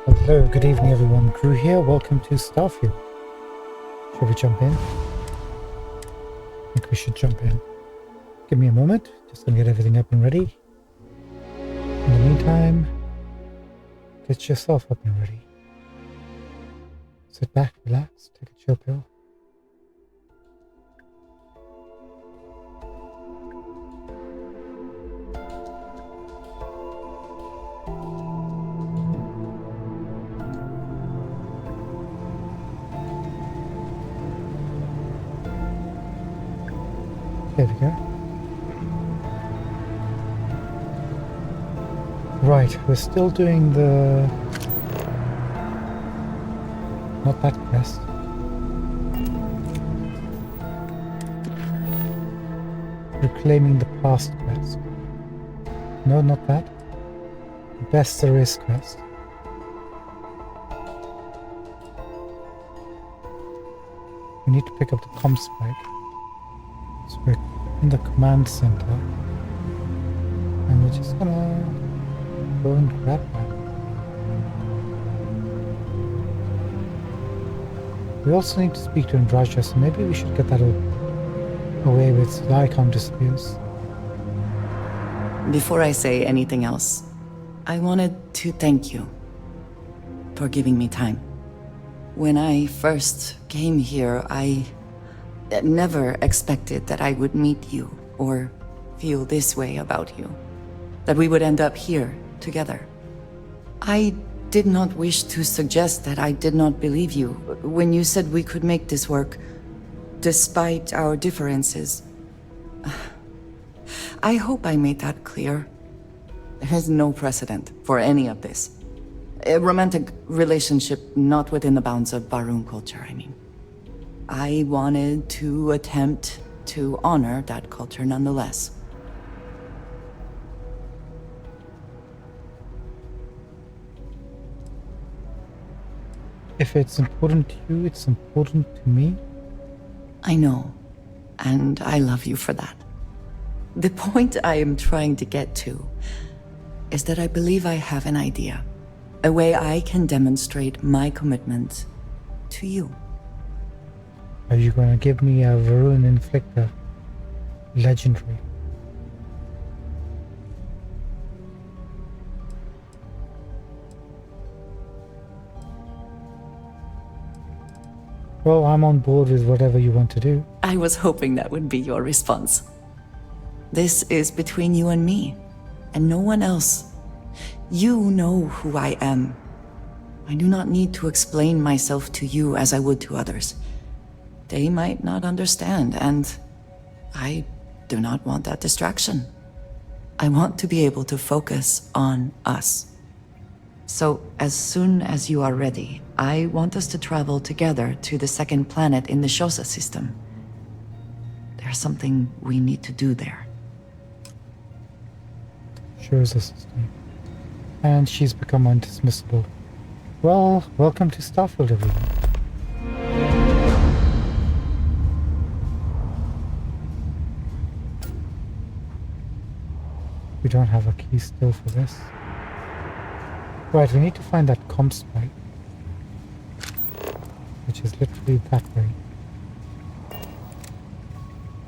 Hello, good evening everyone. Crew here, welcome to Starfield. Shall we jump in? I think we should jump in. Give me a moment, just gonna get everything up and ready. In the meantime, get yourself up and ready. Sit back, relax, take a chill pill. There we go. Right, we're still doing the... not that quest. Reclaiming the past quest. No, not that. The best there is quest. We need to pick up the comm spike. So we're in the command center. And we're just gonna go and grab that. We also need to speak to Andraja, so maybe we should get that away with Lycom disputes. Before I say anything else, I wanted to thank you for giving me time. When I first came here, I never expected that I would meet you or feel this way about you, that we would end up here together. I did not wish to suggest that I did not believe you when you said we could make this work, despite our differences. I hope I made that clear. There is no precedent for any of this. A romantic relationship not within the bounds of Barun culture, I mean. I wanted to attempt to honor that culture nonetheless. If it's important to you, it's important to me. I know, and I love you for that. The point I am trying to get to is that I believe I have an idea, a way I can demonstrate my commitment to you. Are you going to give me a Varun Inflictor? Legendary. Well, I'm on board with whatever you want to do. I was hoping that would be your response. This is between you and me, and no one else. You know who I am. I do not need to explain myself to you as I would to others. They might not understand, and I do not want that distraction. I want to be able to focus on us. So, as soon as you are ready, I want us to travel together to the second planet in the Shosa system. There's something we need to do there. Shosa system. And she's become undismissible. Well, welcome to Starfield, everyone. We don't have a key still for this. Right, we need to find that comm spike, which is literally that way.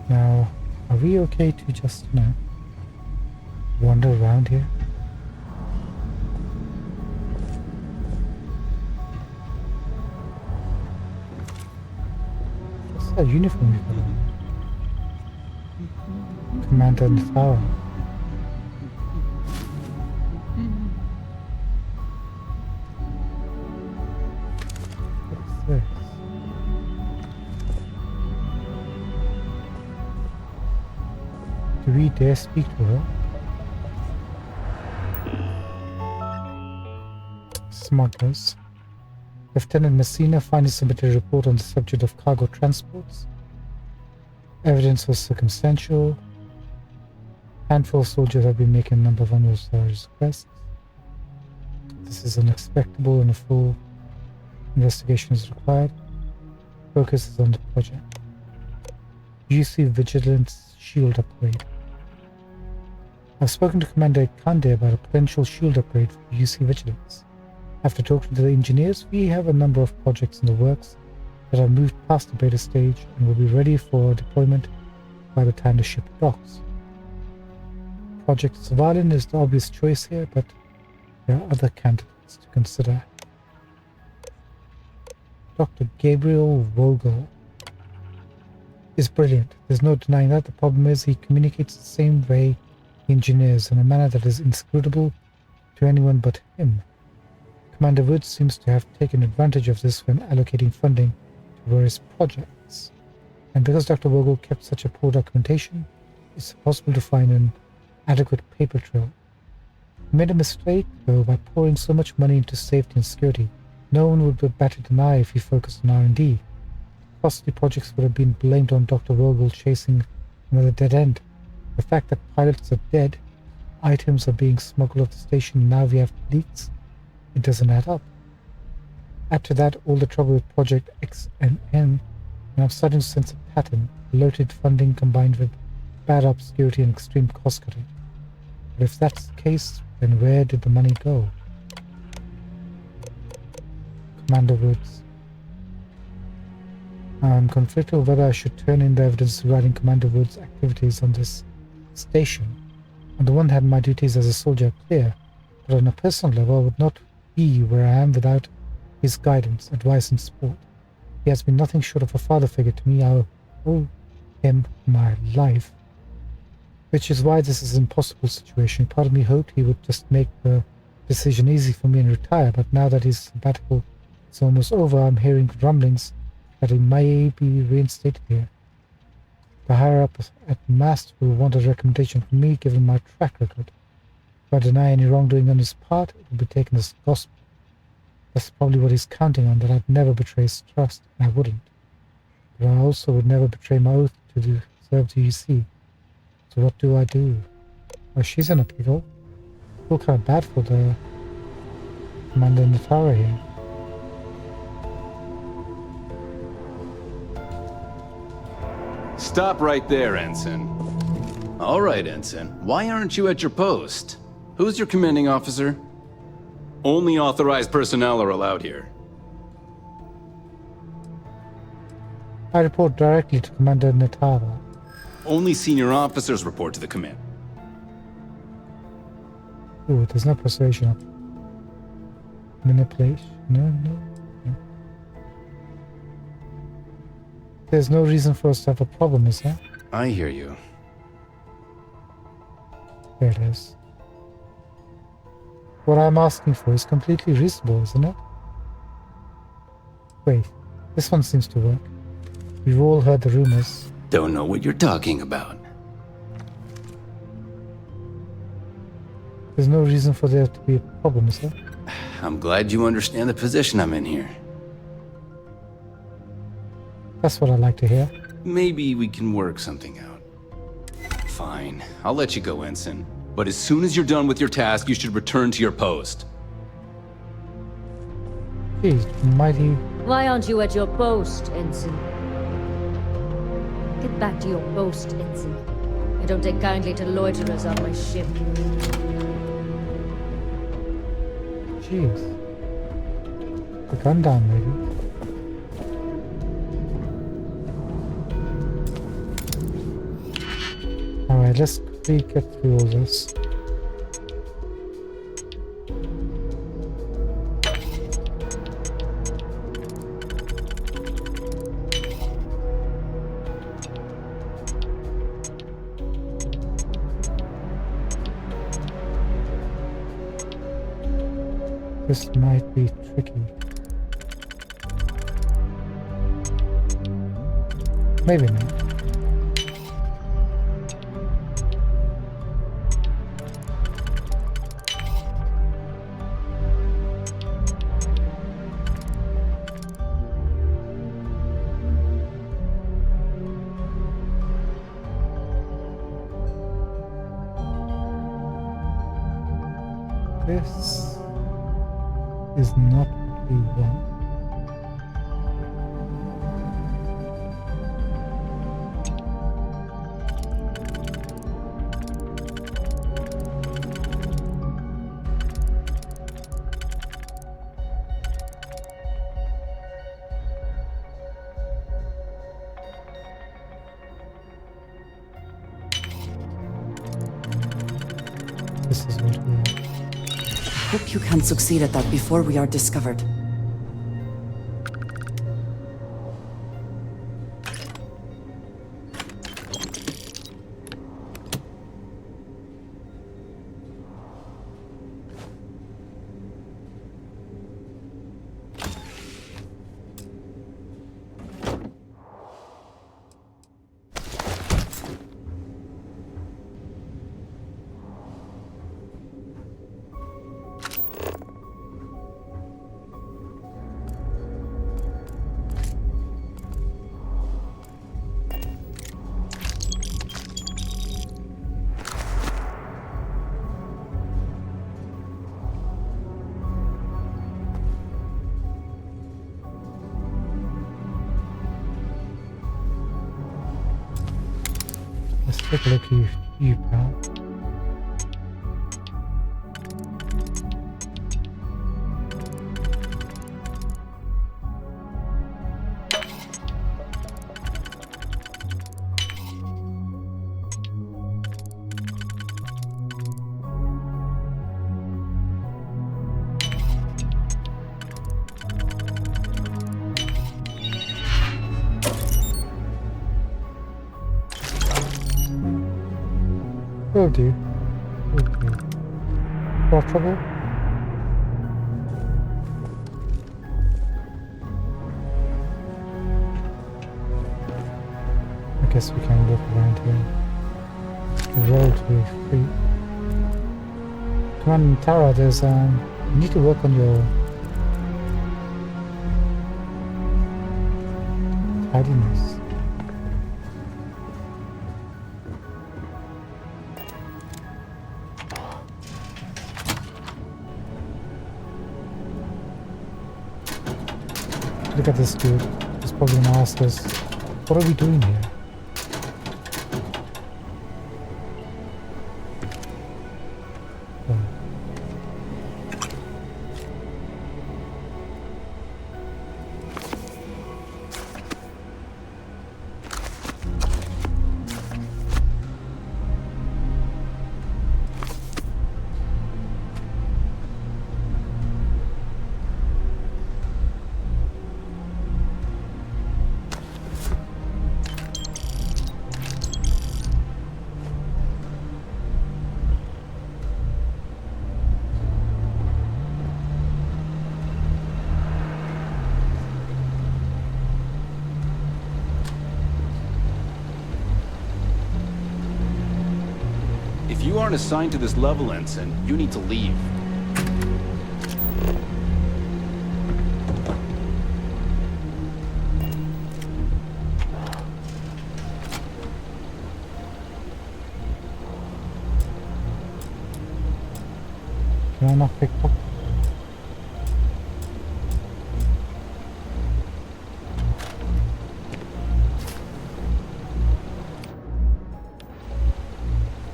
Now, are we okay to just, wander around here? What's that uniform you got on? Commander in the tower. What's this? Do we dare speak to her? Smugglers. Lieutenant Messina finally submitted a report on the subject of cargo transports. Evidence was circumstantial. Handful of soldiers have been making a number of unauthorized requests. This is unexpected and a full investigation is required. Focus is on the project. UC Vigilance Shield Upgrade. I've spoken to Commander Kande about a potential shield upgrade for UC Vigilance. After talking to the engineers, we have a number of projects in the works that have moved past the beta stage and will be ready for deployment by the time the ship docks. Project Svalin is the obvious choice here, but there are other candidates to consider. Dr. Gabriel Vogel is brilliant. There's no denying that. The problem is he communicates the same way he engineers, in a manner that is inscrutable to anyone but him. Commander Woods seems to have taken advantage of this when allocating funding to various projects. And because Dr. Vogel kept such a poor documentation, it's impossible to find an adequate paper trail. He made a mistake, though, by pouring so much money into safety and security. No one would bat an eye if he focused on R&D. Costly projects would have been blamed on Dr. Vogel chasing another dead end. The fact that pilots are dead, items are being smuggled off the station, and now we have leaks, it doesn't add up. Add to that all the trouble with Project X and N, and I'm starting to sense a pattern: bloated funding combined with bad obscurity and extreme cost cutting. But if that's the case, then where did the money go? Commander Woods. I'm conflicted whether I should turn in the evidence regarding Commander Woods' activities on this station. On the one hand, my duties as a soldier are clear, but on a personal level, I would not be where I am without his guidance, advice, and support. He has been nothing short of a father figure to me. I owe him my life. Which is why this is an impossible situation. Part of me hoped he would just make the decision easy for me and retire, but now that his sabbatical is almost over, I'm hearing rumblings that he may be reinstated here. The higher-ups at MAST will want a recommendation from me given my track record. If I deny any wrongdoing on his part, it will be taken as gospel. That's probably what he's counting on, that I'd never betray his trust, and I wouldn't. But I also would never betray my oath to serve the UC. So what do I do? Oh, she's in a pickle. I feel kind of bad for the Commander Natara here. Stop right there, Ensign. All right, Ensign. Why aren't you at your post? Who's your commanding officer? Only authorized personnel are allowed here. I report directly to Commander Natara. Only senior officers report to the command. Ooh, there's no persuasion up. Manipulation. No. There's no reason for us to have a problem, is there? I hear you. There it is. What I'm asking for is completely reasonable, isn't it? Wait, this one seems to work. We've all heard the rumors. Don't know what you're talking about. There's no reason for there to be a problem, is there? I'm glad you understand the position I'm in here. That's what I'd like to hear. Maybe we can work something out. Fine, I'll let you go, Ensign. But as soon as you're done with your task, you should return to your post. Geez, mighty. Why aren't you at your post, Ensign? Get back to your post, Ensign. I don't take kindly to loiterers on my ship. Jeez. The gun down, maybe. Alright, let's quickly get through all this. This might be tricky. Maybe not. This is not what we want. hope you can succeed at that before we are discovered. Let's take a look at you, pal. Will do. Will do. More trouble? I guess we can look around here. Relatively free. Come on, Tara, there's you need to work on your tidiness. Look at this dude. He's probably gonna ask us, what are we doing here? Oh. If you aren't assigned to this level, Ensign, you need to leave. Can I not pick up?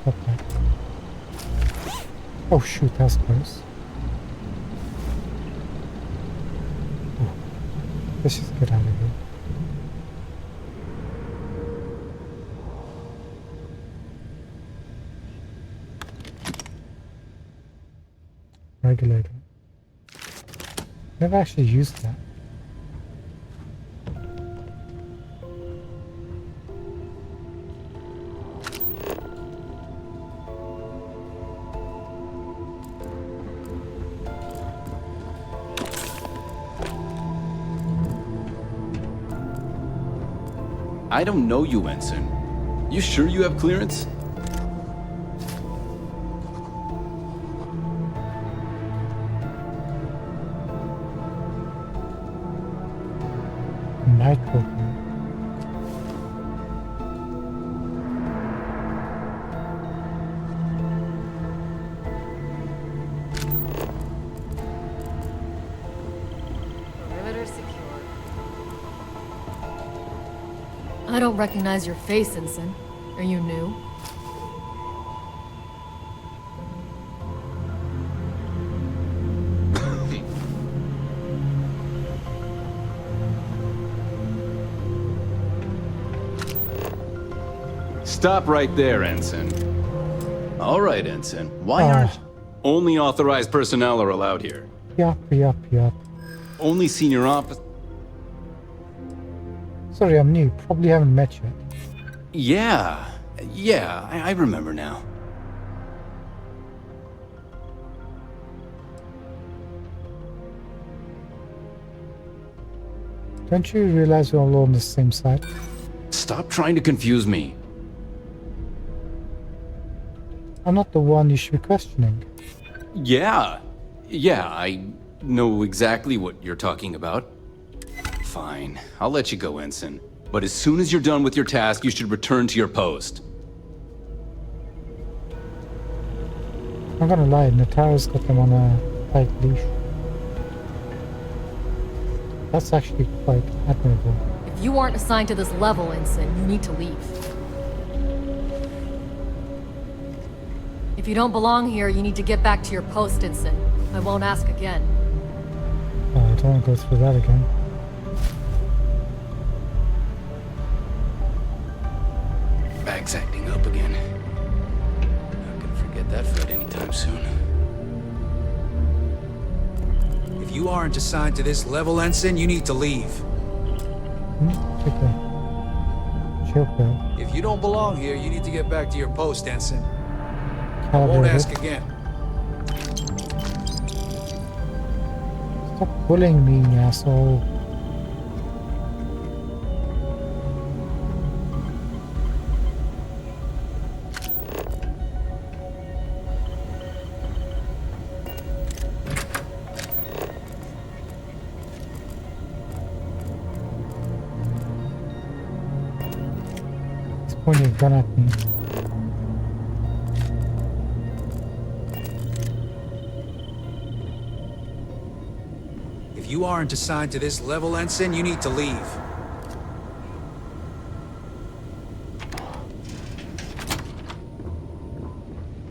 Okay. Oh shoot, that's close. Oh, let's just get out of here. Regulator. Never actually used that. I don't know you, Ensign. You sure you have clearance? Nitro. Perimeter secure. I don't recognize your face, Ensign. Are you new? Stop right there, Ensign. All right, Ensign. Why aren't... Only authorized personnel are allowed here. Yup. Only senior officer. Sorry, I'm new. Probably haven't met yet. Yeah, I remember now. Don't you realize we're all on the same side? Stop trying to confuse me. I'm not the one you should be questioning. Yeah, I know exactly what you're talking about. Fine, I'll let you go, Ensign. But as soon as you're done with your task, you should return to your post. I'm gonna lie, Natara's got them on a tight leash. That's actually quite admirable. If you aren't assigned to this level, Ensign, you need to leave. If you don't belong here, you need to get back to your post, Ensign. I won't ask again. Oh, I don't want to go through that again. Bag's acting up again. Not gonna forget that fight anytime soon. If you aren't assigned to this level, Ensign, you need to leave. Take a chill pill. If you don't belong here, you need to get back to your post, Ensign. I won't ask again. Stop bullying me, asshole. He's pointing a gun at me. If you aren't assigned to this level, Ensign, you need to leave.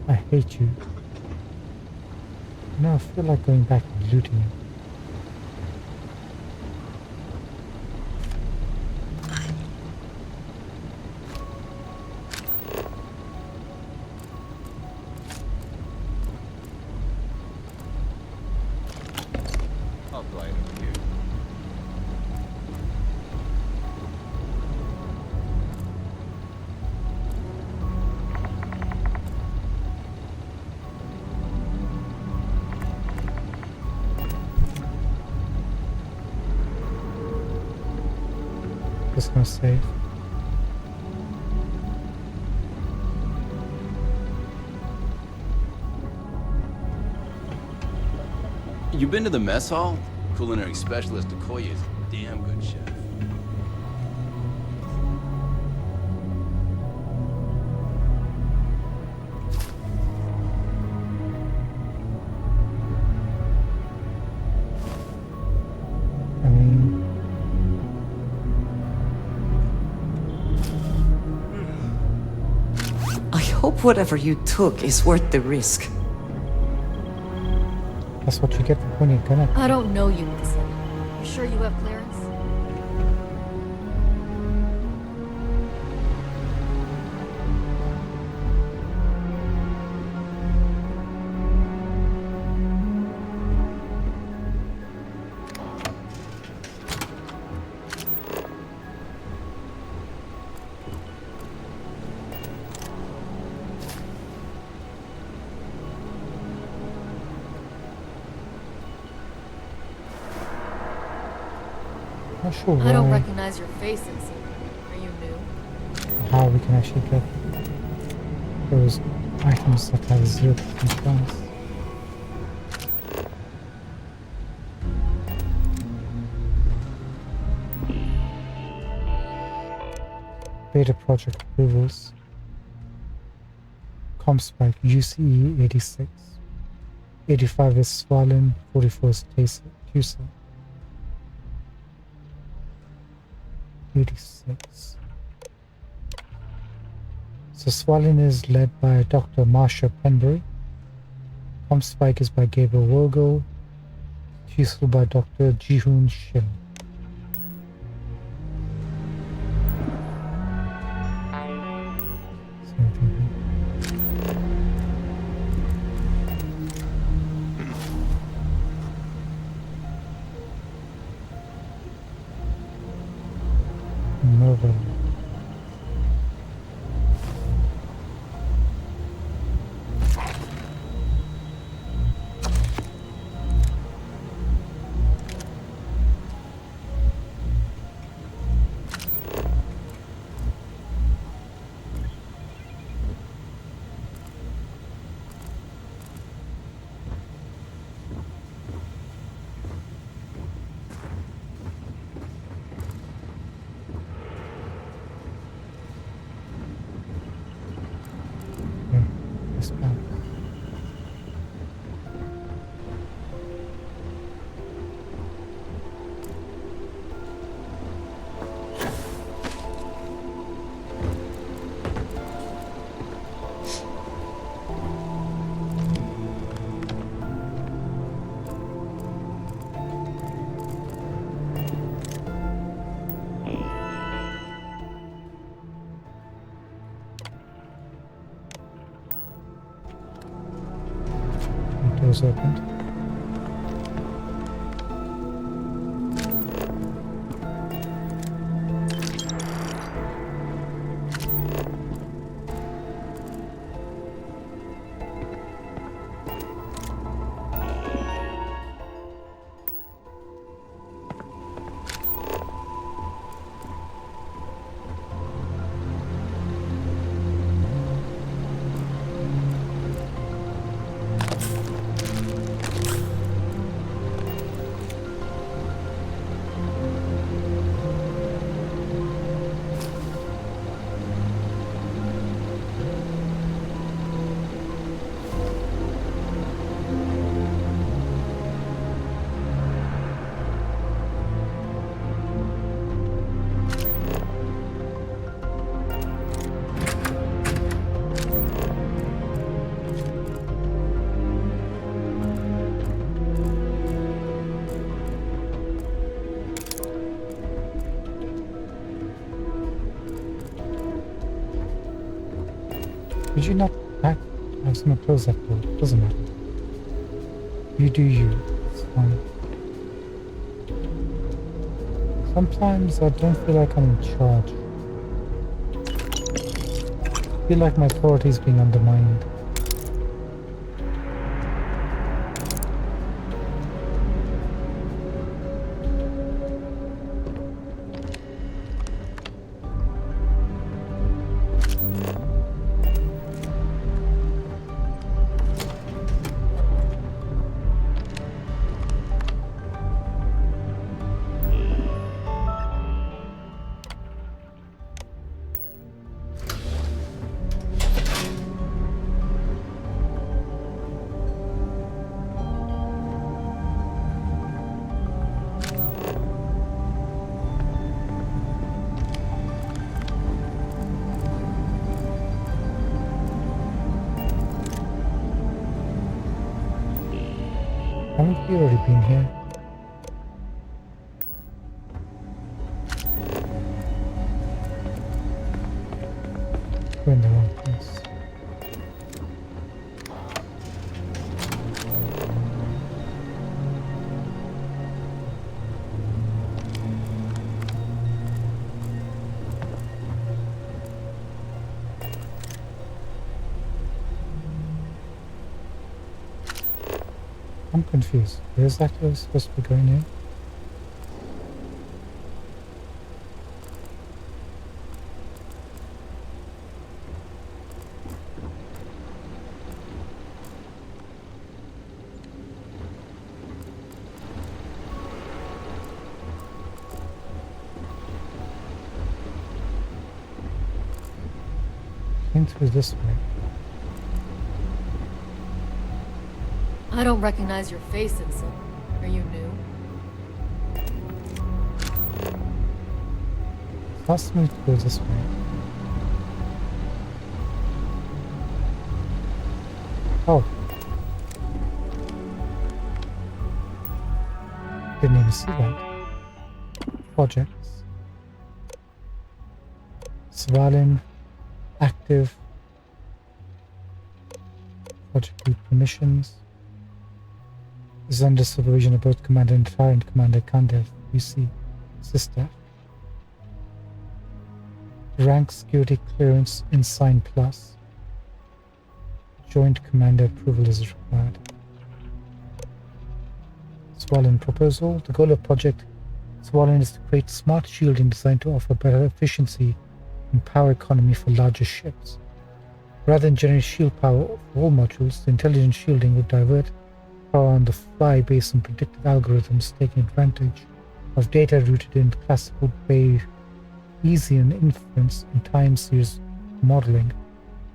I hate you. No, I feel like going back and looting you. I'll glide over here. Just gonna save. You been to the mess hall? Culinary specialist Okoye is a damn good chef. I mean, I hope whatever you took is worth the risk. that's what you get for pointing a gun at me. I don't know you, Ensign. You sure you have clearance? Not sure I don't why, recognize your face, Ensign. Are you new? how we can actually get those items that have 0% chance. Beta project approvals. Comspike UCE 86. 85 is Swollen, 44 is Tusa. 86. So Swollen is led by Dr. Marsha Penbury. Comspike is by Gabriel Wogo. Tussle by Dr. Jihoon Shin. level. This one. Doors opened. Did you not back? I was gonna close that door. Doesn't matter. You do you. It's fine. Sometimes I don't feel like I'm in charge. I feel like my authority is being undermined. Haven't you already been here? We're in the wrong place. I'm confused. Where exactly was supposed to be going in? Came through this way. I don't recognize your face, Ensign. Are you new? Asked me to go this way. Oh. Didn't even see that. Projects. Svalin. Active. Project lead permissions. Is under supervision of both Commander Ntar and Commander Kandev, UC, sister. Rank security clearance Ensign Plus. Joint commander approval is required. Swollen proposal. The goal of Project Swollen is to create smart shielding designed to offer better efficiency and power economy for larger ships. Rather than generate shield power for all modules, the intelligent shielding would divert power on the fly based on predictive algorithms taking advantage of data rooted in classical Bayesian inference and time series modeling.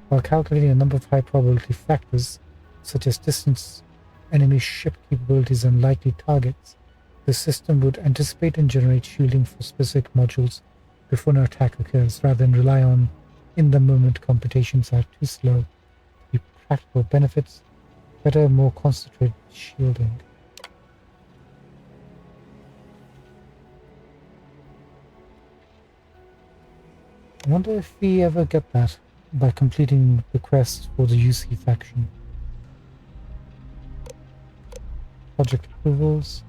While calculating a number of high probability factors, such as distance, enemy ship capabilities, and likely targets, the system would anticipate and generate shielding for specific modules before an attack occurs, rather than rely on in-the-moment computations that are too slow to be practical. Benefits: better, more concentrated shielding. I wonder if we ever get that by completing the quest for the UC faction. Project approvals.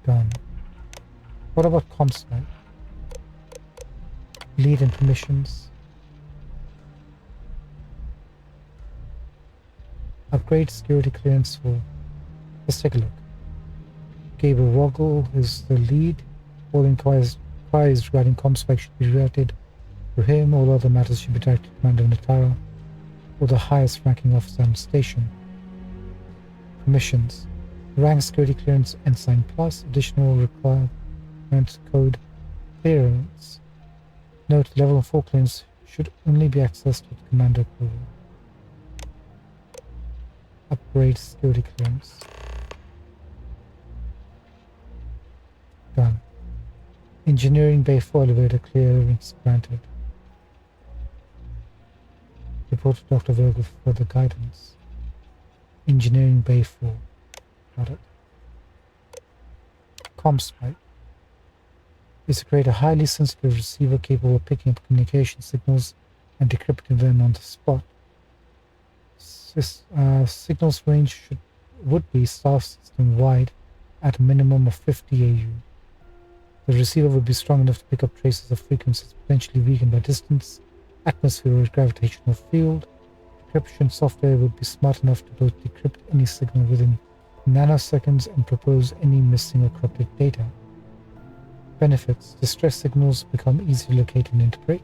Done. What about ComSci? Lead and permissions. Upgrade security clearance for. Let's take a look. Gabriel Woggle is the lead. All inquiries regarding ComSpec should be directed to him. All other matters should be directed to Commander Natara or the highest ranking officer on the station. Permissions. Rank security clearance Ensign Plus. Additional requirement code clearance. Note: level 4 clearance should only be accessed with commander approval. Upgrade security clearance. Done. Engineering Bay 4 elevator clearance granted. Report to Dr. Vogel for further guidance. Engineering Bay 4. Got it. ComSpec is to create a highly sensitive receiver capable of picking up communication signals and decrypting them on the spot. Signals range would be star system wide at a minimum of 50 AU. The receiver would be strong enough to pick up traces of frequencies potentially weakened by distance, atmosphere, or gravitational field. Decryption software would be smart enough to both decrypt any signal within nanoseconds and propose any missing or corrupted data. Benefits: distress signals become easy to locate and integrate.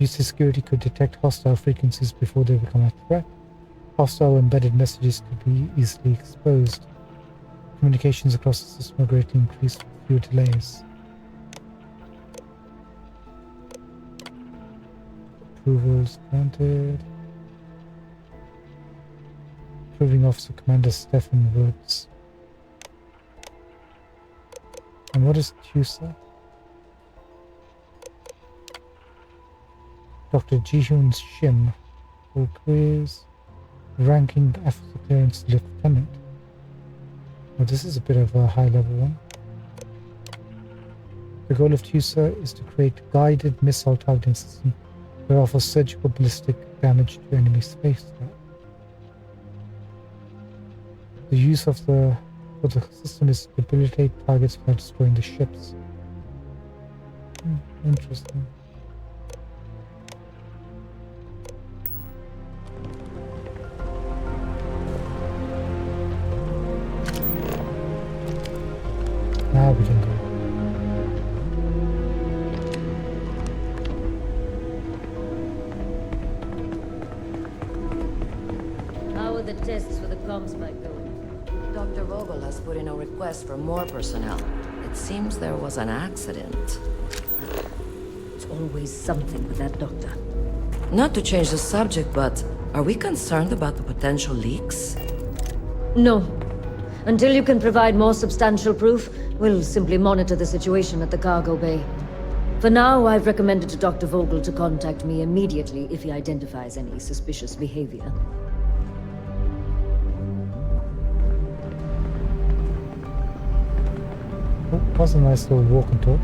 UC security could detect hostile frequencies before they become a threat. Hostile embedded messages could be easily exposed. Communications across the system are greatly increased with fewer delays. Approvals granted. Approving Officer Commander Stefan Woods. And what is TUSA? Dr. Jihyun Shim, full careers, ranking officer clearance lieutenant. Well, this is a bit of a high level one. The goal of TUSA is to create guided missile targeting system that offers surgical ballistic damage to enemy spacecraft. The use of the system is to debilitate targets without destroying the ships. Interesting. Now we can go. How are the tests for the ComSpec going? Dr. Vogel has put in a request for more personnel. It seems there was an accident. It's always something with that doctor. Not to change the subject, but are we concerned about the potential leaks? No. Until you can provide more substantial proof, we'll simply monitor the situation at the cargo bay. For now, I've recommended to Dr. Vogel to contact me immediately if he identifies any suspicious behavior. Oh, was a nice little walk and talk.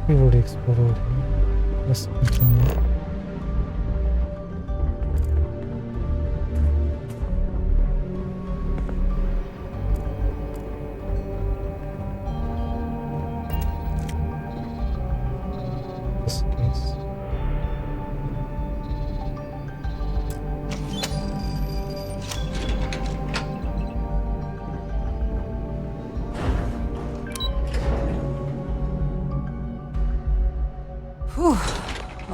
We've already explored all here. Let's continue.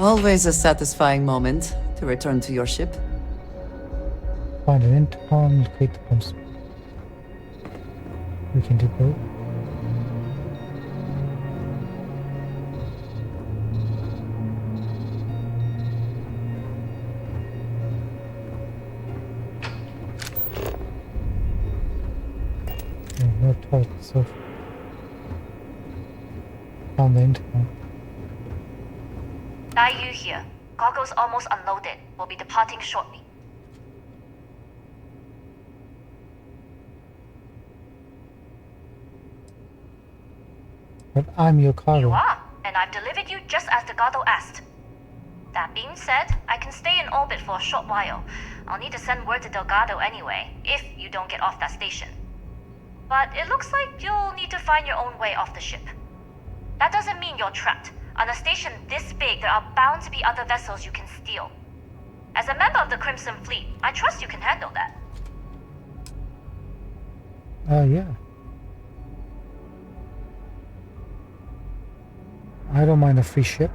Always a satisfying moment to return to your ship. Find an intercom, locate the pumps. We can do both. No target so far. Found the intercom. Dai Yu here. Goggles almost unloaded. We'll be departing shortly. But I'm your cargo. You are, and I've delivered you just as Delgado asked. That being said, I can stay in orbit for a short while. I'll need to send word to Delgado anyway, if you don't get off that station. But it looks like you'll need to find your own way off the ship. That doesn't mean you're trapped. On a station this big, there are bound to be other vessels you can steal. As a member of the Crimson Fleet, I trust you can handle that. Yeah. I don't mind a free ship.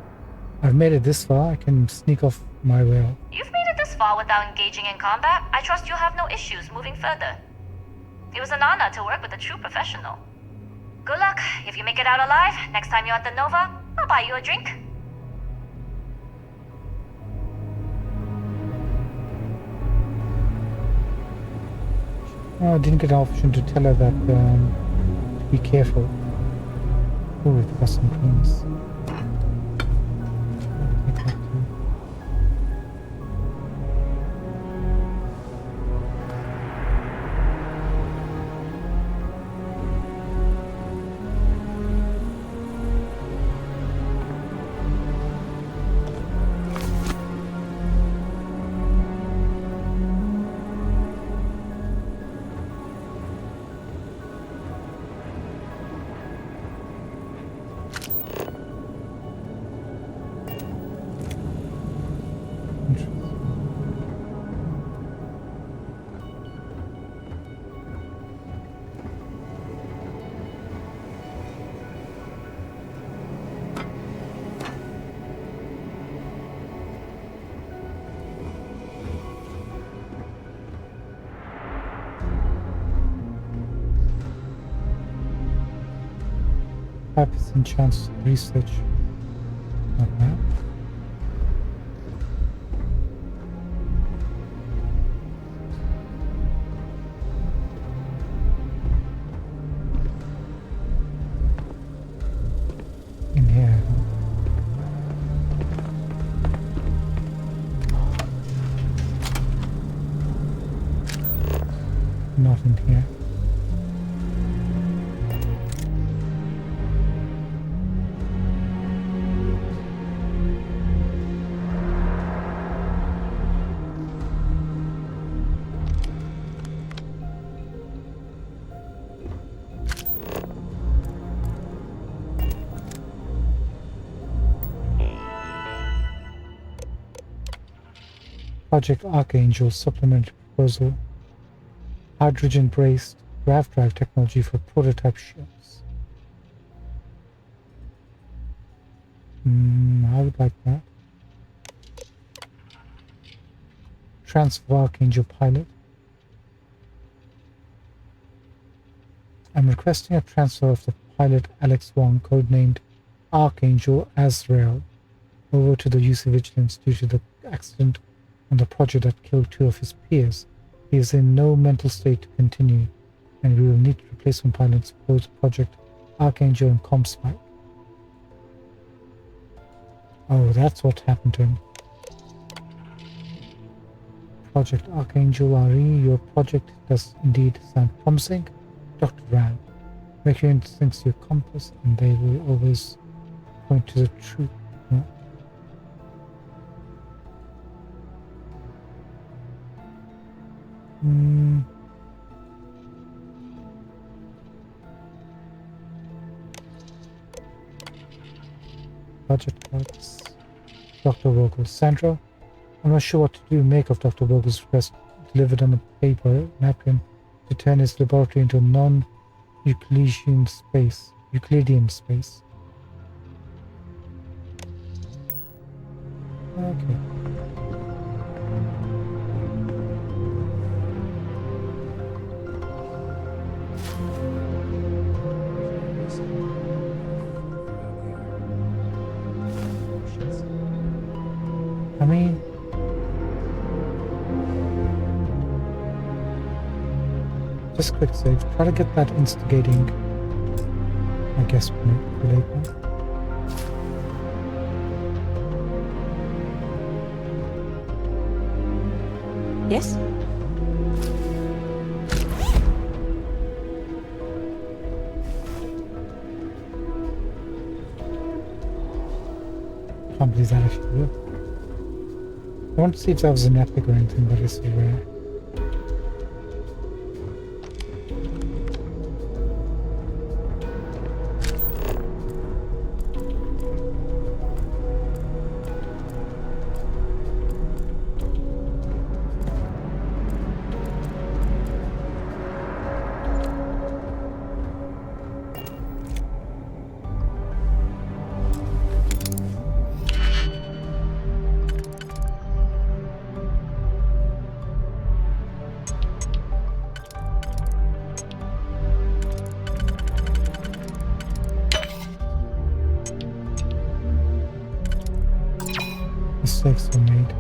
I've made it this far, I can sneak off my way out. You've made it this far without engaging in combat. I trust you'll have no issues moving further. It was an honor to work with a true professional. Good luck. If you make it out alive, next time you're at the Nova, I'll buy you a drink. I didn't get an option to tell her that, be careful. Oh, we've got some drinks. Take that too. Chance to research. Not bad. In here. Not in here. Project Archangel supplementary proposal. Hydrogen-braced grav drive technology for prototype ships. I would like that. Transfer Archangel pilot. I'm requesting a transfer of the pilot Alex Wong, codenamed Archangel Azrael, over to the UC Vigilance due to the accident on the project that killed 2 of his peers. He is in no mental state to continue, and we will need replacement pilots for both Project Archangel and Comspike. Oh, that's what happened to him. Project Archangel RE, your project does indeed sound promising. Dr. Rand, make your instincts your compass, and they will always point to the truth. No? Budget cuts. Dr. Vogel. Sandra, I'm not sure what to do make of Dr. Vogel's request delivered on a paper napkin to turn his laboratory into a non-Euclidean space. Okay. I mean, just quick save. Try to get that instigating. I guess later. Yes? Can't believe that actually worked. I want to see if that was an epic or anything, but it's rare. Mistakes were made.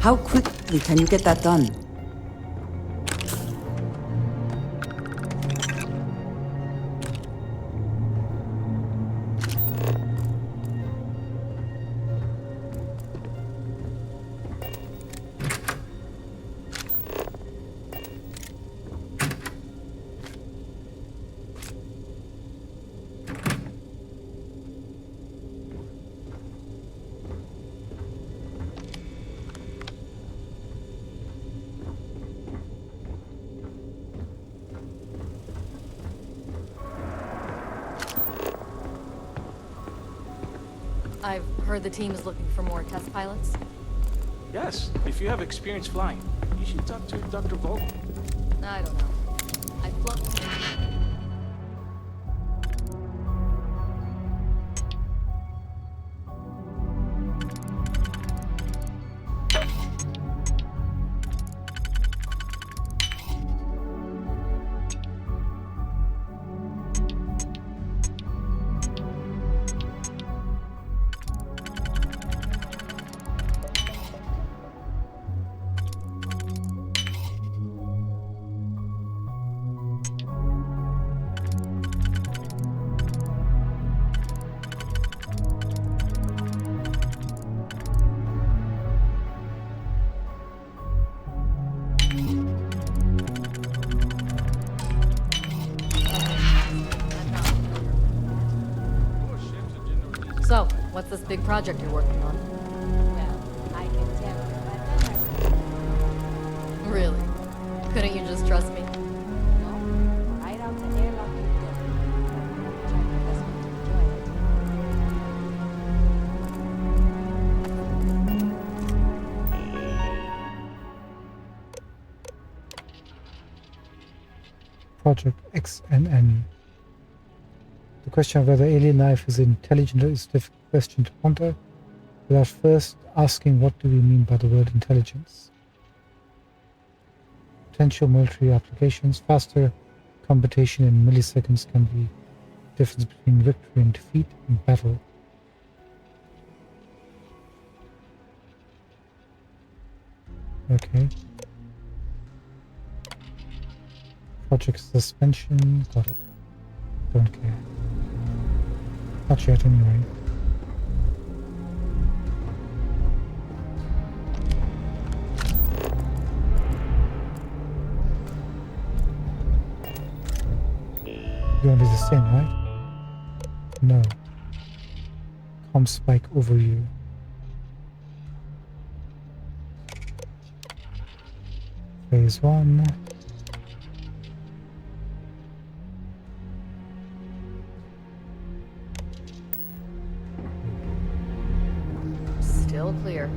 How quickly can you get that done? I've heard the team is looking for more test pilots. Yes, if you have experience flying, you should talk to Dr. Vogel. I don't know. I've flown. So, what's this big project you're working on? Well, I can tell you by the Really? Couldn't you just trust me? No, right out the airlock you go. Try your best not to enjoy it. Project XNN. The question of whether alien life is intelligent is a difficult question to ponder without first asking what do we mean by the word intelligence. Potential military applications, faster computation in milliseconds can be the difference between victory and defeat in battle. Okay. Project suspension, got it. Don't care. Not yet anyway. You want to do the same, right? No. Com spike over you. Phase 1. Still clear.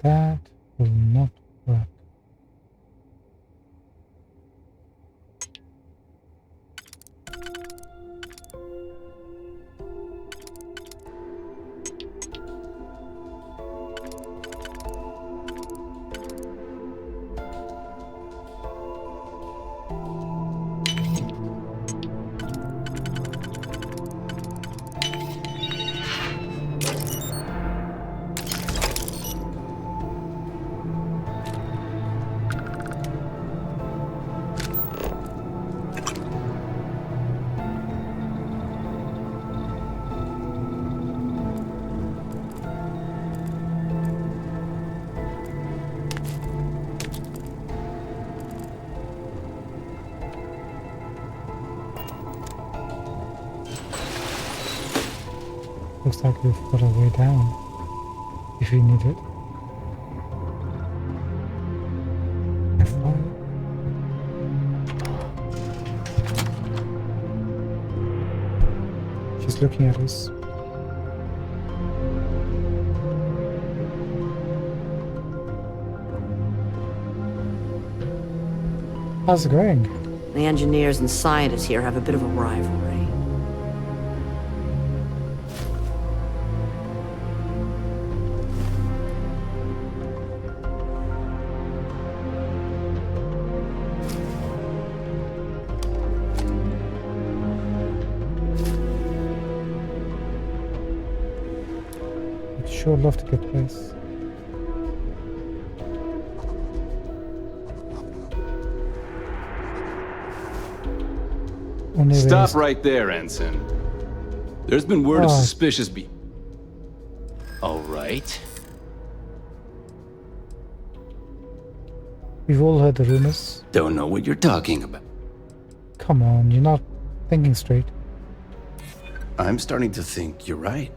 That will not work. Looks like we've got a way down, if we need it. F5. She's looking at us. How's it going? The engineers and scientists here have a bit of a rivalry. I'd sure love to get this. Stop right there, Ensign. There's been word of suspicious All right. We've all heard the rumors. Don't know what you're talking about. Come on, you're not thinking straight. I'm starting to think you're right.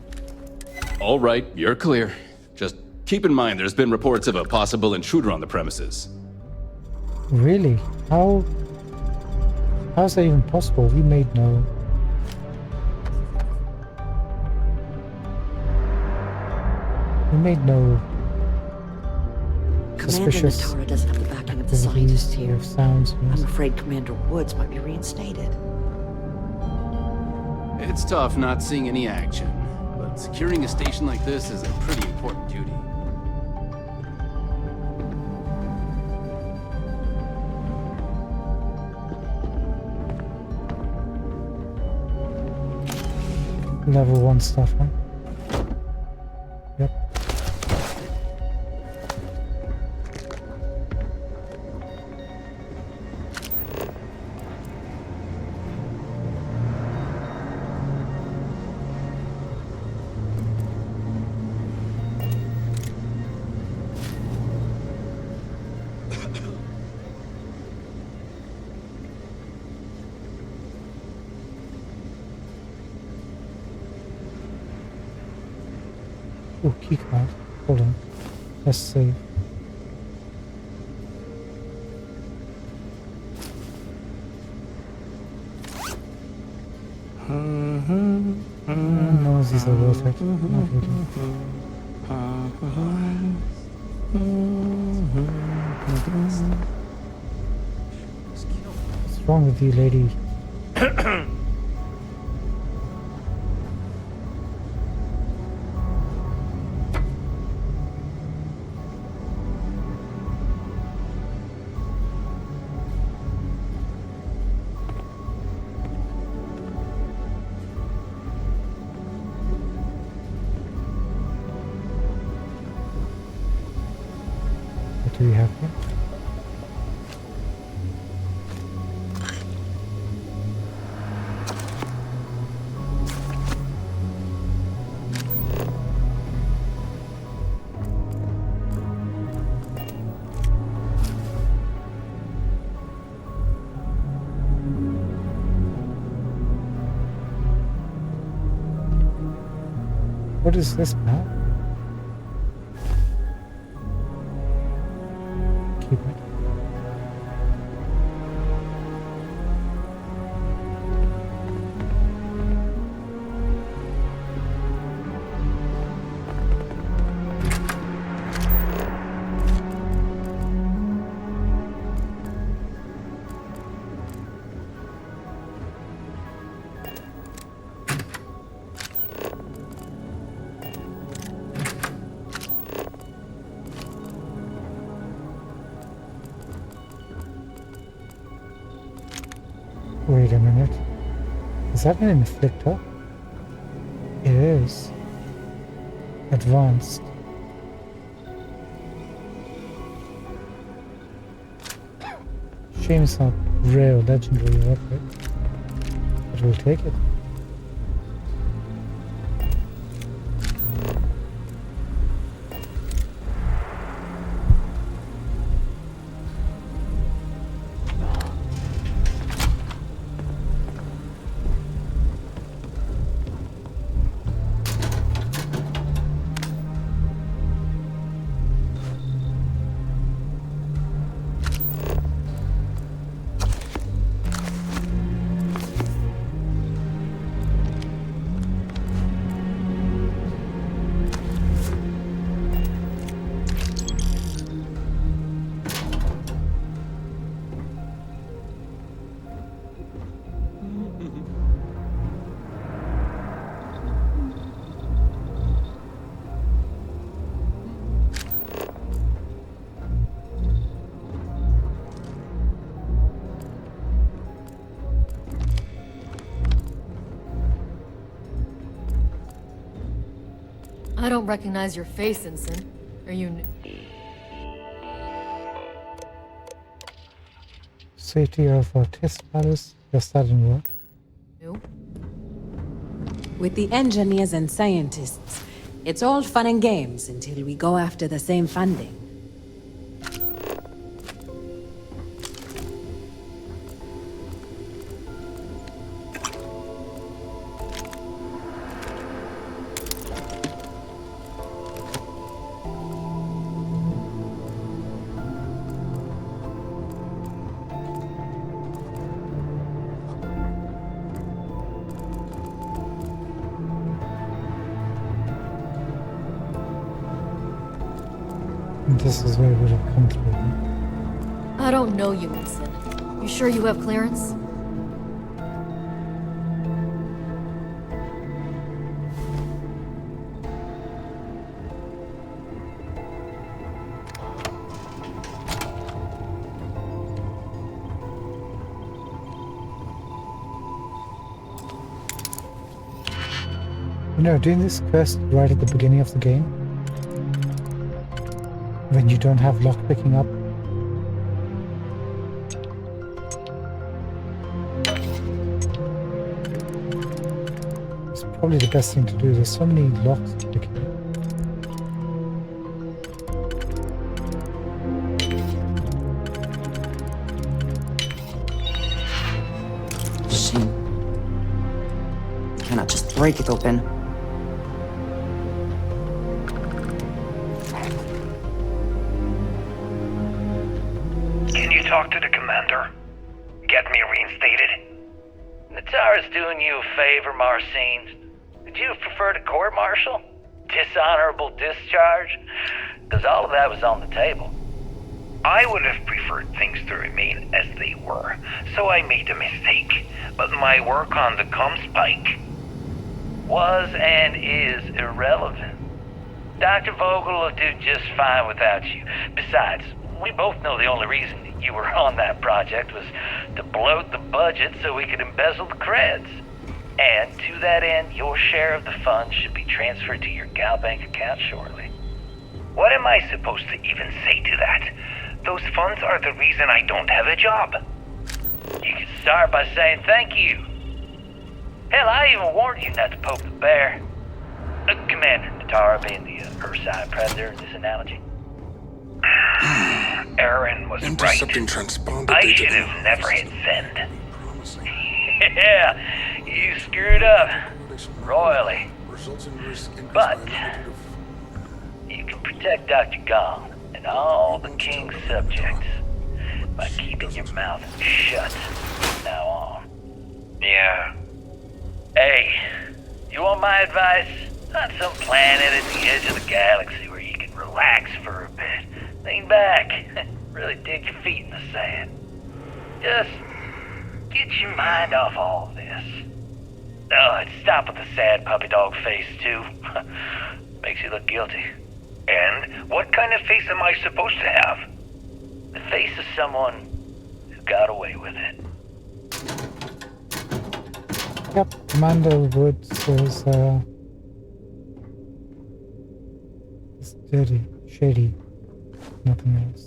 All right, you're clear. Just keep in mind there's been reports of a possible intruder on the premises. Really? How's that even possible? We made no... Commander Natara doesn't have the backing of the scientists here. I'm afraid Commander Woods might be reinstated. It's tough not seeing any action, but securing a station like this is a pretty important duty. Level 1 stuff, huh? Yep. Oh, keycard. Hold on. Let's save. No, these are worth it. Not really. What's wrong with you, lady? do we have here? What is this map? Keep it. Wait a minute. Is that an inflictor? It is. Advanced. Shame it's not rare or legendary weapon. But we'll take it. I don't recognize your face, Ensign. Are you... Safety of our test palace. Yes, that didn't work. new? With the engineers and scientists, it's all fun and games until we go after the same funding. This is where we would have come through. I don't know you, Ensign. You sure you have clearance? You know, doing this quest right at the beginning of the game, when you don't have lock picking up, it's probably the best thing to do. There's so many locks to pick up. Shame. You cannot just break it open. Talk to the commander. Get me reinstated. Natara's doing you a favor, Marcine. Would you have preferred a court-martial? Dishonorable discharge? Because all of that was on the table. I would have preferred things to remain as they were, so I made a mistake. But my work on the Comspike was and is irrelevant. Dr. Vogel will do just fine without you. Besides, we both know the only reason you were on that project was to bloat the budget so we could embezzle the creds. And to that end, your share of the funds should be transferred to your Gal Bank account shortly. What am I supposed to even say to that? Those funds are the reason I don't have a job. You can start by saying thank you. Hell, I even warned you not to poke the bear. Commander Natara being the Ursine Predator in this analogy. Aaron was Intercepting right. transponder I data should have never hit send. Yeah, you screwed up. Royally. But you can protect Dr. Gong and all the King's subjects by keeping your mouth shut from now on. Yeah. Hey, you want my advice? On some planet at the edge of the galaxy where you can relax for a bit. Lean back. Really dig your feet in the sand. Just get your mind off all of this. Oh, and stop with the sad puppy dog face, too. Makes you look guilty. And what kind of face am I supposed to have? The face of someone who got away with it. Yep, Commander Woods is it's dirty, shady, nothing else.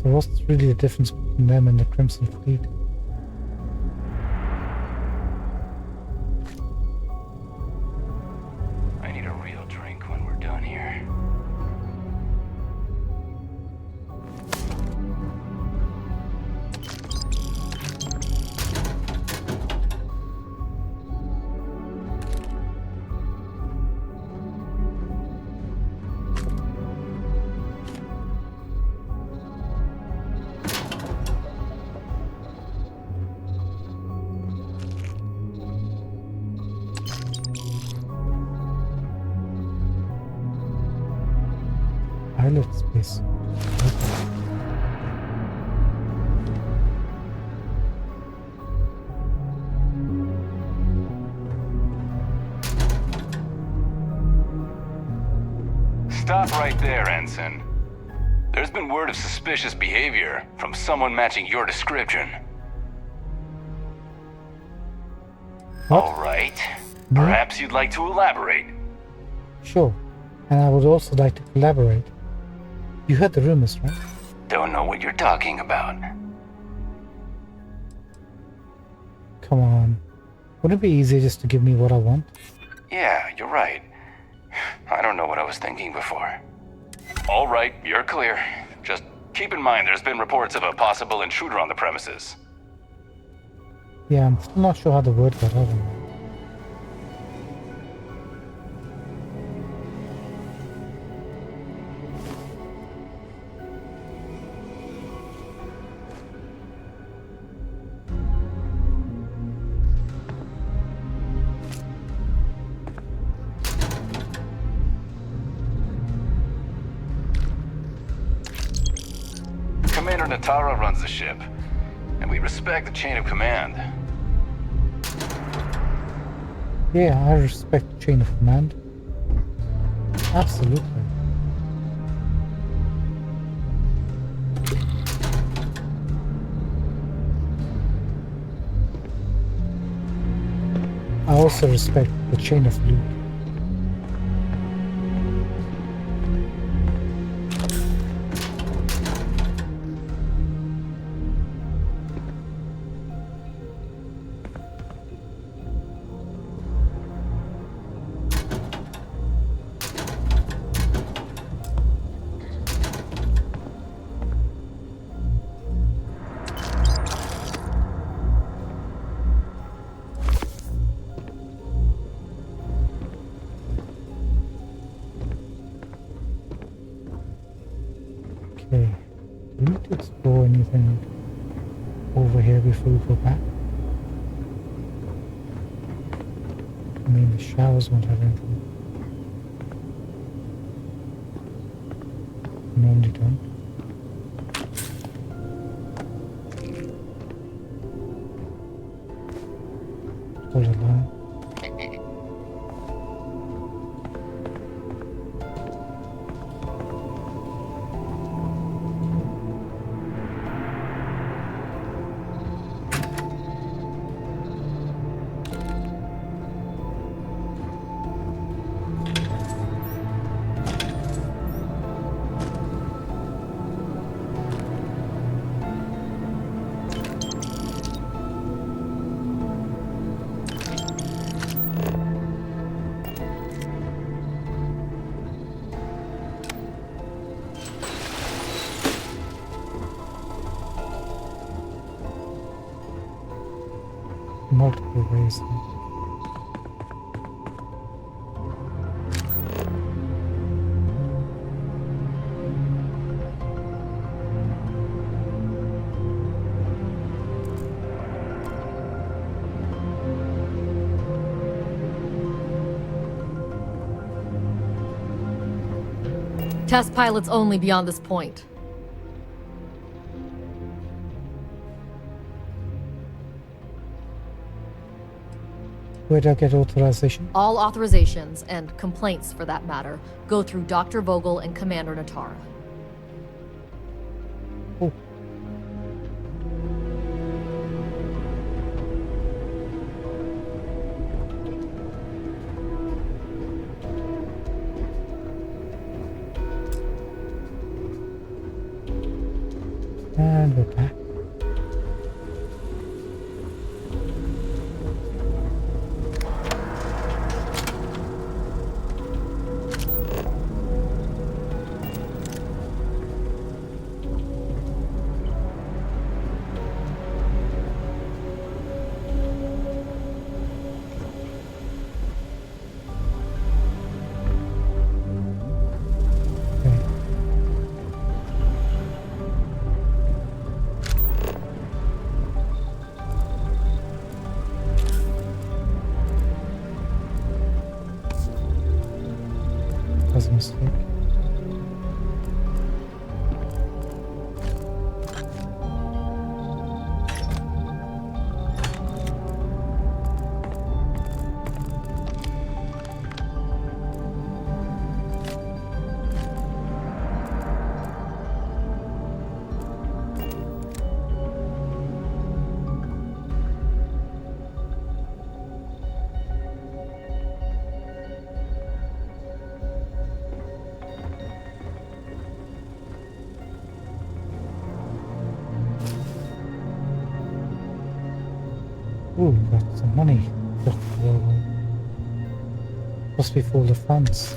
So what's really the difference between them and the Crimson Fleet? I need a real drink when we're done here. Pilot space. Stop right there, Ensign. There's been word of suspicious behavior from someone matching your description. What? All right. No? Perhaps you'd like to elaborate. Sure. And I would also like to collaborate. You heard the rumors, right? Don't know what you're talking about. Come on. Wouldn't it be easier just to give me what I want? Yeah, you're right. I don't know what I was thinking before. All right, you're clear. Just keep in mind there's been reports of a possible intruder on the premises. Yeah, I'm still not sure how the word got out of me. Commander Natara runs the ship, and we respect the chain of command. Yeah, I respect the chain of command. Absolutely. I also respect the chain of loot. Okay, do we need to explore anything over here before we go back? I mean, the showers won't have anything. Normally don't. Hold it line. multiple ways. Test pilots only beyond this point. Where do I get authorization? All authorizations, and complaints for that matter, go through Dr. Vogel and Commander Natara. Oh. And we're back. Was a mistake. Ooh, got some money. Must be for all the funds.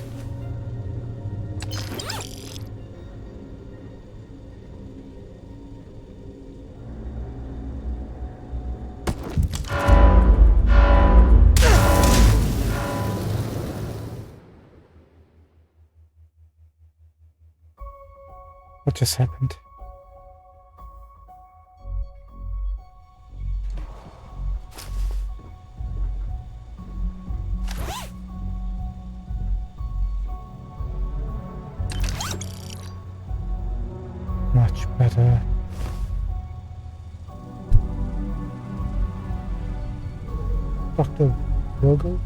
What just happened? Much better. Dr. Vogel?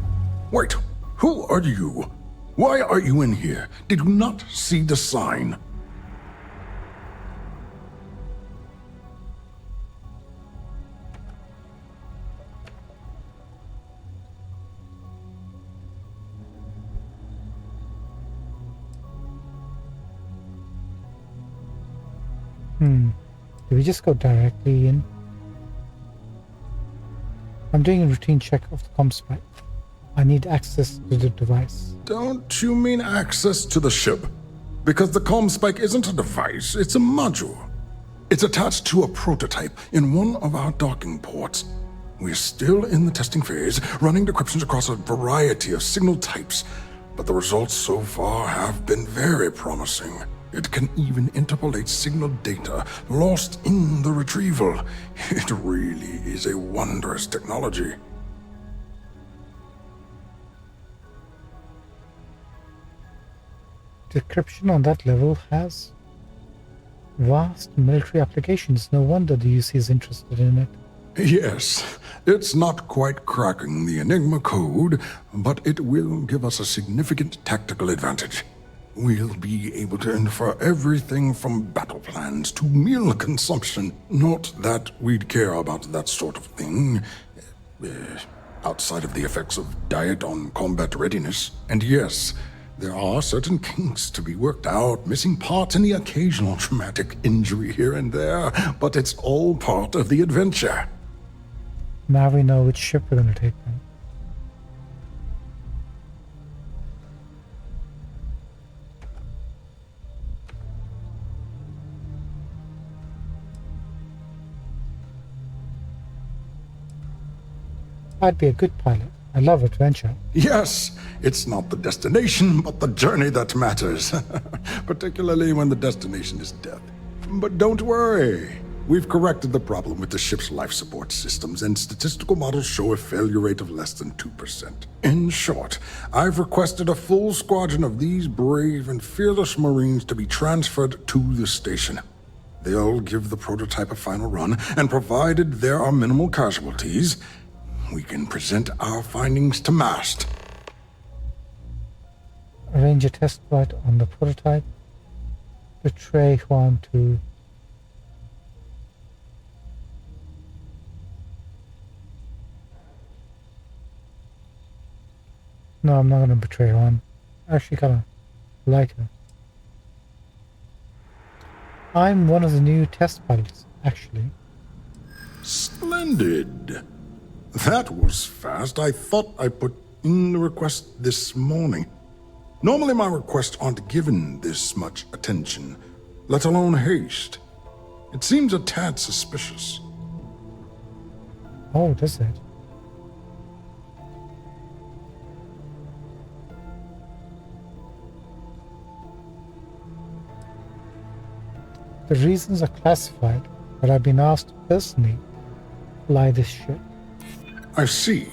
Wait, who are you? Why are you in here? Did you not see the sign? Do we just go directly in? I'm doing a routine check of the comm spike. I need access to the device. Don't you mean access to the ship? Because the comm spike isn't a device, it's a module. It's attached to a prototype in one of our docking ports. We're still in the testing phase, running decryptions across a variety of signal types, but the results so far have been very promising. It can even interpolate signal data lost in the retrieval. It really is a wondrous technology. Decryption on that level has vast military applications. No wonder the UC is interested in it. Yes, it's not quite cracking the Enigma code, but it will give us a significant tactical advantage. We'll be able to infer everything from battle plans to meal consumption. Not that we'd care about that sort of thing, outside of the effects of diet on combat readiness. And yes, there are certain kinks to be worked out, missing parts and the occasional traumatic injury here and there, but it's all part of the adventure. Now we know which ship we're going to take then. I'd be a good pilot. I love adventure. Yes, it's not the destination, but the journey that matters. Particularly when the destination is death. But don't worry. We've corrected the problem with the ship's life support systems, and statistical models show a failure rate of less than 2%. In short, I've requested a full squadron of these brave and fearless Marines to be transferred to the station. They'll give the prototype a final run, and provided there are minimal casualties, we can present our findings to MAST. Arrange a test flight on the prototype. Betray Juan to... No, I'm not going to betray Juan. I actually kind of like her. I'm one of the new test pilots, actually. Splendid. That was fast. I thought I put in the request this morning. Normally my requests aren't given this much attention, let alone haste. It seems a tad suspicious. Oh, does it? The reasons are classified, but I've been asked to personally fly this ship. I see.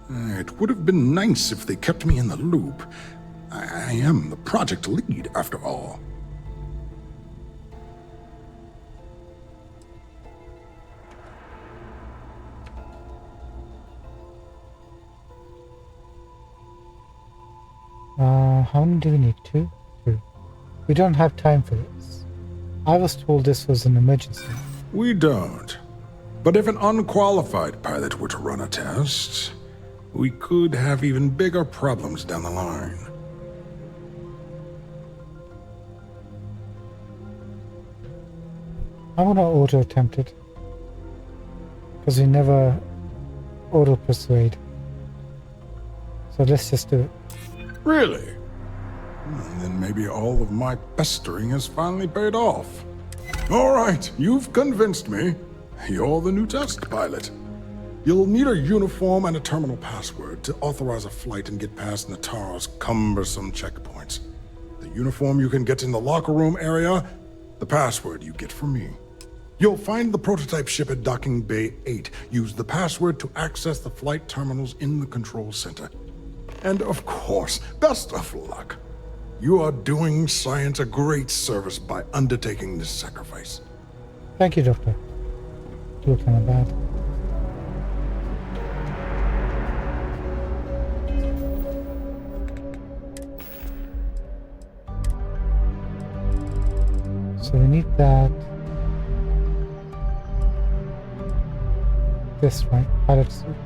It would have been nice if they kept me in the loop. I am the project lead, after all. How many do we need? Two? We don't have time for this. I was told this was an emergency. We don't. But if an unqualified pilot were to run a test, we could have even bigger problems down the line. I want to auto-attempt it. Because we never auto-persuade. So let's just do it. Really? Then maybe all of my pestering has finally paid off. All right, you've convinced me. You're the new test pilot. You'll need a uniform and a terminal password to authorize a flight and get past Natara's cumbersome checkpoints. The uniform you can get in the locker room area, the password you get from me. You'll find the prototype ship at Docking Bay 8. Use the password to access the flight terminals in the control center. And of course, best of luck. You are doing science a great service by undertaking this sacrifice. Thank you, Doctor. You look kind of bad. So we need that. This, right? Pilot suit.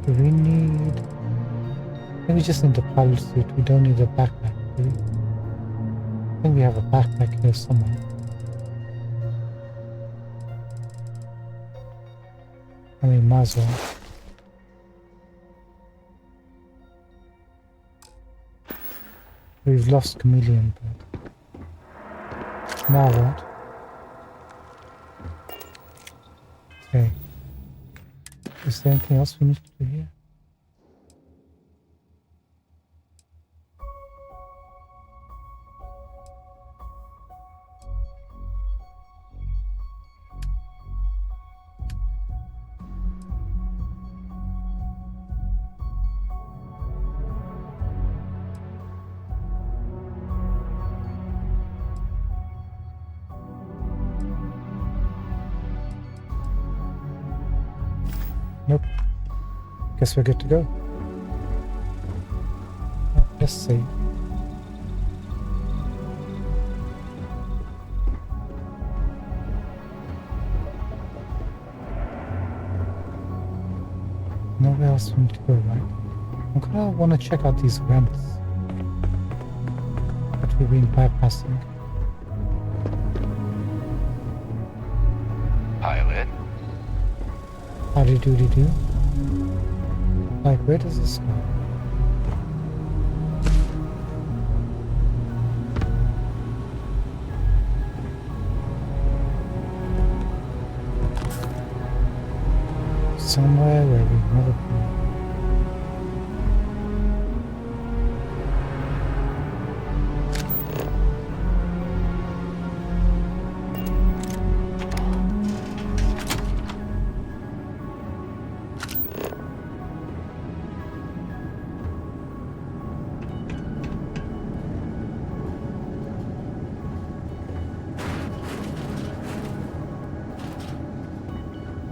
Do we need... I think we just need the pilot suit. We don't need a backpack, do we? I think we have a backpack here somewhere. I mean, might as well. We've lost Chameleon, but... Now what? Okay. Is there anything else we need to do here? Nope. Guess we're good to go. Let's see. Nowhere else for me to go, right? I'm gonna want to check out these vents that we've been bypassing. Pilot? Howdy doody do. Like, where does this go? Somewhere where we've never been.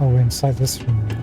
Oh, we're inside this room now.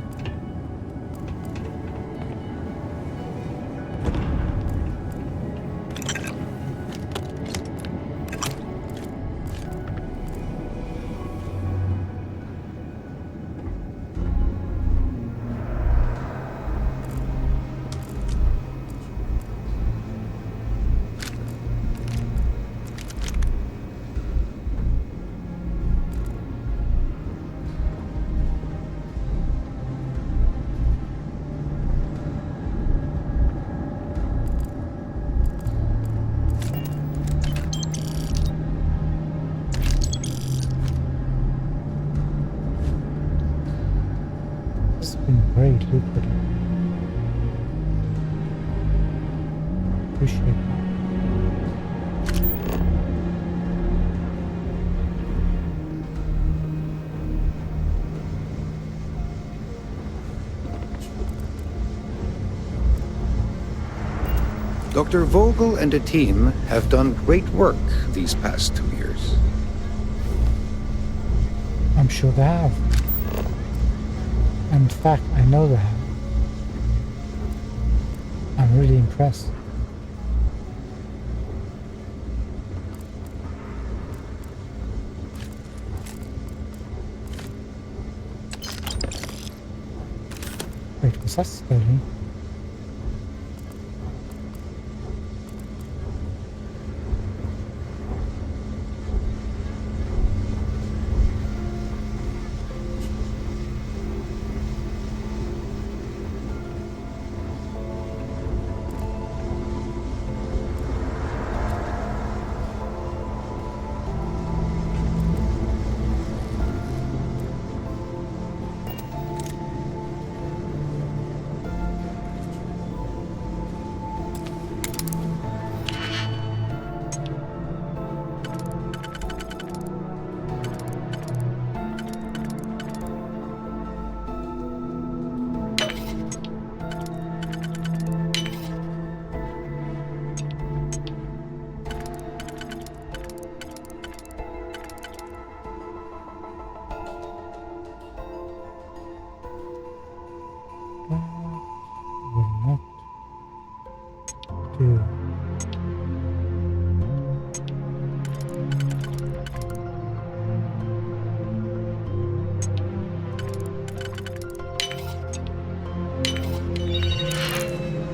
This has been very lucrative. Appreciate that. Dr. Vogel and a team have done great work these past 2 years. I'm sure they have. In fact, I know they have. I'm really impressed. Wait, was that Sterling?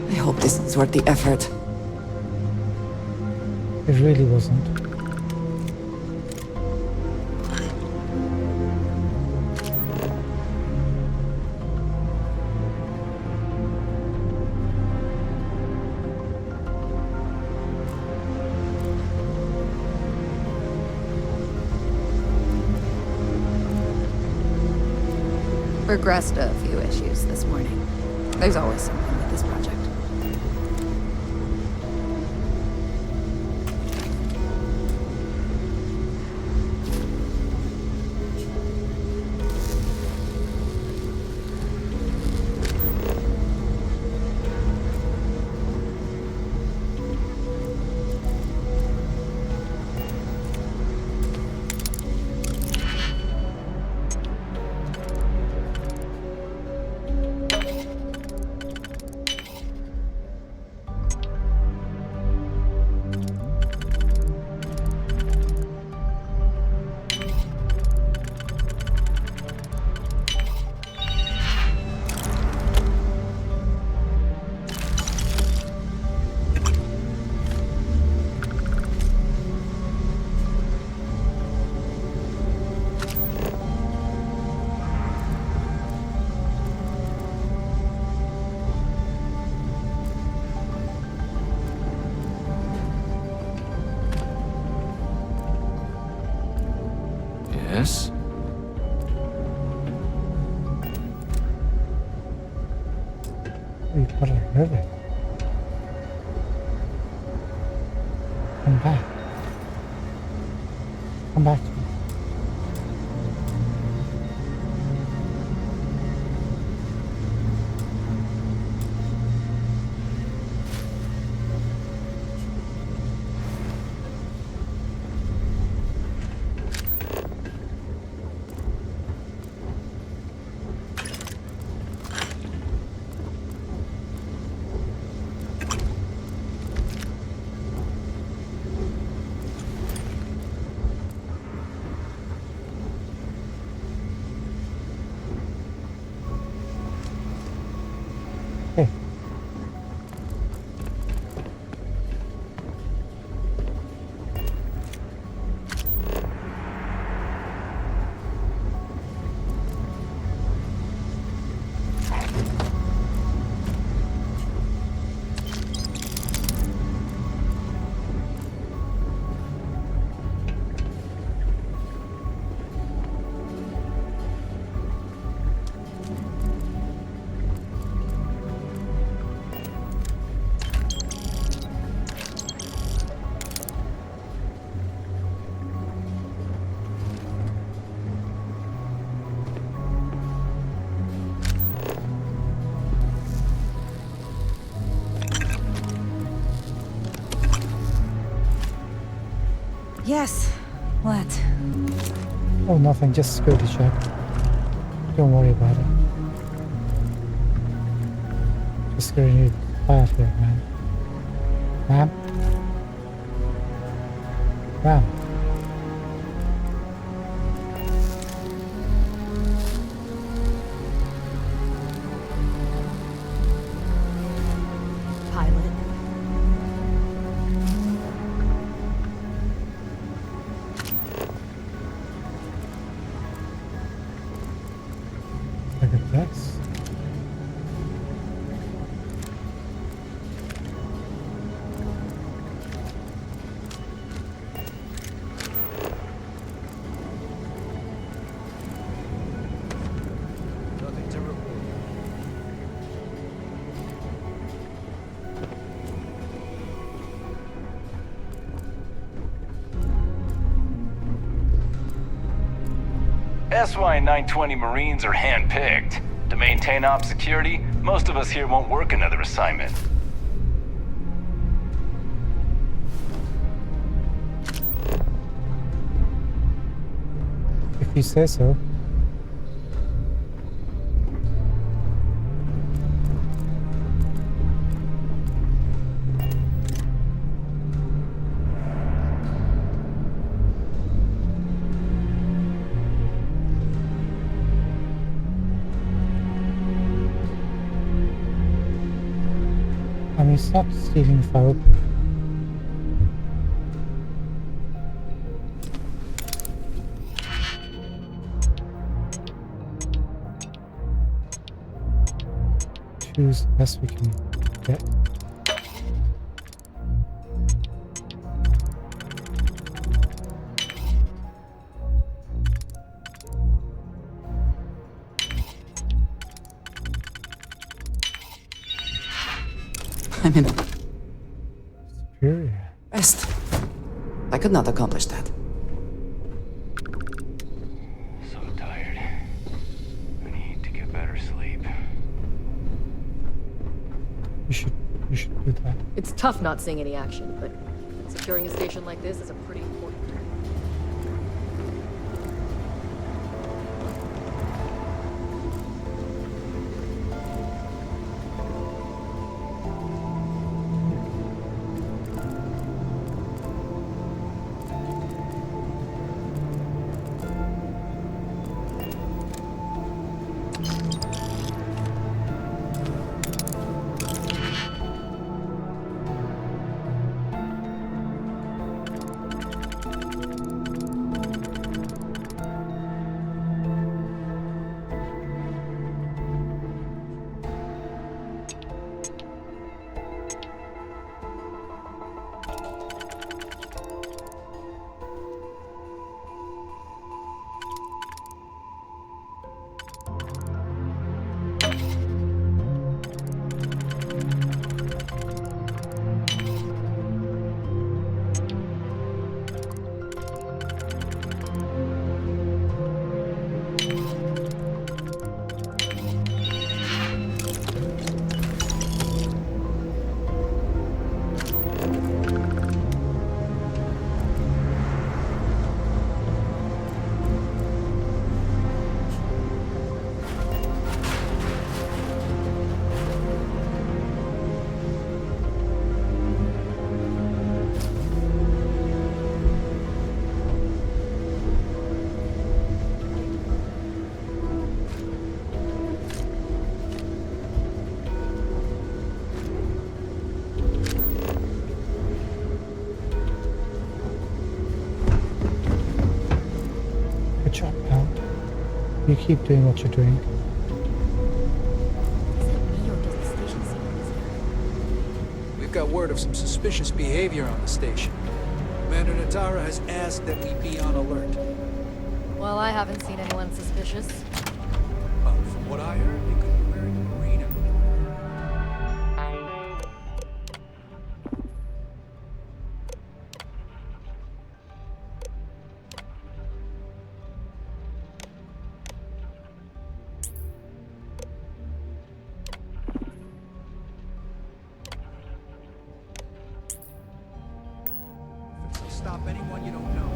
I hope this is worth the effort. It really wasn't. Progressed a few issues this morning. There's always something with this project. Yes? We put it really. Come back. Come back to me. Yes. What? Oh, nothing. Just security check. Don't worry about it. Just gonna need quiet here, man. Ma'am? Ma'am? Pilot. Look at this. Nothing to report. SY-920 Marines are hand-picked. To maintain op security, most of us here won't work another assignment. If you say so. I mean, it's not stealing file. Choose the best we can get. I'm in. Superior. Rest. I could not accomplish that. So tired. I need to get better sleep. You should do that. It's tough not seeing any action, but securing a station like this is a pretty important. You keep doing what you're doing. We've got word of some suspicious behavior on the station. Commander Natara has asked that we be on alert. Well, I haven't seen anyone suspicious. Well, from what I heard, they could be wearing a marine uniform. So stop anyone you don't know.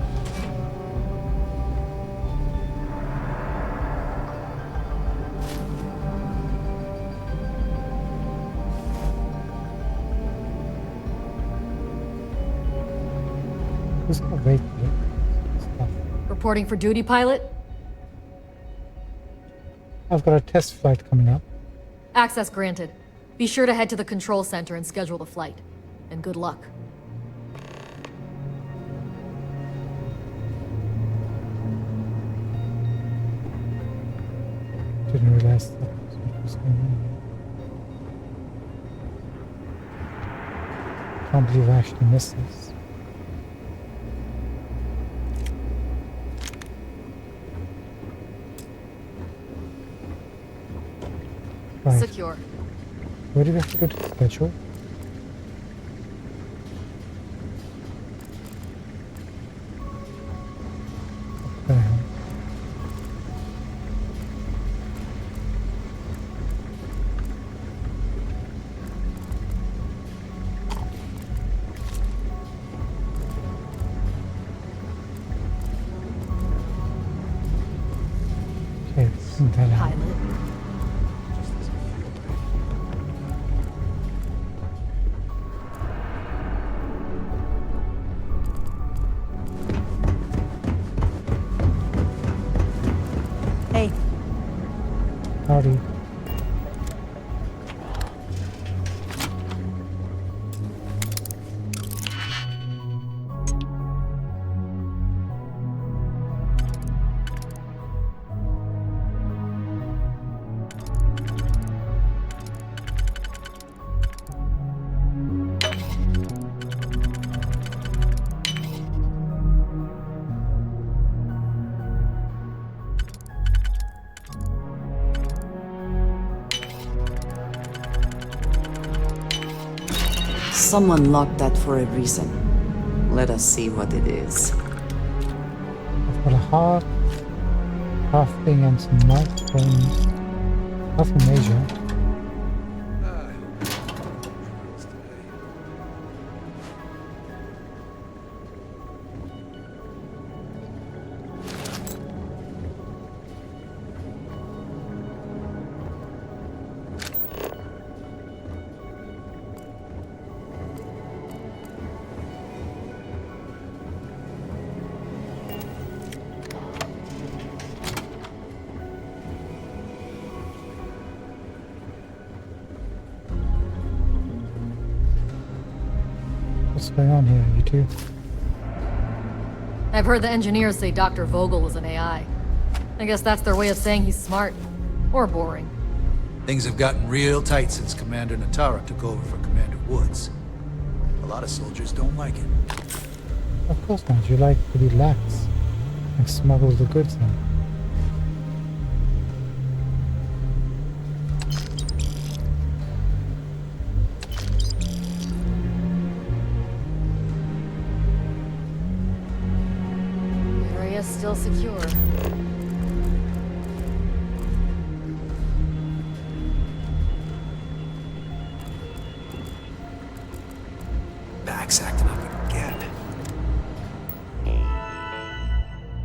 Who's got vape stuff? Reporting for duty, pilot? I've got a test flight coming up. Access granted. Be sure to head to the control center and schedule the flight. And good luck. Didn't realize that was going on. Can't believe I actually missed this. Right. Secure. Where do we have to go to schedule? What the hell? Okay, isn't that out? Pilot. Hey, Howdy. Someone locked that for a reason. Let us see what it is. I've got a heart, half thing and some microphones. Nothing major. What's going on here, you two? I've heard the engineers say Dr. Vogel is an AI. I guess that's their way of saying he's smart. Or boring. Things have gotten real tight since Commander Natara took over for Commander Woods. A lot of soldiers don't like it. Of course not. You like to be lax and smuggle the goods in. Area still secure. Back's acting up again.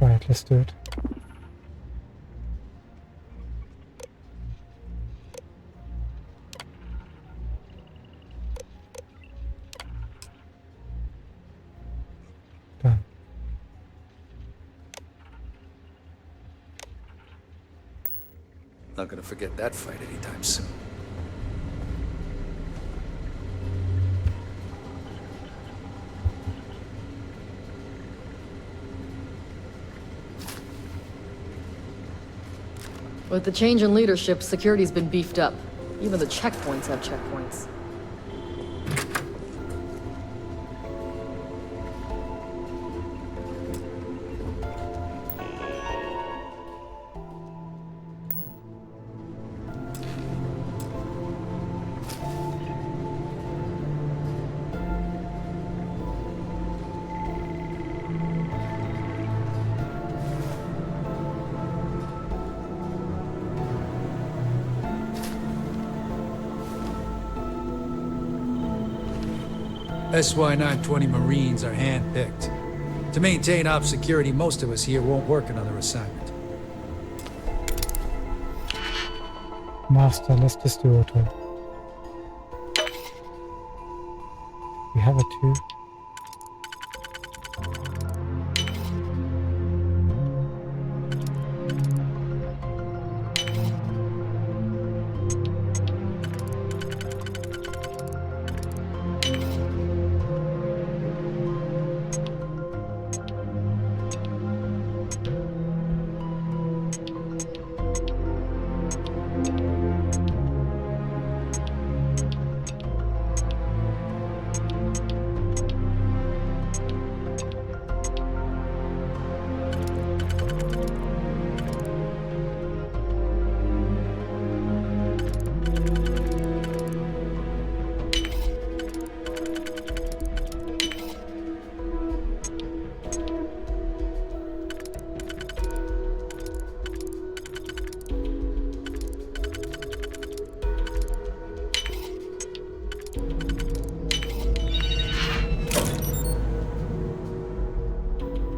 Right, let's do it. Done. Not gonna forget that fight anytime soon. With the change in leadership, security's been beefed up. Even the checkpoints have checkpoints. SY-920 Marines are hand-picked. To maintain op security, most of us here won't work another assignment. Master, let's just do auto. We have a 2.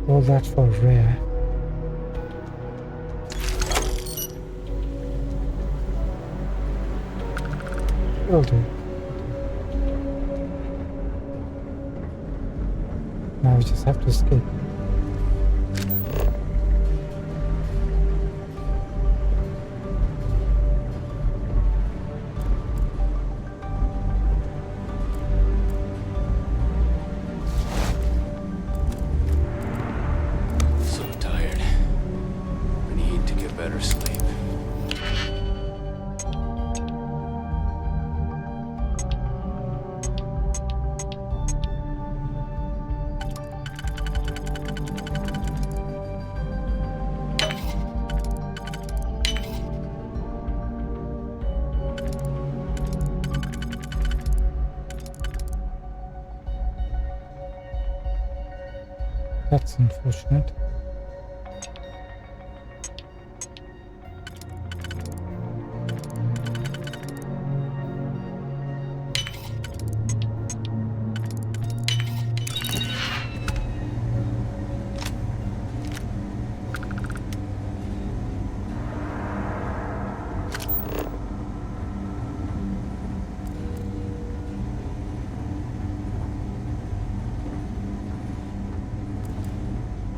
All that for rare. Will do. Now we just have to escape. That's unfortunate.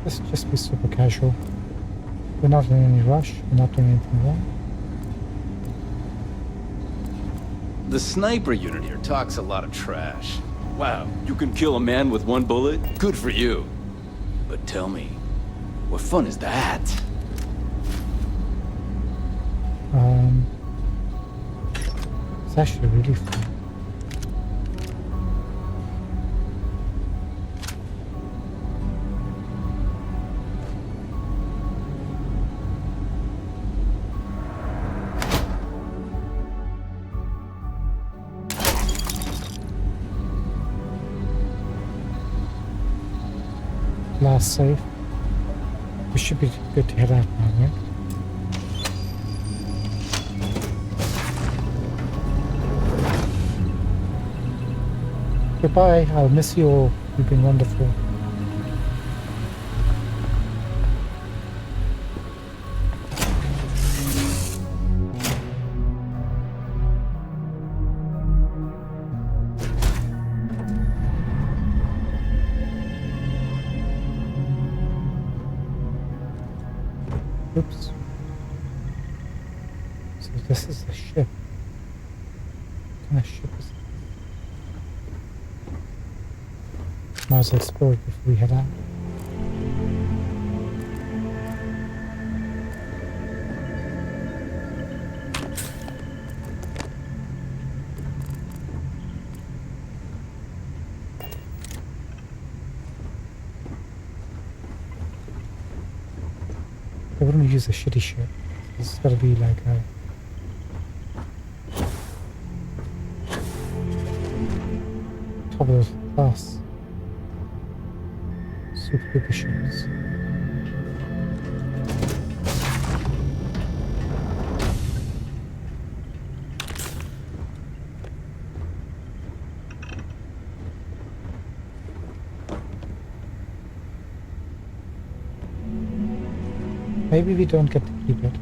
Let's just be super casual. We're not in any rush, we're not doing anything wrong. The sniper unit here talks a lot of trash. Wow, you can kill a man with one bullet? Good for you. But tell me, what fun is that? It's actually really fun. Last save. We should be good to head out now, right? Goodbye, I'll miss you all. You've been wonderful. Oops. So this is the ship. What kind of ship is it? Might as well explore it before we head out. wouldn't use a shitty ship. It's gotta be like a... top of the class. Super duper ships. Maybe we don't get to keep it.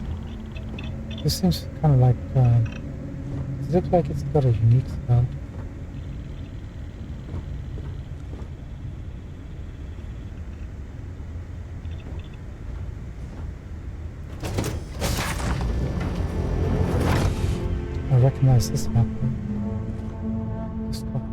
This seems kind of like, does it look like it's got a unique spell? I recognize this map. This cockpit.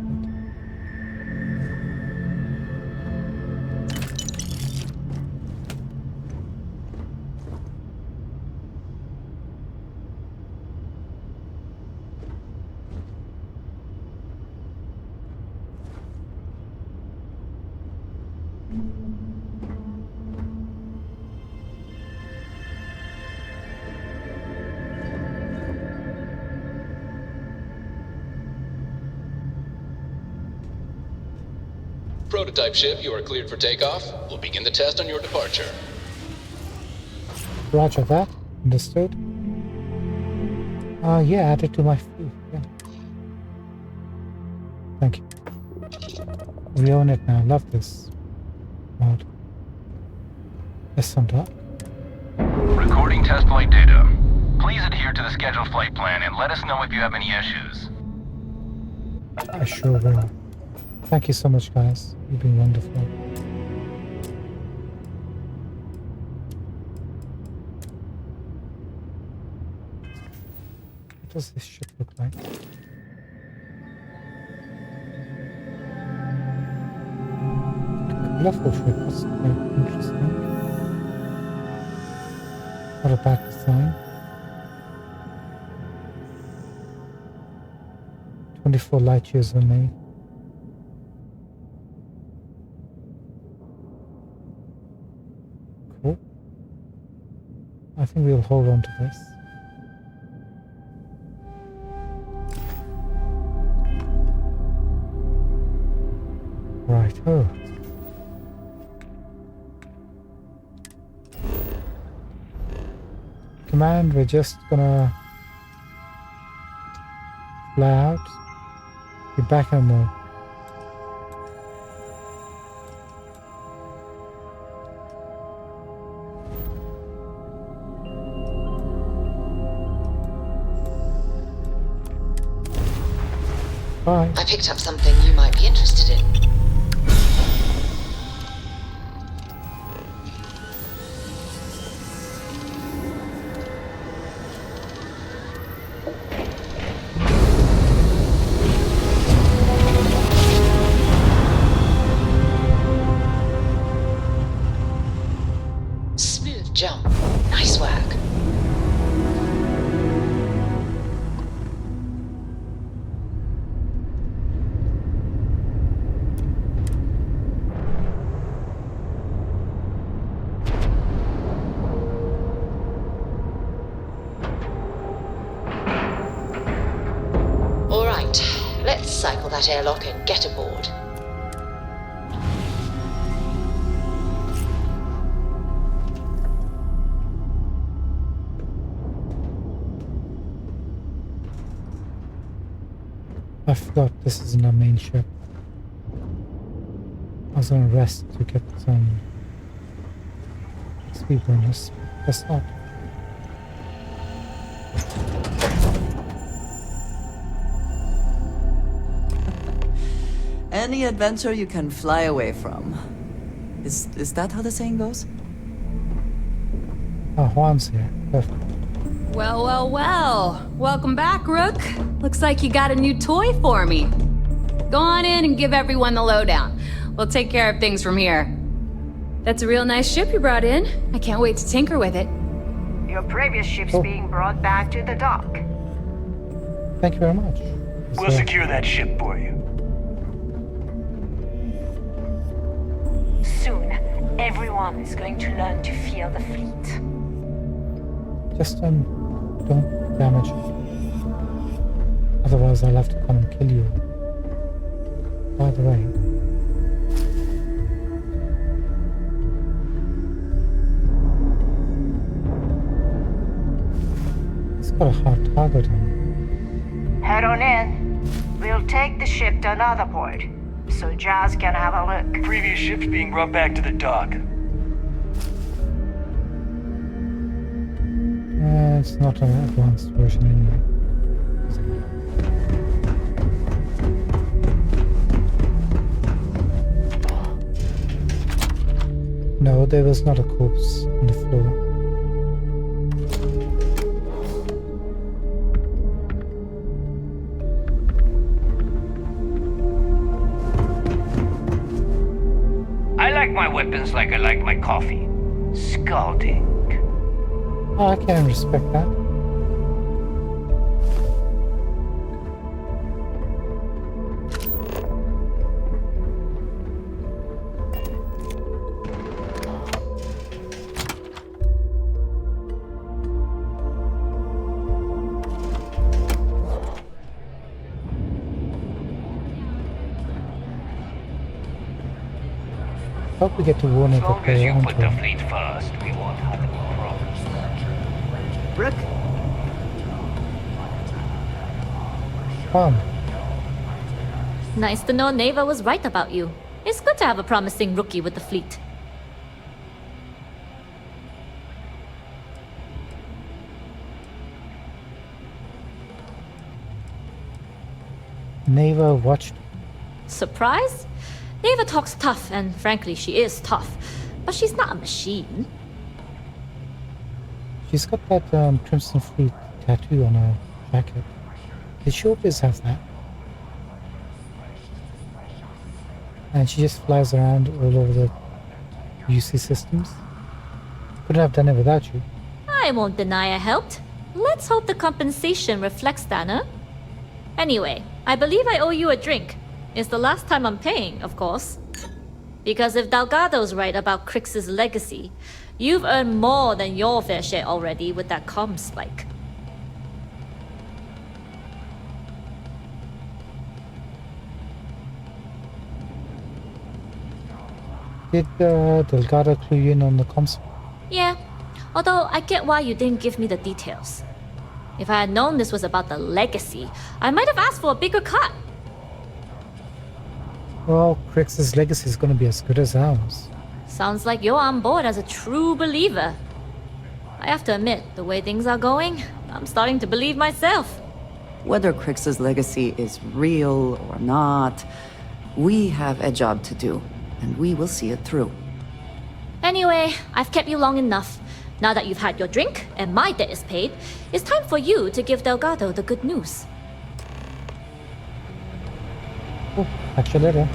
Prototype ship, you are cleared for takeoff. We'll begin the test on your departure. Roger that. Understood. Yeah, add it to my fleet. Yeah. Thank you. We own it now. Love this mod. Let's undock. Recording test flight data. Please adhere to the scheduled flight plan and let us know if you have any issues. I sure will. Thank you so much, guys. You've been wonderful. What does this ship look like? Colorful ship. That's quite interesting. Not a bad design. 24 light years remain. Cool. I think we'll hold on to this. Right, oh. Command, we're just gonna fly out. Be back on mode. Bye. I picked up something you might be interested in. Smooth jump. Nice work. All right, let's cycle that airlock and get aboard. I forgot this isn't our main ship. I was gonna rest to get some XP bonus. That's not. Any adventure you can fly away from. Is that how the saying goes? Oh, Juan's here. Perfect. Well, well, well. Welcome back, Rook. Looks like you got a new toy for me. Go on in and give everyone the lowdown. We'll take care of things from here. That's a real nice ship you brought in. I can't wait to tinker with it. Your previous ship's being brought back to the dock. Thank you very much. We'll secure that ship for you. Soon, everyone is going to learn to fear the fleet. Just don't damage it. Otherwise I'll have to come and kill you. By the way. It's got a hard target on it. Head on in. We'll take the ship to another port, so Jazz can have a look. Previous ships being brought back to the dock. It's not an advanced version anyway. No, there was not a corpse on the floor. I like my weapons like I like my coffee. Scalding. Oh, I can respect that. Hope we get to warn it As long as you put the fleet first, we won't have any problems. Brooke? Nice to know Neva was right about you. It's good to have a promising rookie with the fleet. Neva watched. Surprise? Neva talks tough, and frankly, she is tough. But she's not a machine. She's got that Crimson Fleet tattoo on her jacket. Did she always have that? And she just flies around all over the UC systems. Couldn't have done it without you. I won't deny I helped. Let's hope the compensation reflects that, huh? Anyway, I believe I owe you a drink. It's the last time I'm paying, of course. Because if Delgado's right about Crix's legacy, you've earned more than your fair share already with that comm spike. Did Delgado clue you in on the comms? Yeah, although I get why you didn't give me the details. If I had known this was about the legacy, I might have asked for a bigger cut. Well, Crix's legacy is going to be as good as ours. Sounds like you're on board as a true believer. I have to admit, the way things are going, I'm starting to believe myself. Whether Crix's legacy is real or not, we have a job to do, and we will see it through. Anyway, I've kept you long enough. Now that you've had your drink and my debt is paid, it's time for you to give Delgado the good news. Oh, catch you later.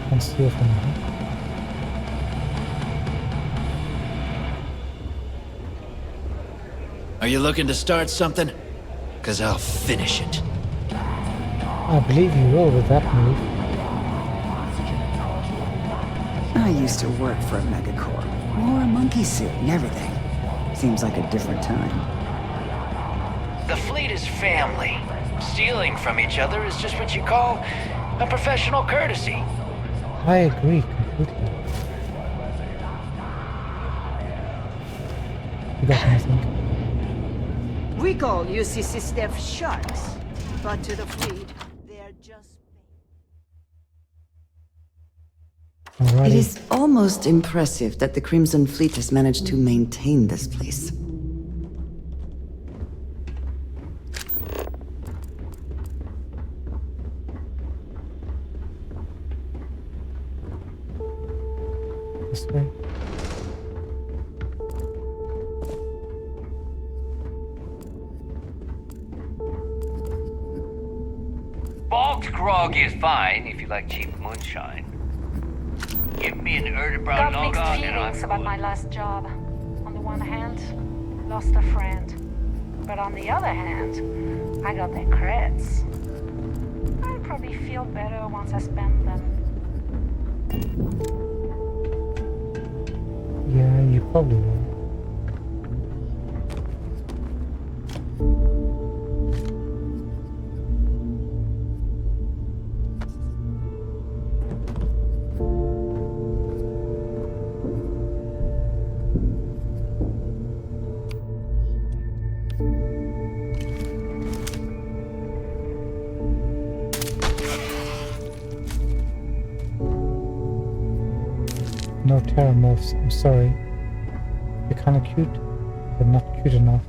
Can't steal from you. Are you looking to start something? 'Cause I'll finish it. I believe you will with that move. I used to work for a megacorp. Wore a monkey suit and everything. Seems like a different time. The fleet is family. Stealing from each other is just what you call a professional courtesy. I agree completely. You got anything? We call UCC staff sharks, but to the fleet, they're just... Alrighty. It is almost impressive that the Crimson Fleet has managed to maintain this place. This way. Bog's grog is fine if you like cheap moonshine. Give me an Erdebrown Got Long mixed On and feelings I'm about good. my last job. On the one hand, lost a friend. But on the other hand, I got the creds. I'll probably feel better once I spend them. Yeah, you probably will. No terramorphs, I'm sorry. You're kinda cute, but not cute enough.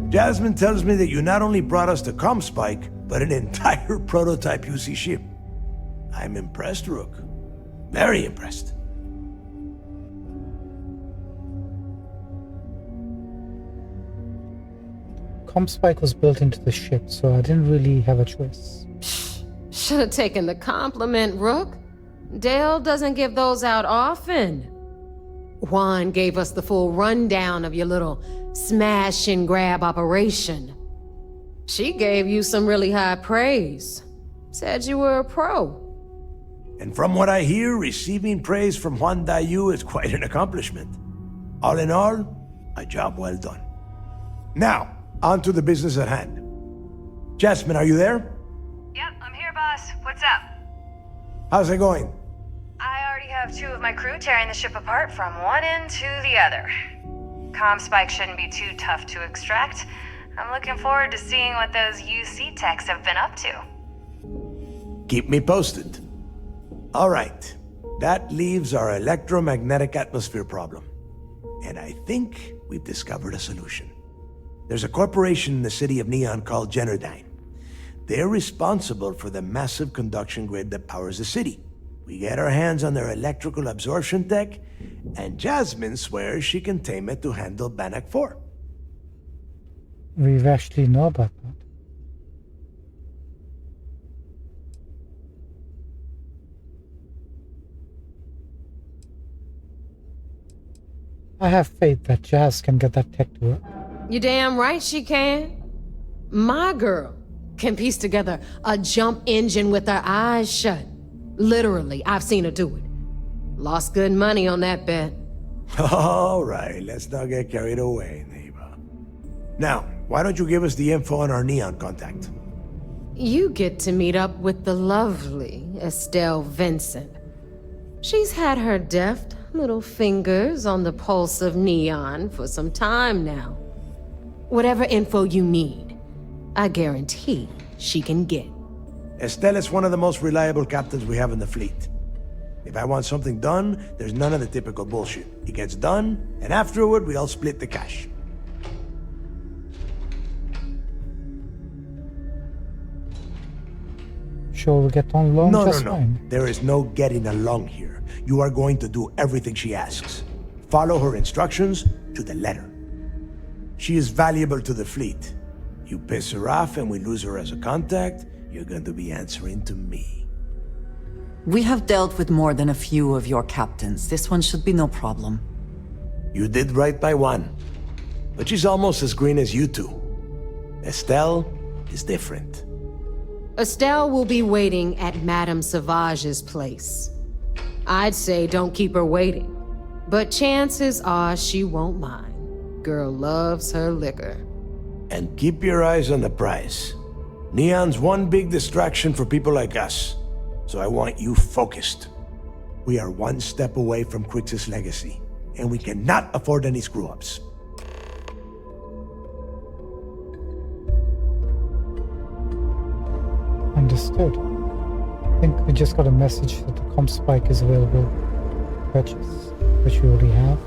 Jasmine tells me that you not only brought us the Comspike, but an entire prototype UC ship. I'm impressed, Rook. Very impressed. Comspike was built into the ship, so I didn't really have a choice. Should have taken the compliment, Rook. Dale doesn't give those out often. Juan gave us the full rundown of your little smash and grab operation. She gave you some really high praise. Said you were a pro. And from what I hear, receiving praise from Juan Dayu is quite an accomplishment. All in all, a job well done. Now, on to the business at hand. Jasmine, are you there? Yep, I'm here, boss. What's up? How's it going? I already have 2 of my crew tearing the ship apart from one end to the other. Comspike shouldn't be too tough to extract. I'm looking forward to seeing what those UC techs have been up to. Keep me posted. All right. That leaves our electromagnetic atmosphere problem. And I think we've discovered a solution. There's a corporation in the city of Neon called Generdyne. They're responsible for the massive conduction grid that powers the city. We get our hands on their electrical absorption tech, and Jasmine swears she can tame it to handle Bannock 4. We actually know about that. I have faith that Jazz can get that tech to work. You damn right she can. My girl can piece together a jump engine with her eyes shut. Literally, I've seen her do it. Lost good money on that bet. All right, let's not get carried away, neighbor. Now, why don't you give us the info on our Neon contact? You get to meet up with the lovely Estelle Vincent. She's had her deft little fingers on the pulse of Neon for some time now. Whatever info you need, I guarantee she can get. Estelle is one of the most reliable captains we have in the fleet. If I want something done, there's none of the typical bullshit. It gets done, and afterward we all split the cash. Sure we'll get on along just fine. There is no getting along here. You are going to do everything she asks. Follow her instructions to the letter. She is valuable to the fleet. You piss her off and we lose her as a contact, you're going to be answering to me. We have dealt with more than a few of your captains. This one should be no problem. You did right by one. But she's almost as green as you two. Estelle is different. Estelle will be waiting at Madame Sauvage's place. I'd say don't keep her waiting. But chances are she won't mind. Girl loves her liquor. And keep your eyes on the prize. Neon's one big distraction for people like us. So I want you focused. We are one step away from Crixus' legacy, and we cannot afford any screw-ups. Understood. I think we just got a message that the Comspike is available to purchase, which we already have.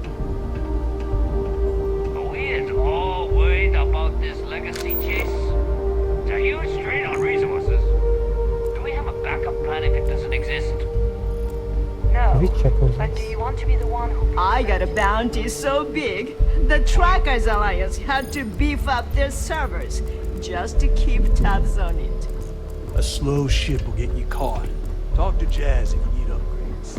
Are we at all worried about this legacy chase? It's a huge strain on resources. Do we have a backup plan if it doesn't exist? Have you checked all But do this? you want to be the one who... I got a bounty so big, the Trackers Alliance had to beef up their servers just to keep tabs on it. A slow ship will get you caught. Talk to Jazz if you need upgrades.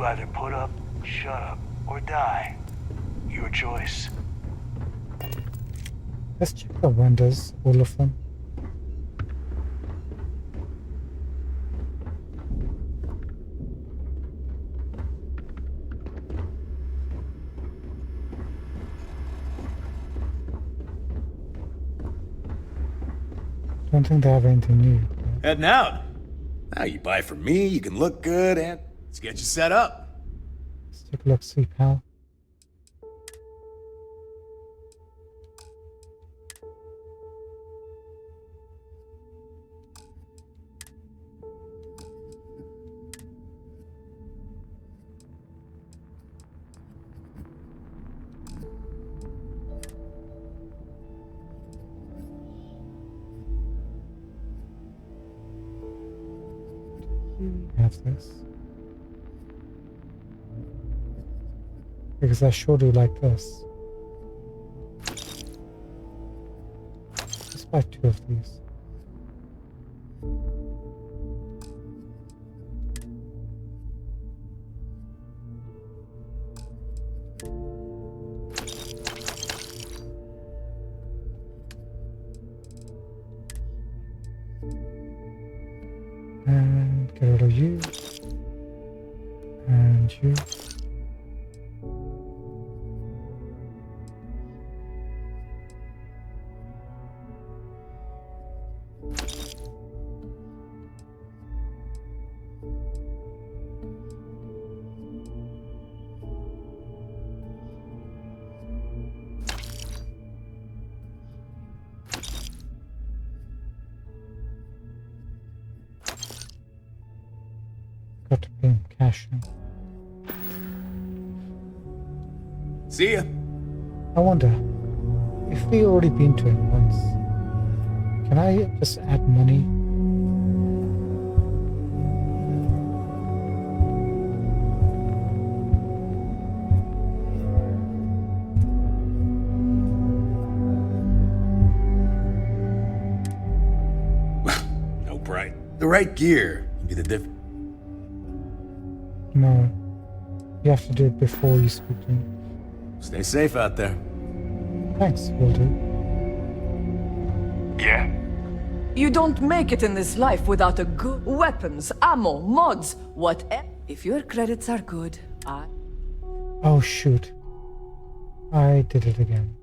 You either put up, shut up, or die. Your choice. Let's check the windows, all of them. Don't think they have anything new. Heading out. Now you buy from me, you can look good, and let's get you set up. Let's take a look, see, pal. Have this because I sure do like this. Let's buy 2 of these. And get rid of you. And you. Got to pay him cash now. See ya. I wonder, if we already been to him once, can I just add money? No price. The right gear can be the difference. No. You have to do it before you speak to him. Stay safe out there. Thanks, will do. Yeah? You don't make it in this life without a good weapons, ammo, mods, whatever. If your credits are good, Oh shoot. I did it again.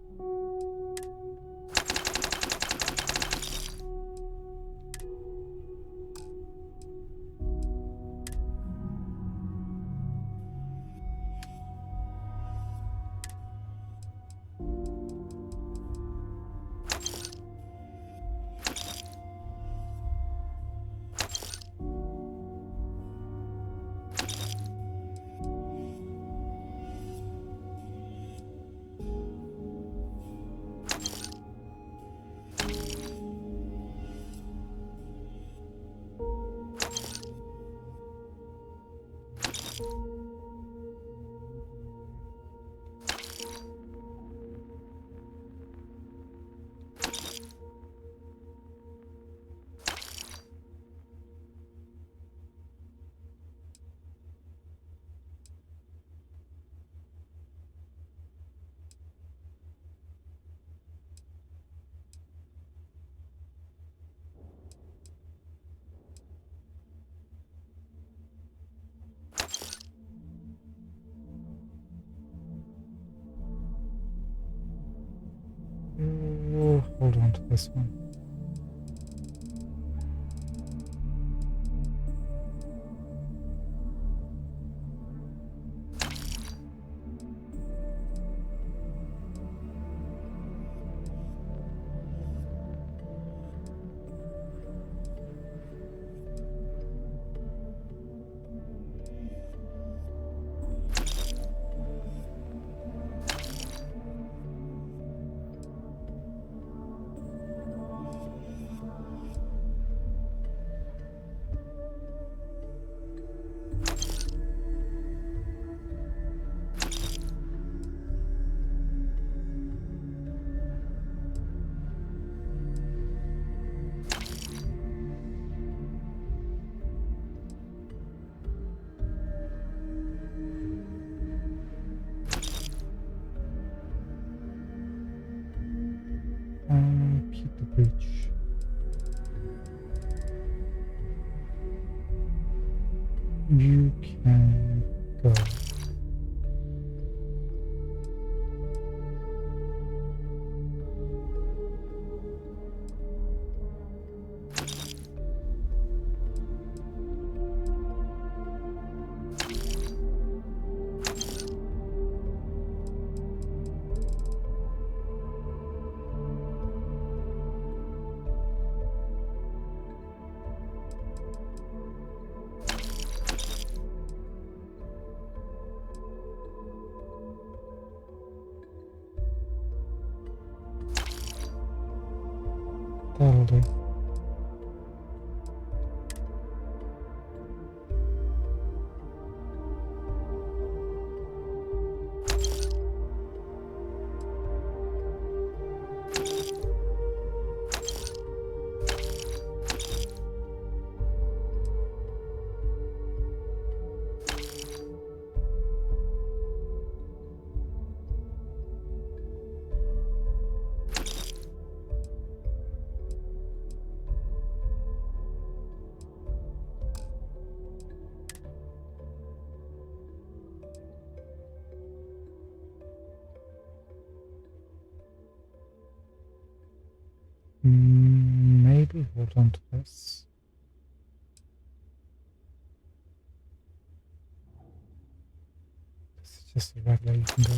Hold on to this one. You can go. That'll do. Maybe hold on to this. This is just a regular you can go.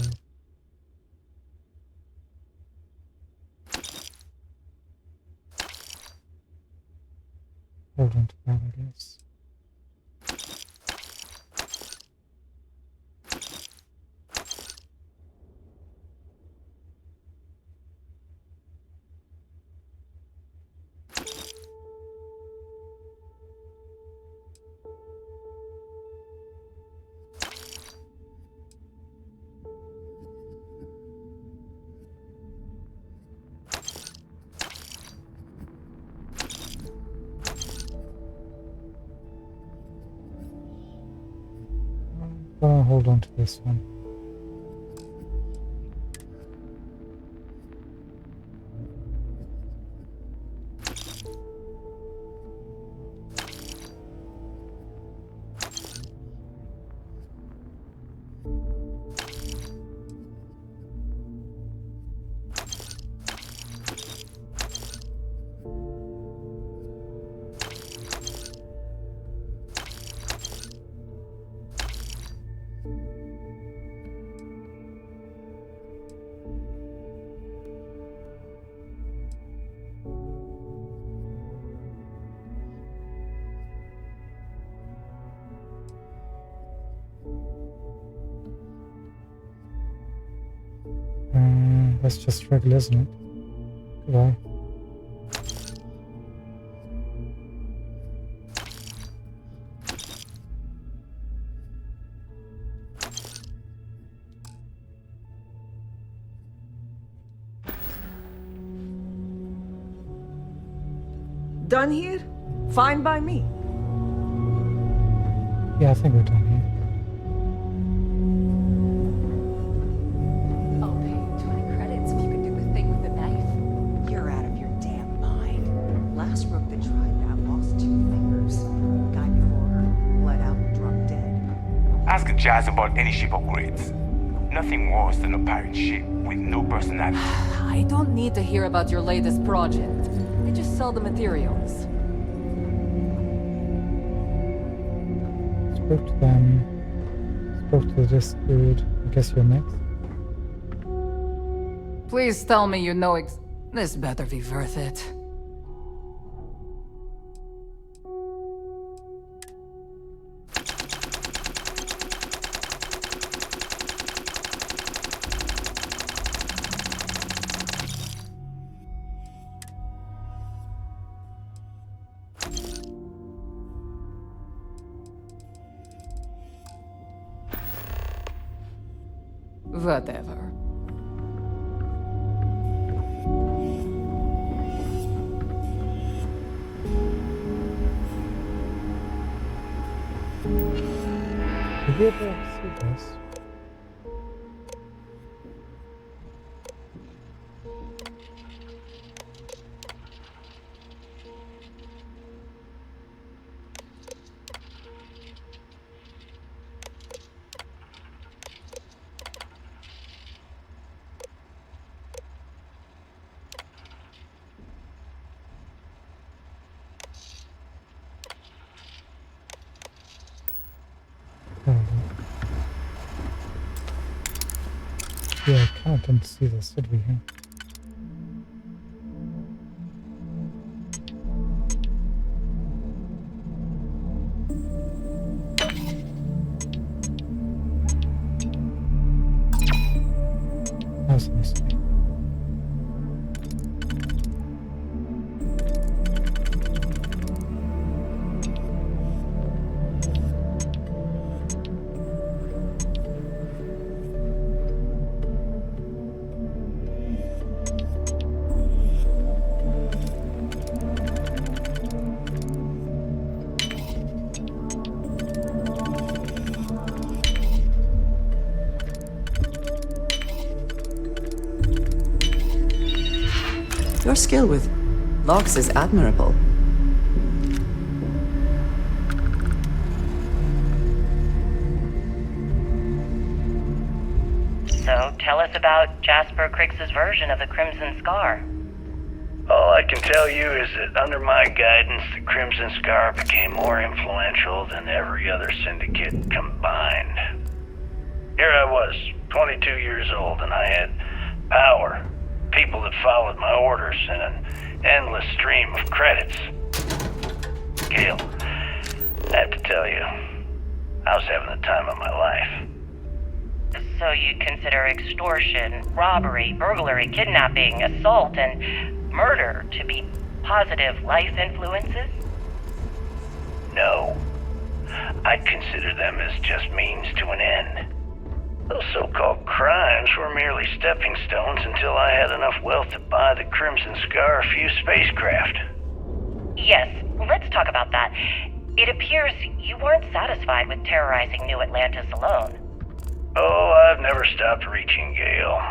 Hold on to that, I guess. Gonna hold on to this one. That's just regular, isn't it? Goodbye. Done here? Fine by me. Yeah, I think we're done here. I'll pay you 20 credits if you can do the thing with the knife. You're out of your damn mind. Last rook that tried that lost 2 fingers. Guy before her bled out and dropped dead. Ask Jazz about any ship upgrades. Nothing worse than a pirate ship with no personality. I don't need to hear about your latest project. I just sell the materials. Spoke to them. Spoke to this dude. I guess you're next. Please tell me you know this better be worth it. Whatever. Did you ever see this? Yeah, I kind of didn't see this, did we? That was a mistake. Your skill with locks is admirable. So, tell us about Jasper Crix's version of the Crimson Scar. All I can tell you is that under my guidance, the Crimson Scar became more influential than every other syndicate combined. Here I was, 22 years old, and I had power. People that followed my orders and an endless stream of credits. Gale, I have to tell you, I was having the time of my life. So you consider extortion, robbery, burglary, kidnapping, assault, and murder to be positive life influences? No. I'd consider them as just means to an end. Those so-called crimes were merely stepping stones until I had enough wealth to buy the Crimson Scar a few spacecraft. Yes, let's talk about that. It appears you weren't satisfied with terrorizing New Atlantis alone. Oh, I've never stopped reaching, Gale.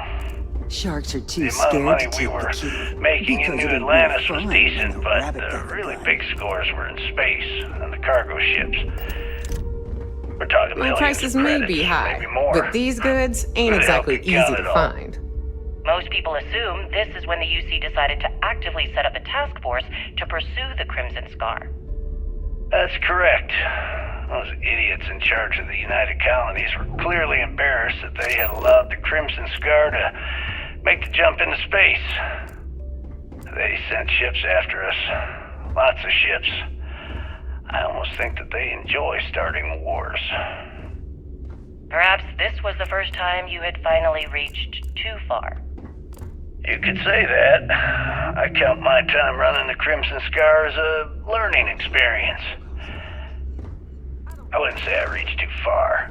Sharks are too The amount of scared money to we take were the key. making in because New it ain't no Atlantis was fun decent, when a but rabbit the got really the big scores were in space on the cargo ships. We're talking My millions prices of may credits, be high, maybe more. but these goods ain't Who the hell exactly could count easy it to all? find. Most people assume this is when the UC decided to actively set up a task force to pursue the Crimson Scar. That's correct. Those idiots in charge of the United Colonies were clearly embarrassed that they had allowed the Crimson Scar to make the jump into space. They sent ships after us. Lots of ships. I almost think that they enjoy starting wars. Perhaps this was the first time you had finally reached too far. You could say that. I count my time running the Crimson Scar as a learning experience. I wouldn't say I reached too far.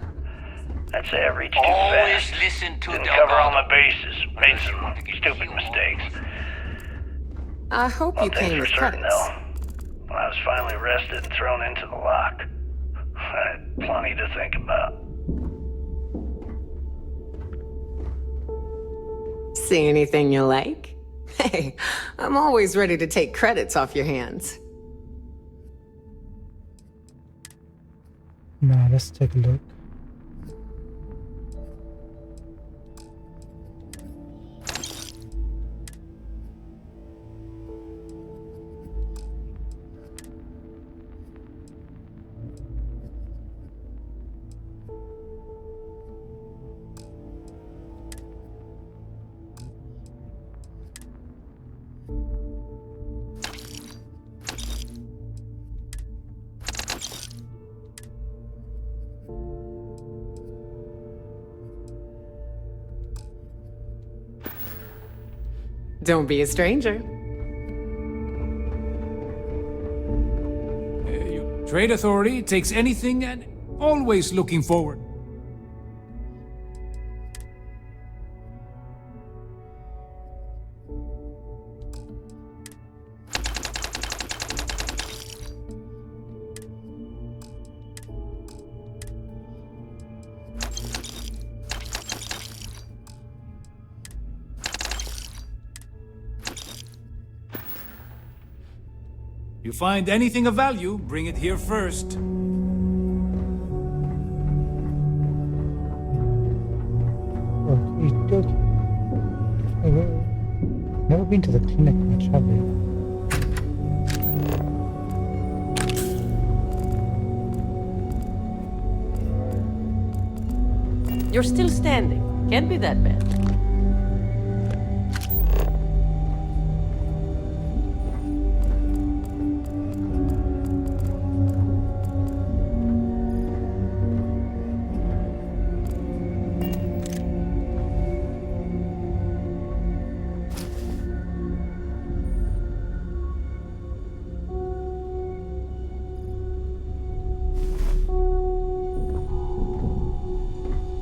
I'd say I reached too Always fast. listen to Didn't Delgado. cover all my bases. Made some stupid mistakes. I hope you One thing's came for with certain, credits. though. When I was finally arrested and thrown into the lock, I had plenty to think about. See anything you like? Hey, I'm always ready to take credits off your hands. Now let's take a look. Don't be a stranger. Trade Authority takes anything and always looking forward. You find anything of value, bring it here first. Okie dokie. Never been to the clinic much, have we? You're still standing. Can't be that bad.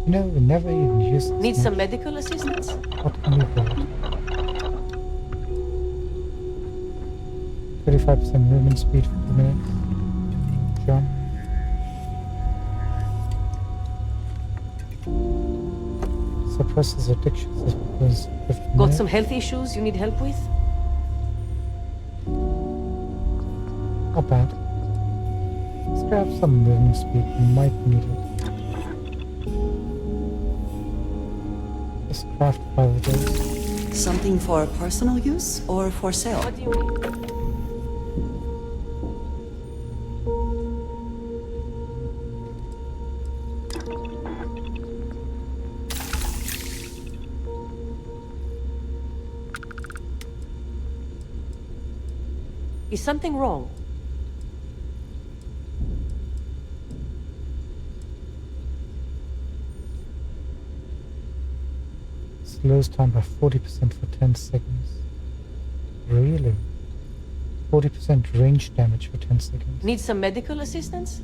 You know, we never even used this Need much. some medical assistance? What can we build? 35% movement speed for 2 minutes. Jump. Suppresses addictions as well as 50 Got minutes. some health issues you need help with? Not bad. Let's grab some movement speed. We might need it. Let's craft 5 of those. Something for personal use or for sale? What do you need? Is something wrong? Slows time by 40% for 10 seconds. Really? 40% range damage for 10 seconds. Need some medical assistance?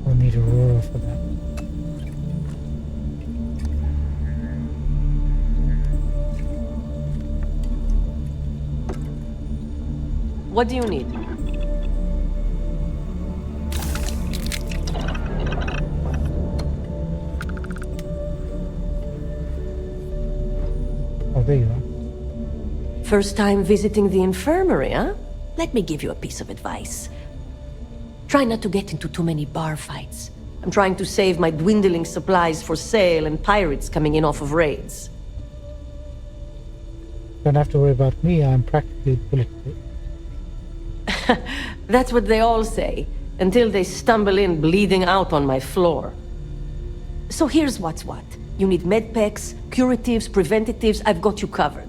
We'll need Aurora for that. What do you need? Oh, there you are. First time visiting the infirmary, huh? Let me give you a piece of advice. Try not to get into too many bar fights. I'm trying to save my dwindling supplies for sale and pirates coming in off of raids. Don't have to worry about me, I'm practically bulletproof. That's what they all say, until they stumble in bleeding out on my floor. So here's what's what. You need medpacks, curatives, preventatives, I've got you covered.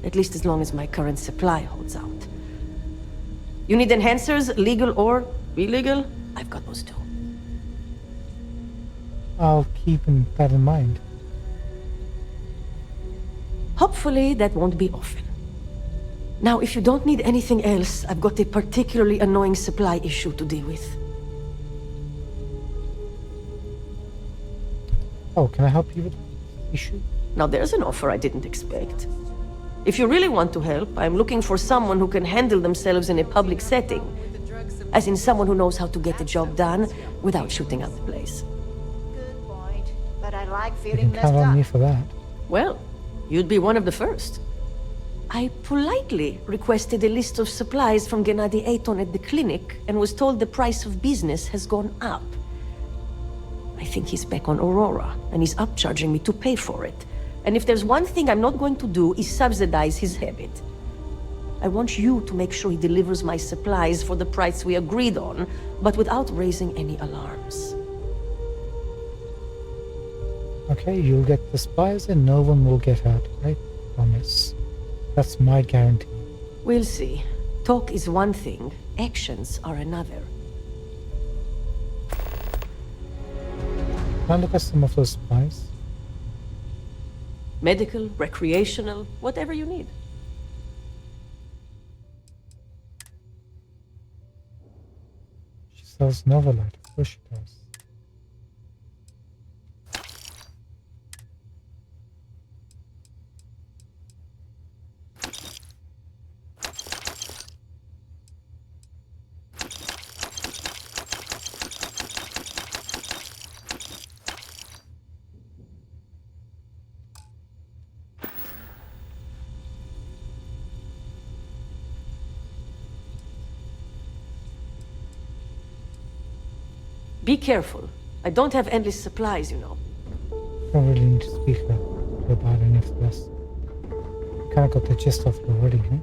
At least as long as my current supply holds out. You need enhancers, legal or illegal? I've got those too. I'll keep that in mind. Hopefully that won't be often. Now, if you don't need anything else, I've got a particularly annoying supply issue to deal with. Oh, can I help you with the issue? Now there's an offer I didn't expect. If you really want to help, I'm looking for someone who can handle themselves in a public setting. As in someone who knows how to get the job done without shooting up the place. Good point. But I like You feeling can count left on me out. for that. Well, you'd be one of the first. I politely requested a list of supplies from Gennady Aton at the clinic and was told the price of business has gone up. I think he's back on Aurora, and he's upcharging me to pay for it. And if there's one thing I'm not going to do is subsidize his habit. I want you to make sure he delivers my supplies for the price we agreed on, but without raising any alarms. Okay, you'll get the spies and no one will get hurt, I promise. That's my guarantee. We'll see. Talk is one thing, actions are another. Can I look at some of those spies? Medical, recreational, whatever you need. She sells Novolite, of course she does. Be careful. I don't have endless supplies, you know. Don't really need to speak about any of this. Kinda got the gist of it already, huh?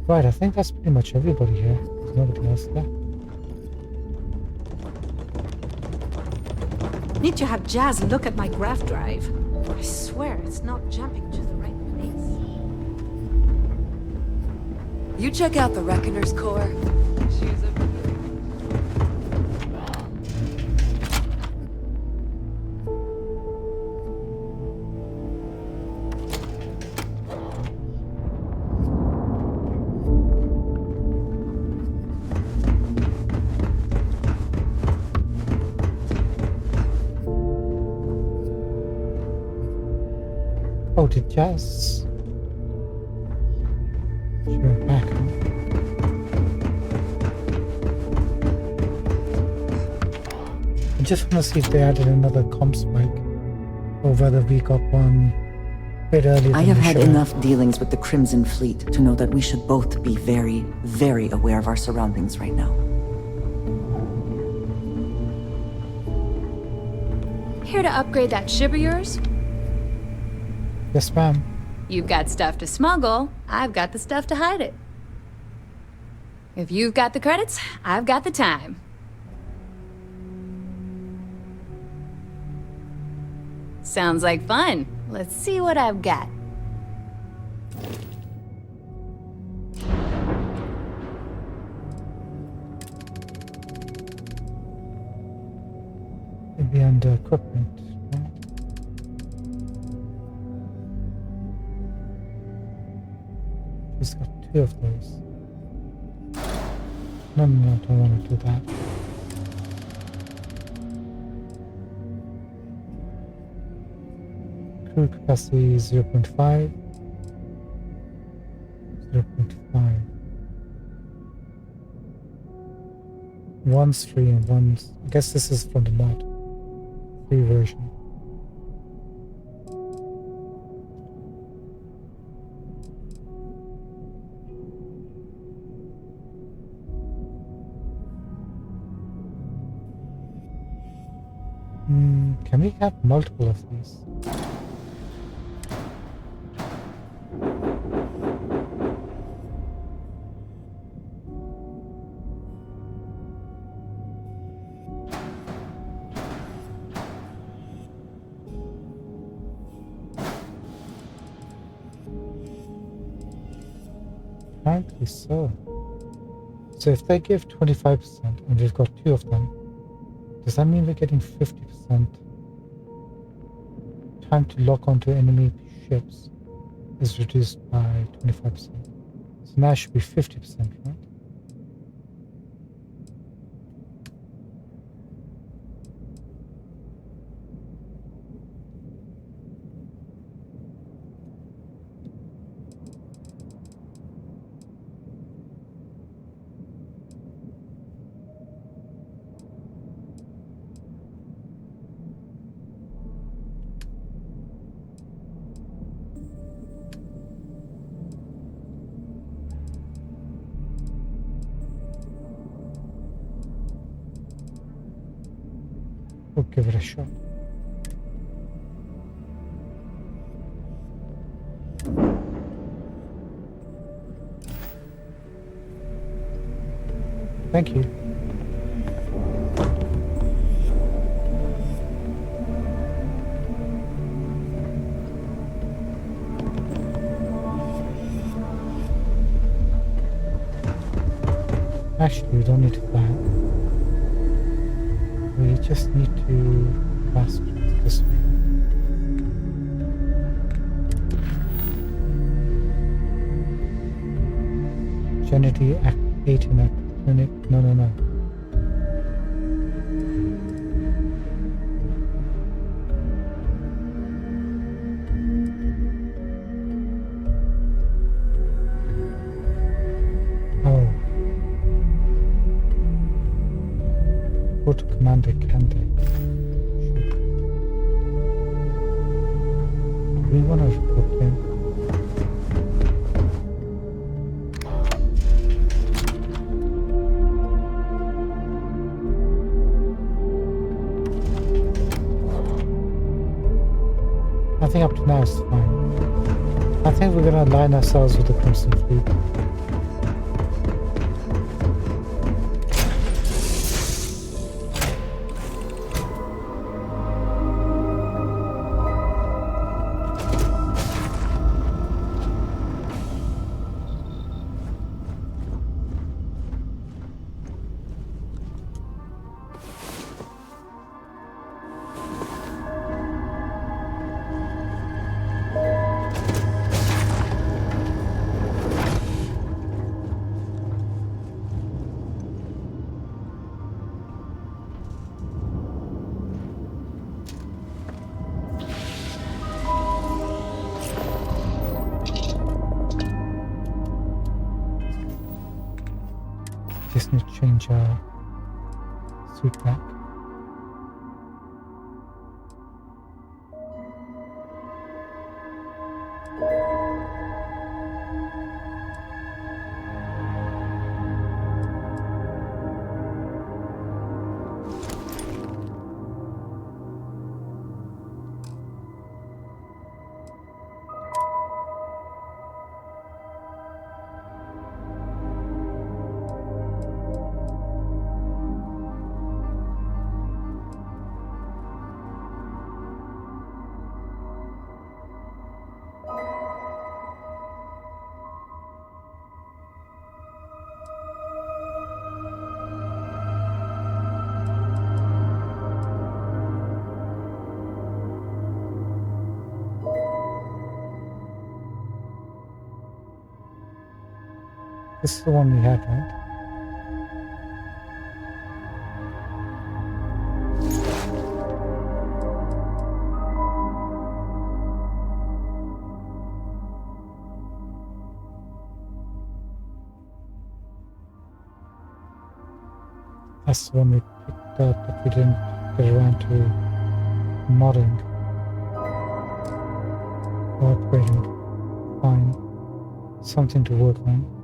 Right, I think that's pretty much everybody here. There's nobody else there. Need to have Jazz look at my graph drive. I swear it's not jumping to the right place. You check out the Reckoner's core. She's a it just... Sure, back. I just want to see if they added another comp spike, or whether we got one a bit earlier. I have had enough dealings with the Crimson Fleet to know that we should both be very, very aware of our surroundings right now. Here to upgrade that ship of yours? Yes, ma'am. You've got stuff to smuggle, I've got the stuff to hide it. If you've got the credits, I've got the time. Sounds like fun. Let's see what I've got. Maybe under equipment. Right? She's got 2 of those. No, don't want to do that. Crew capacity 0.5. 0.5. One's free and one's... I guess this is from the mod. Free version. Can we have multiple of these? Apparently so. So if they give 25% and we've got 2 of them, does that mean we're getting 50%? Time to lock onto enemy ships is reduced by 25%. So now it should be 50%, right? We'll give it a shot. Thank you. Actually, we don't need to fly. We just need to pass this way. Genity activating at clinic. No. Go to Commander Kende. We want to report him. I think up to now it's fine. I think we're going to align ourselves with the Crimson Fleet. guess need to change our suit back. This is the one we had, right? That's the one we picked up, but we didn't get around to modding or upgrading. Fine. Something to work on.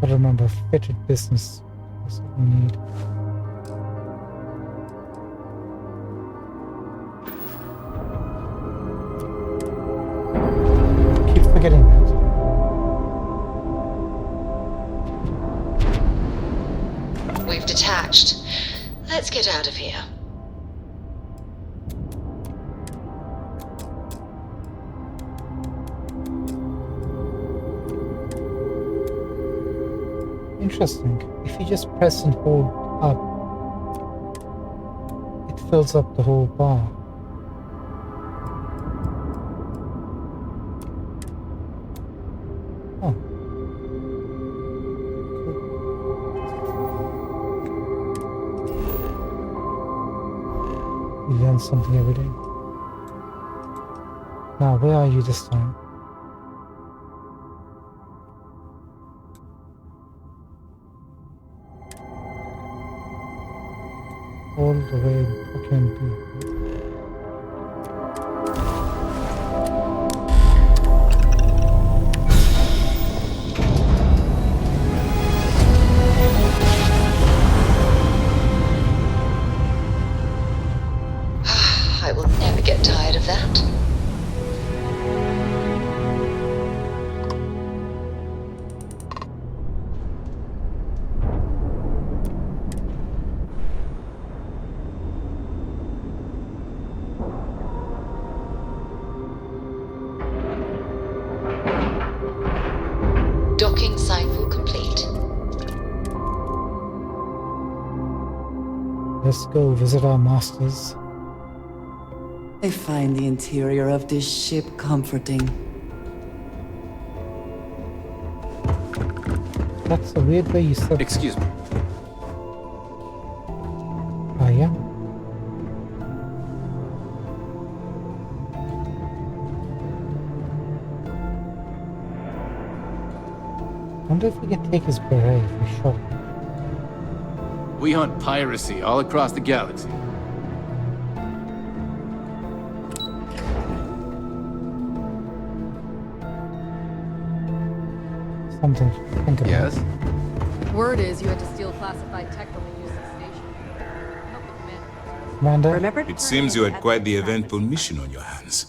Gotta remember, fitted business. That's what we need. Keep forgetting that. We've detached. Let's get out of here. Interesting. If you just press and hold up, it fills up the whole bar. Oh. Cool. We learn something every day. Now, where are you this time? All the way fucking B. I will never get tired of that. Docking cycle complete. Let's go visit our masters. I find the interior of this ship comforting. That's a weird way you said. Excuse me. Oh, yeah? Wonder if we can take his beret if we shot him. We hunt piracy all across the galaxy. Something to think about. Yes? Word is you had to steal classified tech from the UC station. Help the Commander? It seems you had quite the eventful mission on your hands.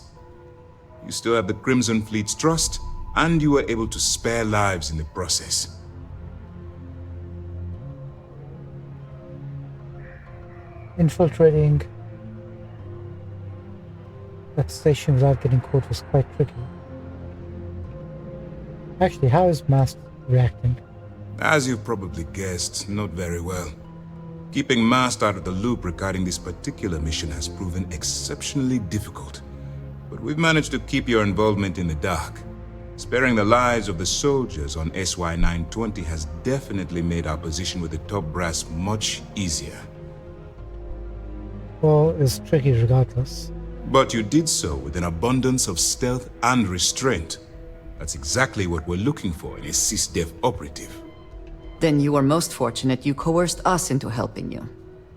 You still have the Crimson Fleet's trust, and you were able to spare lives in the process. Infiltrating that station without getting caught was quite tricky. Actually, how is Mast reacting? As you've probably guessed, not very well. Keeping Mast out of the loop regarding this particular mission has proven exceptionally difficult. But we've managed to keep your involvement in the dark. Sparing the lives of the soldiers on SY-920 has definitely made our position with the top brass much easier. Well, it's tricky regardless. But you did so with an abundance of stealth and restraint. That's exactly what we're looking for in a SysDef operative. Then you are most fortunate you coerced us into helping you,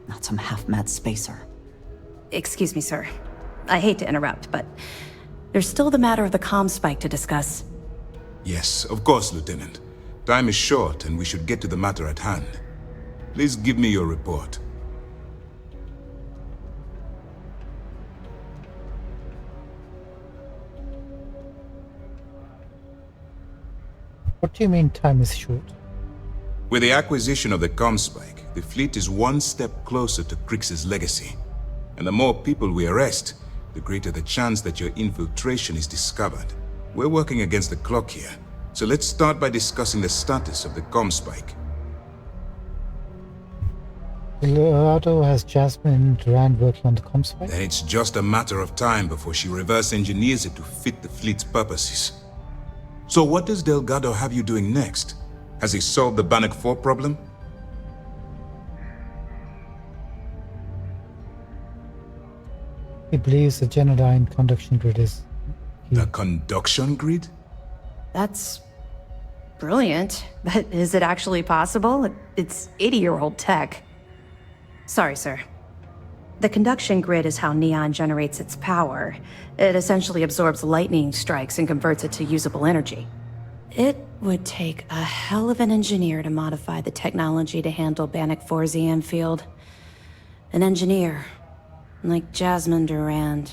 not some half-mad spacer. Excuse me, sir. I hate to interrupt, but there's still the matter of the comm spike to discuss. Yes, of course, Lieutenant. Time is short, and we should get to the matter at hand. Please give me your report. What do you mean time is short? With the acquisition of the comm spike, the fleet is one step closer to Krix's legacy. And the more people we arrest, the greater the chance that your infiltration is discovered. We're working against the clock here, so let's start by discussing the status of the comm spike. Leonardo has Jasmine and Durand working on the comm spike? Then it's just a matter of time before she reverse engineers it to fit the fleet's purposes. So what does Delgado have you doing next? Has he solved the Bannock 4 problem? He believes the Genodyne conduction grid is key. The conduction grid? That's brilliant, but is it actually possible? It's 80-year-old tech. Sorry, sir. The conduction grid is how Neon generates its power. It essentially absorbs lightning strikes and converts it to usable energy. It would take a hell of an engineer to modify the technology to handle Bannock 4's EM field. An engineer, like Jasmine Durand.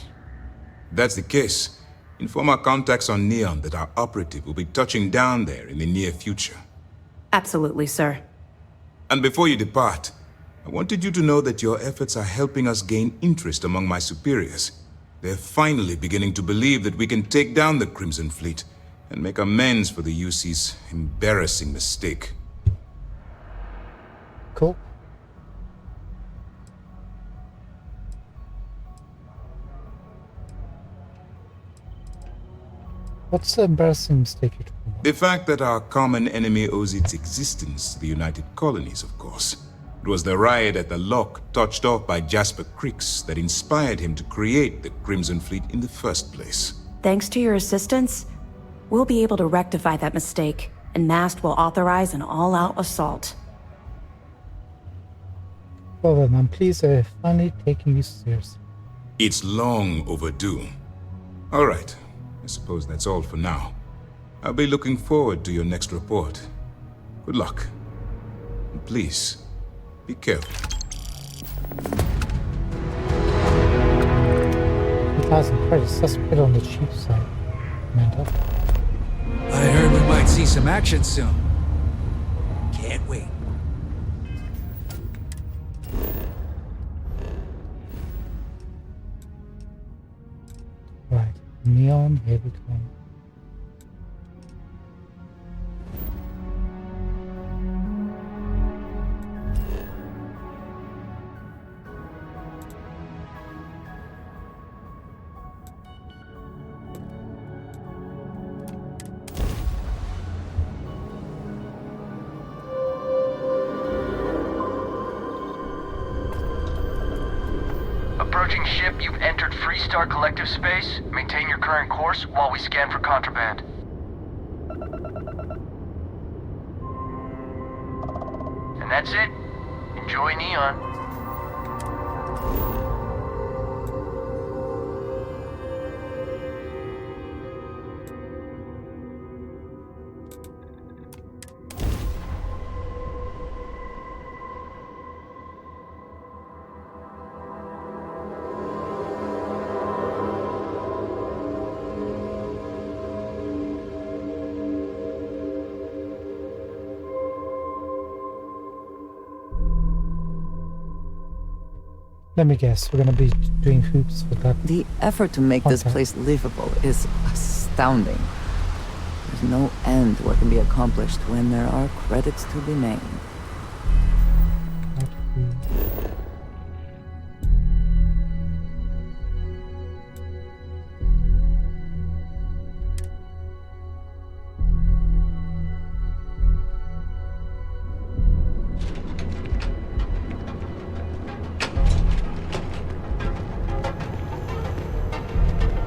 That's the case. Inform our contacts on Neon that our operative will be touching down there in the near future. Absolutely, sir. And before you depart, I wanted you to know that your efforts are helping us gain interest among my superiors. They're finally beginning to believe that we can take down the Crimson Fleet and make amends for the UC's embarrassing mistake. Cool. What's the embarrassing mistake you're talking about? The fact that our common enemy owes its existence to the United Colonies, of course. It was the riot at the Lock, touched off by Jasper Krix, that inspired him to create the Crimson Fleet in the first place. Thanks to your assistance, we'll be able to rectify that mistake, and Mast will authorize an all-out assault. Well then, I'm pleased they're finally taking you seriously. It's long overdue. All right, I suppose that's all for now. I'll be looking forward to your next report. Good luck. And please, be careful. 2,000 credits, that's a bit on the cheap side, Amanda. I heard we might see some action soon. Can't wait. Right, Neon, here we come. Approaching ship, you've entered Freestar Collective space. Maintain your current course while we scan for contraband. And that's it. Enjoy Neon. Let me guess, we're gonna be doing hoops for that. The effort to make this place livable is astounding. There's no end to what can be accomplished when there are credits to be made.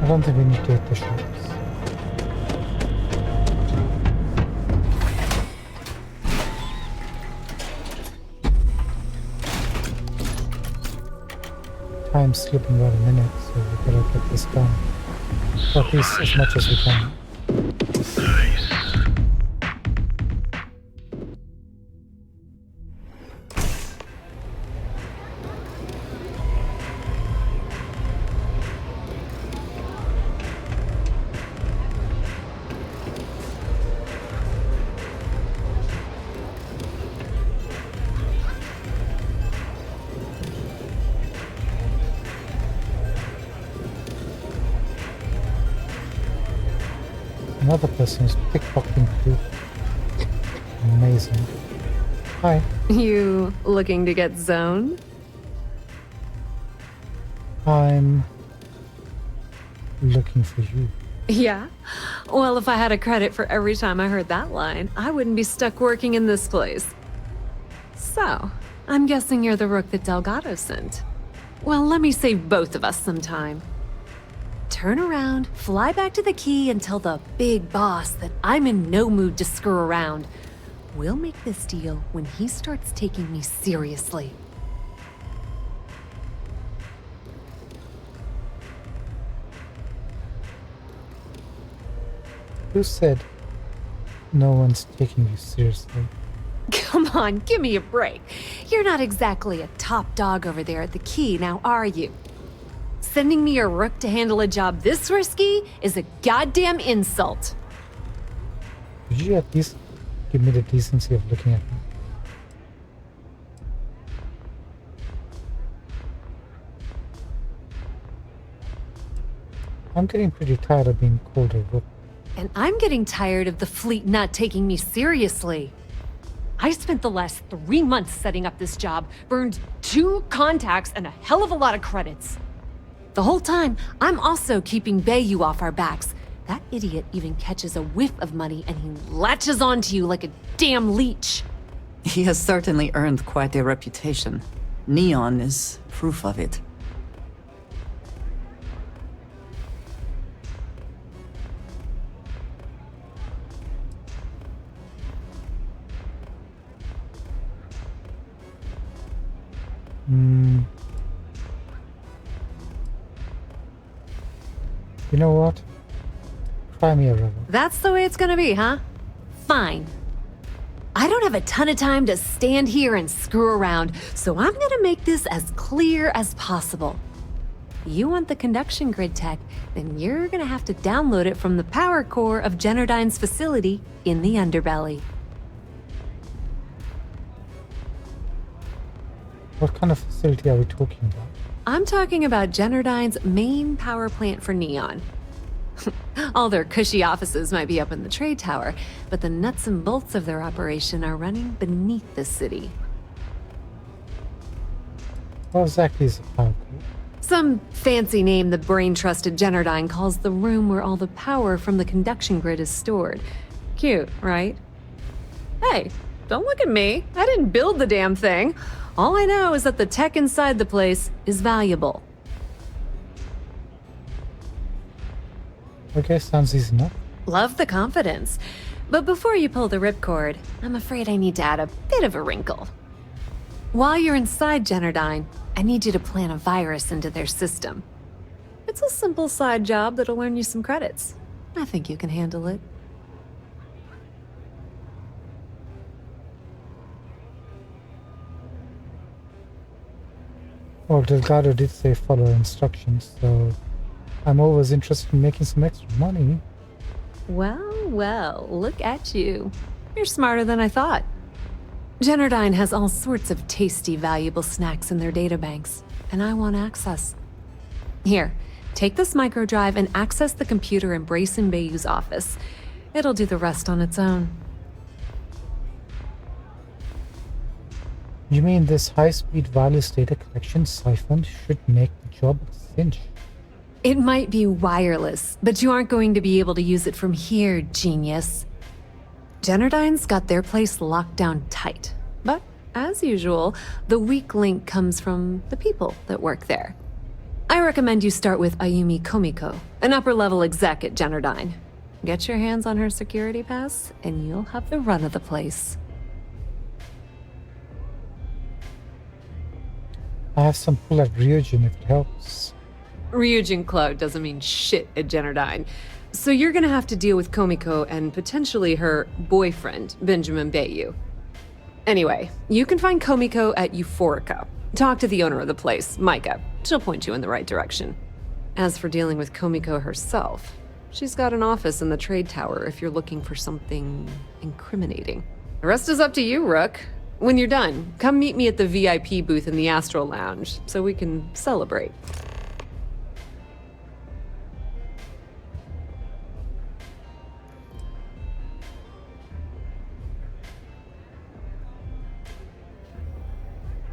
I don't think we need to hit the shops. Time's slipping by the minute, so we gotta get this done. Or at least as much as we can. Another person is pickpocketing too. Amazing. Hi. You looking to get zoned? I'm looking for you. Yeah? Well, if I had a credit for every time I heard that line, I wouldn't be stuck working in this place. So, I'm guessing you're the rook that Delgado sent. Well, let me save both of us some time. Turn around, fly back to the key, and tell the big boss that I'm in no mood to screw around. We'll make this deal when he starts taking me seriously. Who said no one's taking you seriously? Come on, give me a break. You're not exactly a top dog over there at the key, now are you? Sending me a rook to handle a job this risky is a goddamn insult. Could you at least give me the decency of looking at me? I'm getting pretty tired of being called a rook. And I'm getting tired of the fleet not taking me seriously. I spent the last 3 months setting up this job, burned 2 contacts and a hell of a lot of credits. The whole time, I'm also keeping Bayou off our backs. That idiot even catches a whiff of money and he latches onto you like a damn leech. He has certainly earned quite a reputation. Neon is proof of it. You know what? Cry me a river. That's the way it's gonna be, huh? Fine. I don't have a ton of time to stand here and screw around, so I'm gonna make this as clear as possible. You want the conduction grid tech, then you're gonna have to download it from the power core of Generdyne's facility in the underbelly. What kind of facility are we talking about? I'm talking about Generdyne's main power plant for Neon. All their cushy offices might be up in the trade tower, but the nuts and bolts of their operation are running beneath the city. What exactly is a power core? Some fancy name the brain-trusted Generdyne calls the room where all the power from the conduction grid is stored. Cute, right? Hey, don't look at me. I didn't build the damn thing. All I know is that the tech inside the place is valuable. Okay, sounds easy enough. Love the confidence. But before you pull the ripcord, I'm afraid I need to add a bit of a wrinkle. While you're inside Generdyne, I need you to plant a virus into their system. It's a simple side job that'll earn you some credits. I think you can handle it. Well, Delgado did say follow instructions, so I'm always interested in making some extra money. Well, look at you. You're smarter than I thought. Generdyne has all sorts of tasty, valuable snacks in their databanks, and I want access. Here, take this microdrive and access the computer in Brayson Bayou's office. It'll do the rest on its own. You mean this high-speed wireless data collection siphon should make the job a cinch? It might be wireless, but you aren't going to be able to use it from here, genius. Generdyne's got their place locked down tight. But, as usual, the weak link comes from the people that work there. I recommend you start with Ayumi Komiko, an upper-level exec at Generdyne. Get your hands on her security pass, and you'll have the run of the place. I have some pull at Ryujin if it helps. Ryujin Cloud doesn't mean shit at Generdyne. So you're gonna have to deal with Komiko and potentially her boyfriend, Benjamin Bayou. Anyway, you can find Komiko at Euphorica. Talk to the owner of the place, Micah. She'll point you in the right direction. As for dealing with Komiko herself, she's got an office in the trade tower if you're looking for something incriminating. The rest is up to you, Rook. When you're done, come meet me at the VIP booth in the Astral Lounge so we can celebrate.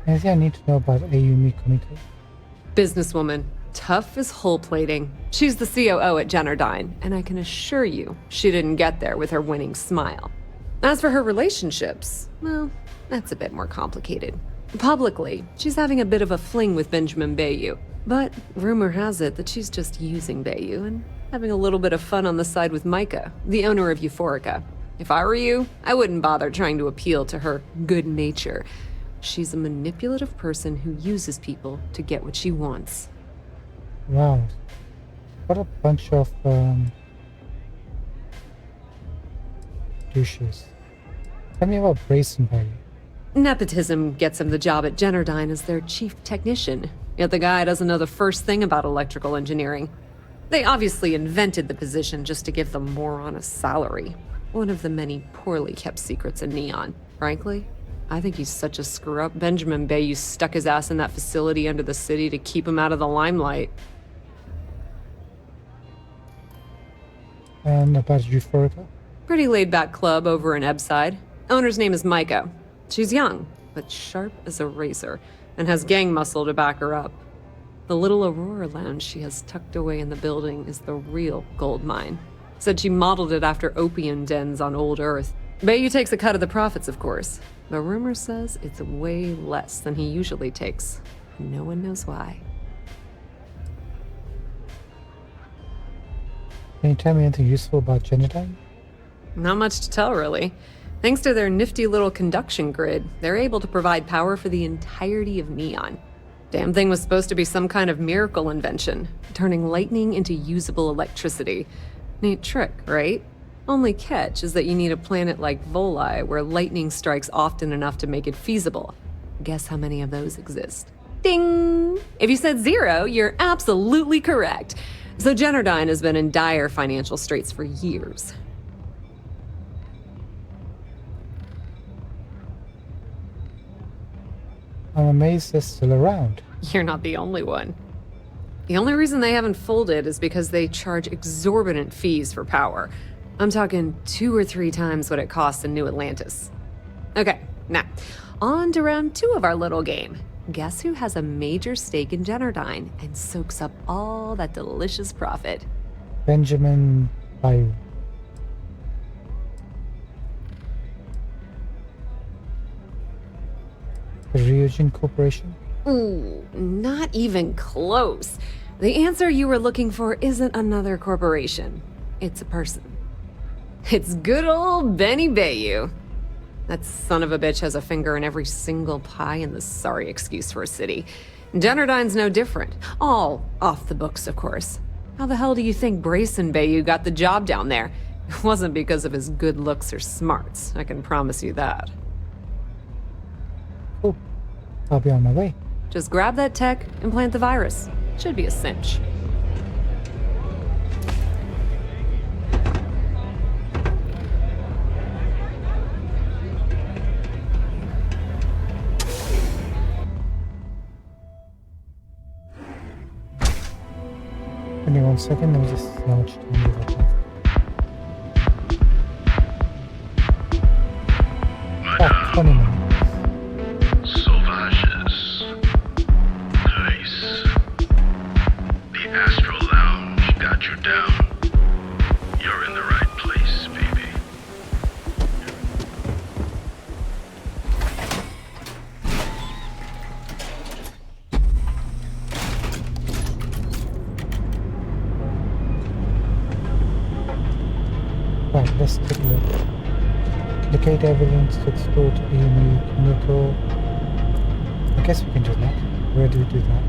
Anything I need to know about Ayumi Komiko? Businesswoman, tough as hull plating. She's the COO at Generdyne, and I can assure you she didn't get there with her winning smile. As for her relationships, well, that's a bit more complicated. Publicly, she's having a bit of a fling with Benjamin Bayou, but rumor has it that she's just using Bayou and having a little bit of fun on the side with Micah, the owner of Euphorica. If I were you, I wouldn't bother trying to appeal to her good nature. She's a manipulative person who uses people to get what she wants. Wow. What a bunch of douches. Tell me about Brazenberry. Nepotism gets him the job at Generdyne as their chief technician, yet the guy doesn't know the first thing about electrical engineering. They obviously invented the position just to give the moron a salary. One of the many poorly kept secrets in Neon. Frankly, I think he's such a screw-up. Benjamin Bayou stuck his ass in that facility under the city to keep him out of the limelight. And about Euphorica? Pretty laid-back club over in Ebside. Owner's name is Micah. She's young, but sharp as a razor, and has gang muscle to back her up. The little Aurora lounge she has tucked away in the building is the real gold mine. Said she modeled it after opium dens on old Earth. Bayou takes a cut of the profits, of course. The rumor says it's way less than he usually takes. No one knows why. Can you tell me anything useful about Generdyne? Not much to tell, really. Thanks to their nifty little conduction grid, they're able to provide power for the entirety of Neon. Damn thing was supposed to be some kind of miracle invention, turning lightning into usable electricity. Neat trick, right? Only catch is that you need a planet like Voli where lightning strikes often enough to make it feasible. Guess how many of those exist? Ding! If you said 0, you're absolutely correct. So Generdyne has been in dire financial straits for years. I'm amazed they're still around. You're not the only one. The only reason they haven't folded is because they charge exorbitant fees for power. I'm talking 2 or 3 times what it costs in New Atlantis. Okay, now, on to round 2 of our little game. Guess who has a major stake in Generdyne and soaks up all that delicious profit? Benjamin Bayou. The Ryujin Corporation? Ooh, not even close. The answer you were looking for isn't another corporation. It's a person. It's good old Benny Bayou. That son of a bitch has a finger in every single pie in the sorry excuse for a city. Generdyne's no different. All off the books, of course. How the hell do you think Brayson Bayou got the job down there? It wasn't because of his good looks or smarts, I can promise you that. Cool. I'll be on my way. Just grab that tech and plant the virus. Should be a cinch. Give me 1 second, let me just see how much time we have left. About 20 minutes. Sauvages. Nice. The Astral Lounge got you down. You're in the right place, baby. Let's take a look. Locate evidence to extort enemy chemical. I guess we can do that. Where do we do that?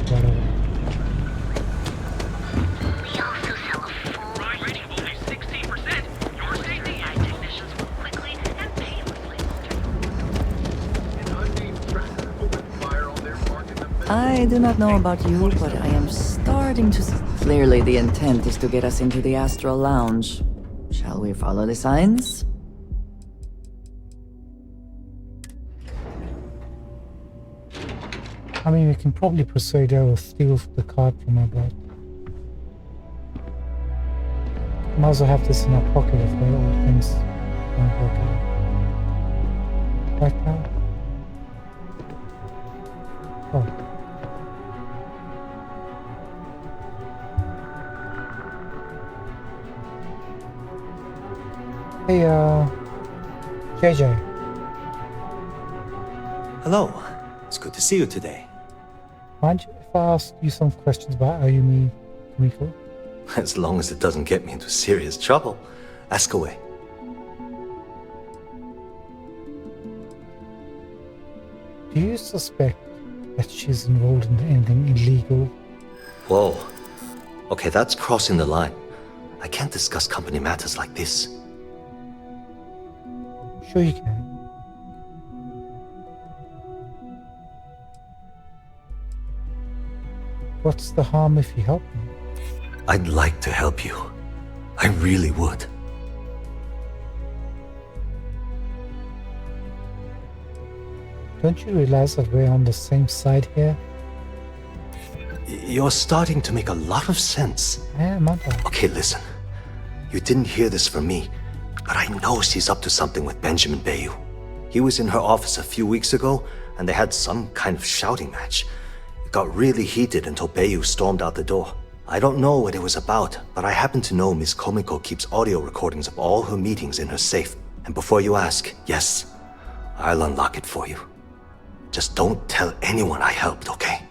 Whatever. We also sell a full rating of only 16%. Your safety and technicians will quickly and painlessly I do not know about you, but I am starting to... Clearly the intent is to get us into the Astral Lounge. Shall we follow the signs? I mean, we can probably persuade her or steal the card from her, but... Might as well have this in our pocket if all things don't work out. Right now? Oh. Hey, JJ. Hello. It's good to see you today. Mind you if I ask you some questions about Ayumi Kumiko? As long as it doesn't get me into serious trouble. Ask away. Do you suspect that she's involved in anything illegal? Whoa. Okay, that's crossing the line. I can't discuss company matters like this. Sure you can. What's the harm if you help me? I'd like to help you. I really would. Don't you realize that we're on the same side here? You're starting to make a lot of sense. Yeah, mother. Okay, listen. You didn't hear this from me, but I know she's up to something with Benjamin Bayou. He was in her office a few weeks ago, and they had some kind of shouting match. It got really heated until Bayou stormed out the door. I don't know what it was about, but I happen to know Miss Komiko keeps audio recordings of all her meetings in her safe. And before you ask, yes, I'll unlock it for you. Just don't tell anyone I helped, okay?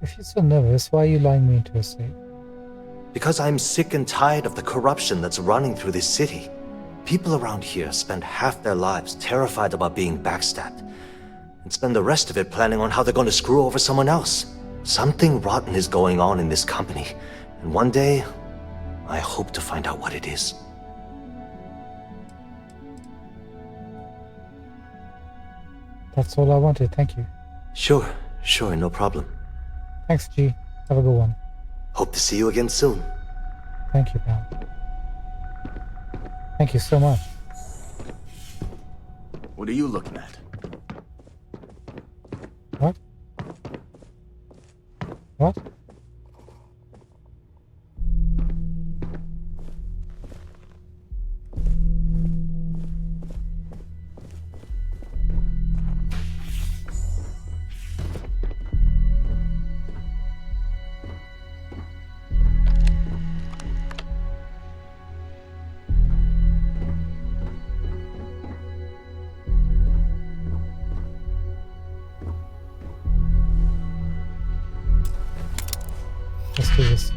If you're so nervous, why are you lying me into a safe? Because I'm sick and tired of the corruption that's running through this city. People around here spend half their lives terrified about being backstabbed, and spend the rest of it planning on how they're going to screw over someone else. Something rotten is going on in this company, and one day, I hope to find out what it is. That's all I wanted, thank you. Sure, no problem. Thanks, G. Have a good one. Hope to see you again soon. Thank you, pal. Thank you so much. What are you looking at? What? What? Let's do this.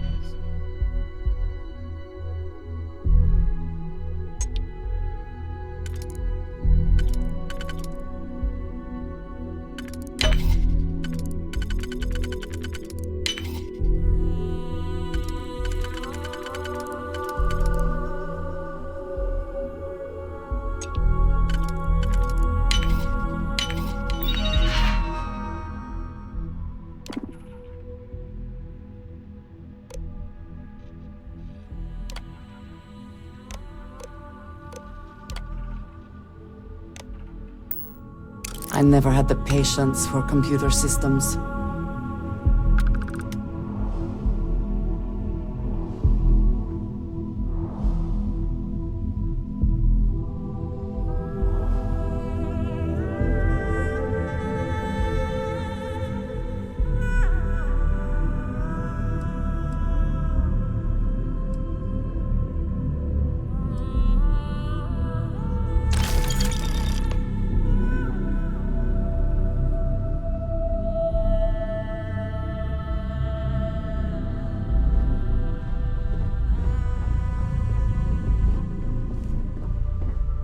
I never had the patience for computer systems.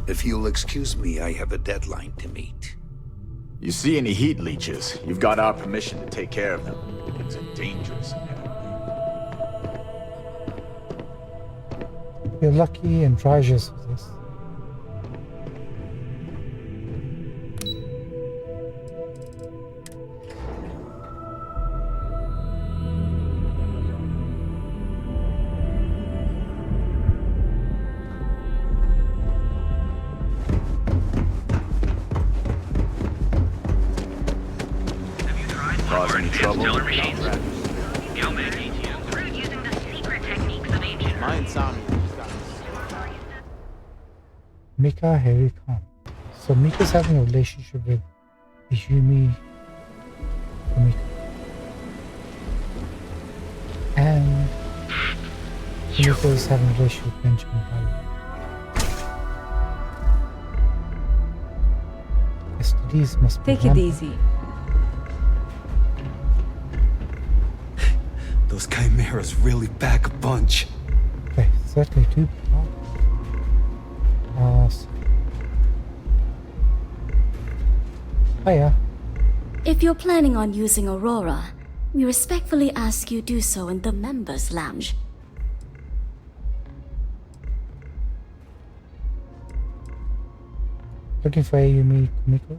If you'll excuse me, I have a deadline to meet. You see any heat leeches, you've got our permission to take care of them. It's dangerous, apparently. You're lucky and Rajas for this. Cause any trouble? Stellar machines. Galbank ATM. We're using the secret techniques of ancient. My insomnia. Mika, here we come. So Mika's having a relationship with Izumi Mika. And Mika's having a relationship with Benjamin Bayu. STDs must be Take it rampant. easy. Those chimeras really pack a punch. Okay, certainly do. Hiya. If you're planning on using Aurora, we respectfully ask you do so in the members' lounge. Looking for Ayumi Kumiko?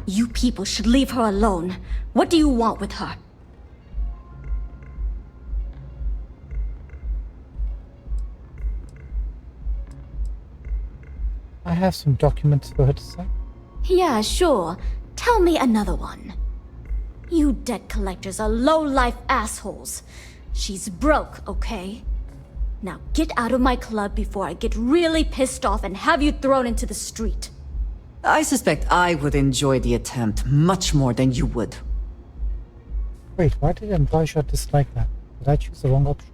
You people should leave her alone. What do you want with her? I have some documents for her to sign. Yeah, sure. Tell me another one. You debt collectors are low-life assholes. She's broke, okay? Now get out of my club before I get really pissed off and have you thrown into the street. I suspect I would enjoy the attempt much more than you would. Wait, why did Ambrosio dislike that? Did I choose the wrong option?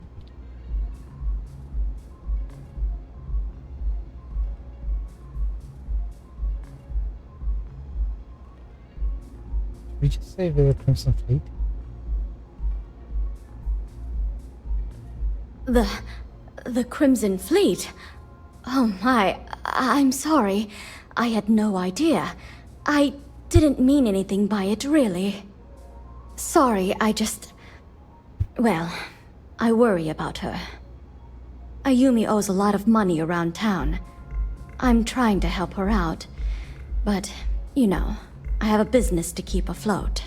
Did we just say we were Crimson Fleet? The Crimson Fleet? Oh my, I'm sorry. I had no idea. I didn't mean anything by it, really. Sorry, well, I worry about her. Ayumi owes a lot of money around town. I'm trying to help her out, but, you know, I have a business to keep afloat.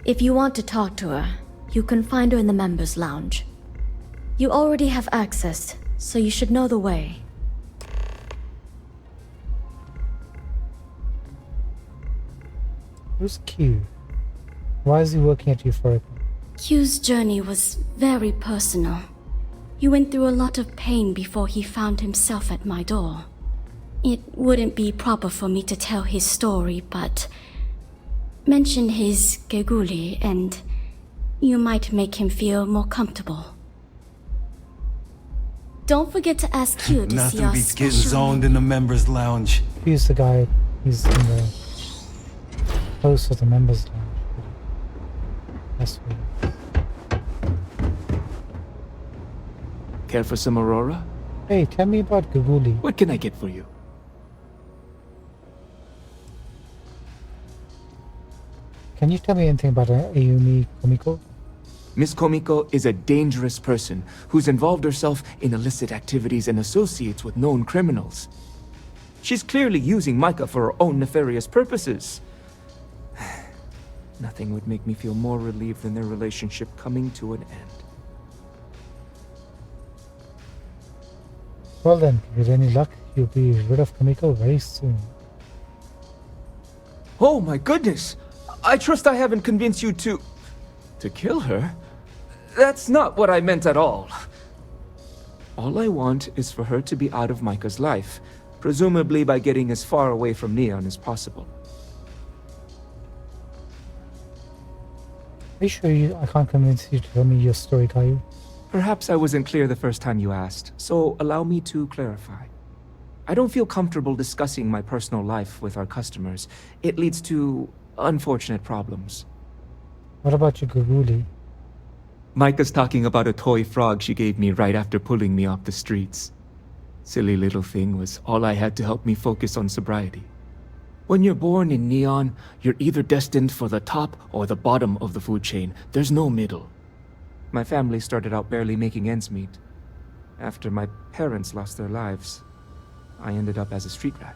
If you want to talk to her, you can find her in the members' lounge. You already have access, so you should know the way. Who's Q? Why is he working at Euphoric? Q's journey was very personal. He went through a lot of pain before he found himself at my door. It wouldn't be proper for me to tell his story, but mention his Geguli and you might make him feel more comfortable. Don't forget to ask Q to see Nothing our beats getting special... zoned in the members' lounge. Q's the guy, he's in the close to the members' lounge. That's weird. Care for some Aurora? Hey, tell me about Geguli. What can I get for you? Can you tell me anything about Ayumi Komiko? Miss Komiko is a dangerous person who's involved herself in illicit activities and associates with known criminals. She's clearly using Micah for her own nefarious purposes. Nothing would make me feel more relieved than their relationship coming to an end. Well then, with any luck, you'll be rid of Komiko very soon. Oh my goodness! I trust I haven't convinced you to kill her? That's not what I meant at all. All I want is for her to be out of Micah's life, presumably by getting as far away from Neon as possible. Are you sure I can't convince you to tell me your story, Caillou? Perhaps I wasn't clear the first time you asked, so allow me to clarify. I don't feel comfortable discussing my personal life with our customers. It leads to unfortunate problems. What about your Geguli? Micah's talking about a toy frog she gave me right after pulling me off the streets. Silly little thing was all I had to help me focus on sobriety. When you're born in Neon, you're either destined for the top or the bottom of the food chain. There's no middle. My family started out barely making ends meet. After my parents lost their lives, I ended up as a street rat.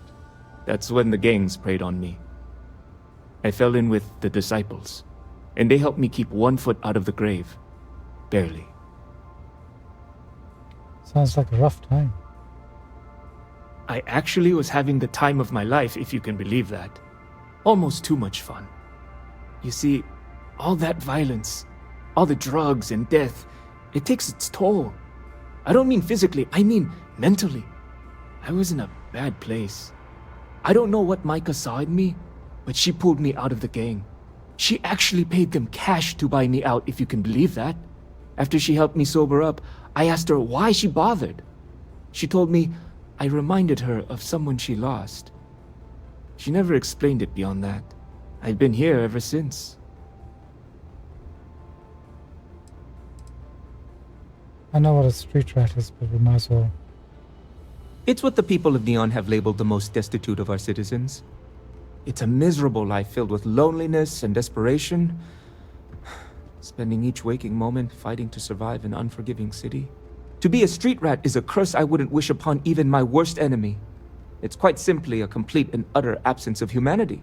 That's when the gangs preyed on me. I fell in with the Disciples, and they helped me keep 1 foot out of the grave. Barely. Sounds like a rough time. I actually was having the time of my life, if you can believe that. Almost too much fun. You see, all that violence, all the drugs and death, it takes its toll. I don't mean physically, I mean mentally. I was in a bad place. I don't know what Micah saw in me, but she pulled me out of the gang. She actually paid them cash to buy me out, if you can believe that. After she helped me sober up, I asked her why she bothered. She told me I reminded her of someone she lost. She never explained it beyond that. I've been here ever since. I know what a street rat is, but we might as well. It's what the people of Neon have labeled the most destitute of our citizens. It's a miserable life filled with loneliness and desperation, spending each waking moment fighting to survive an unforgiving city. To be a street rat is a curse I wouldn't wish upon even my worst enemy. It's quite simply a complete and utter absence of humanity.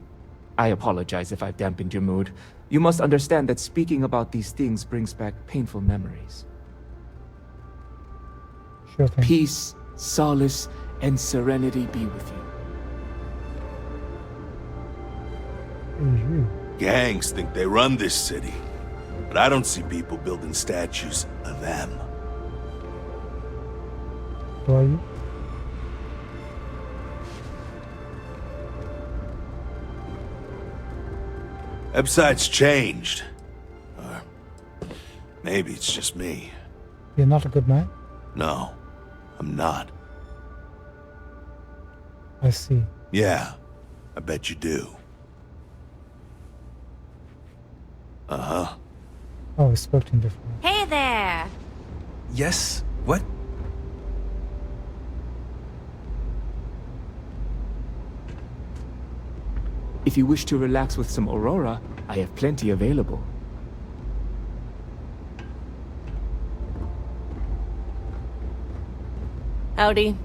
I apologize if I've dampened your mood. You must understand that speaking about these things brings back painful memories. Sure thing. Peace, solace, and serenity be with you. Gangs think they run this city, but I don't see people building statues of them. Who are you? Website's changed. Or maybe it's just me. You're not a good man? No, I'm not. I see. Yeah, I bet you do. Uh-huh. Oh, we spoke to him before. Hey there! Yes? What? If you wish to relax with some Aurora, I have plenty available. Howdy.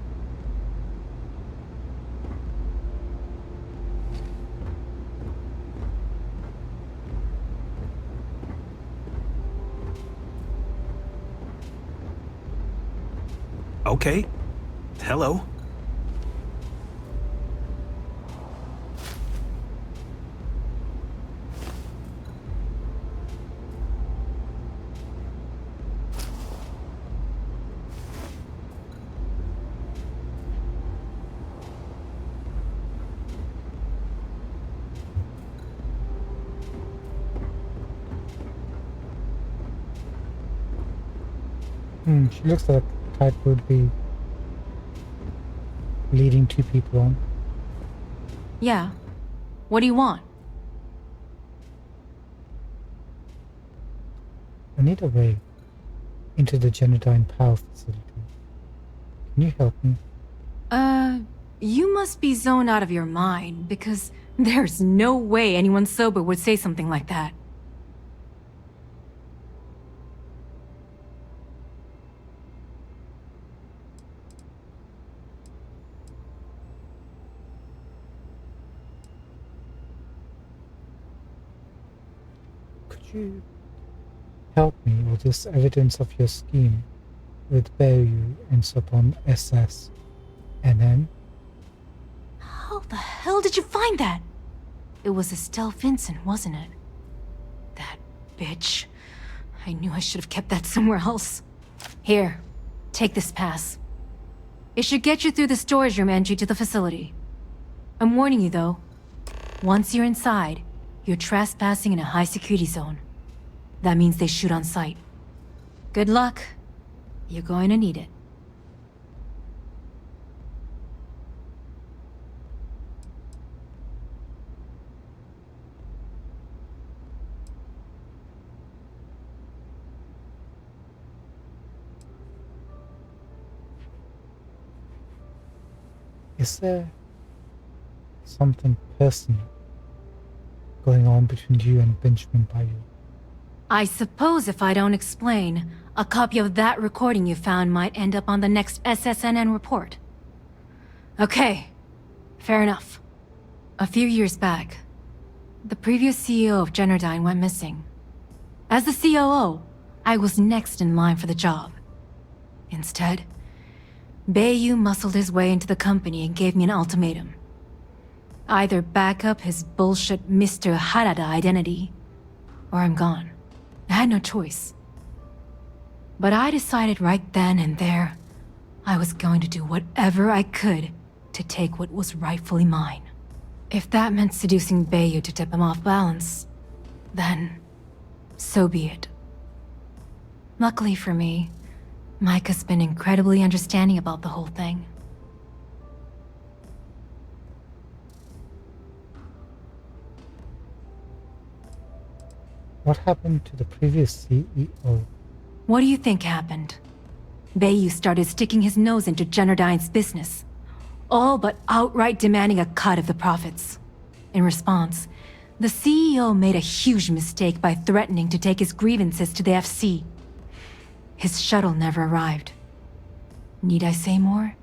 Okay. Hello. She looks like the type who would be leading two people on. Yeah. What do you want? I need a way into the Genodyne power facility. Can you help me? You must be zoned out of your mind, because there's no way anyone sober would say something like that. Could you help me, or this evidence of your scheme with Beirut ends up on SS and M? How the hell did you find that? It was Estelle Vincent, wasn't it? That bitch. I knew I should have kept that somewhere else. Here, take this pass. It should get you through the storage room entry to the facility. I'm warning you though. Once you're inside, you're trespassing in a high security zone. That means they shoot on sight. Good luck. You're going to need it. Is there something personal going on between you and Benjamin Bayou? I suppose if I don't explain, a copy of that recording you found might end up on the next SSNN report. Okay, fair enough. A few years back, the previous CEO of Generdyne went missing. As the COO, I was next in line for the job. Instead, Bayou muscled his way into the company and gave me an ultimatum. Either back up his bullshit Mr. Harada identity, or I'm gone. I had no choice. But I decided right then and there, I was going to do whatever I could to take what was rightfully mine. If that meant seducing Bayou to tip him off balance, then so be it. Luckily for me, Micah's been incredibly understanding about the whole thing. What happened to the previous CEO? What do you think happened? Bayou started sticking his nose into Generdyne's business, all but outright demanding a cut of the profits. In response, the CEO made a huge mistake by threatening to take his grievances to the FC. His shuttle never arrived. Need I say more?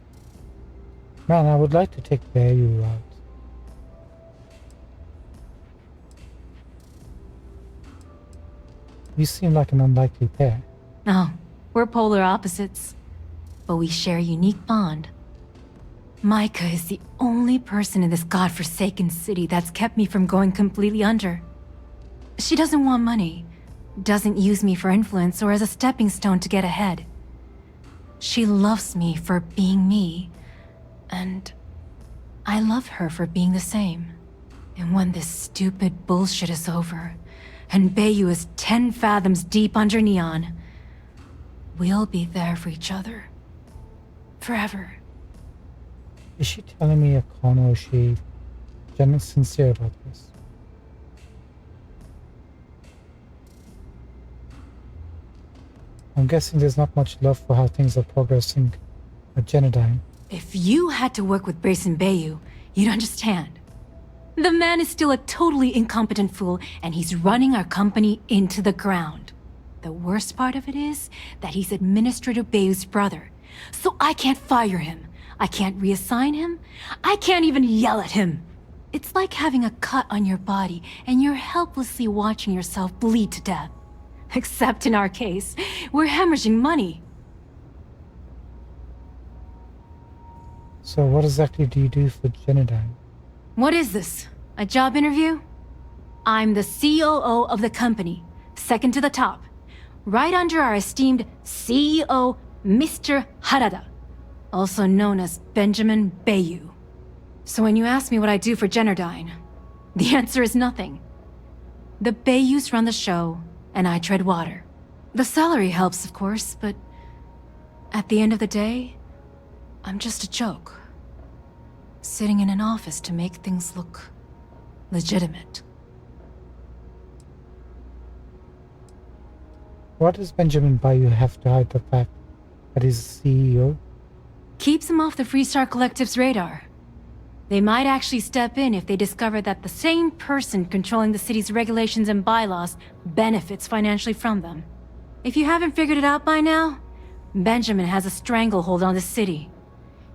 Man, I would like to take Bayou out. You seem like an unlikely pair. Oh, we're polar opposites, but we share a unique bond. Micah is the only person in this godforsaken city that's kept me from going completely under. She doesn't want money, doesn't use me for influence or as a stepping stone to get ahead. She loves me for being me, and I love her for being the same. And when this stupid bullshit is over, and Bayou is 10 fathoms deep under Neon, we'll be there for each other. Forever. Is she telling me a con, or is she genuinely sincere about this? I'm guessing there's not much love for how things are progressing at Generdyne. If you had to work with Grayson Bayou, you'd understand. The man is still a totally incompetent fool, and he's running our company into the ground. The worst part of it is that he's Administrator Bayou's brother, so I can't fire him. I can't reassign him. I can't even yell at him. It's like having a cut on your body and you're helplessly watching yourself bleed to death. Except in our case, we're hemorrhaging money. So what exactly do you do for Generdyne? What is this? A job interview? I'm the COO of the company, second to the top, right under our esteemed CEO, Mr. Harada, also known as Benjamin Bayou. So when you ask me what I do for Generdyne, the answer is nothing. The Bayous run the show, and I tread water. The salary helps, of course, but at the end of the day, I'm just a joke. Sitting in an office to make things look legitimate. What does Benjamin Bayou have to hide the fact that he's the CEO? Keeps him off the Freestar Collective's radar. They might actually step in if they discover that the same person controlling the city's regulations and bylaws benefits financially from them. If you haven't figured it out by now, Benjamin has a stranglehold on the city.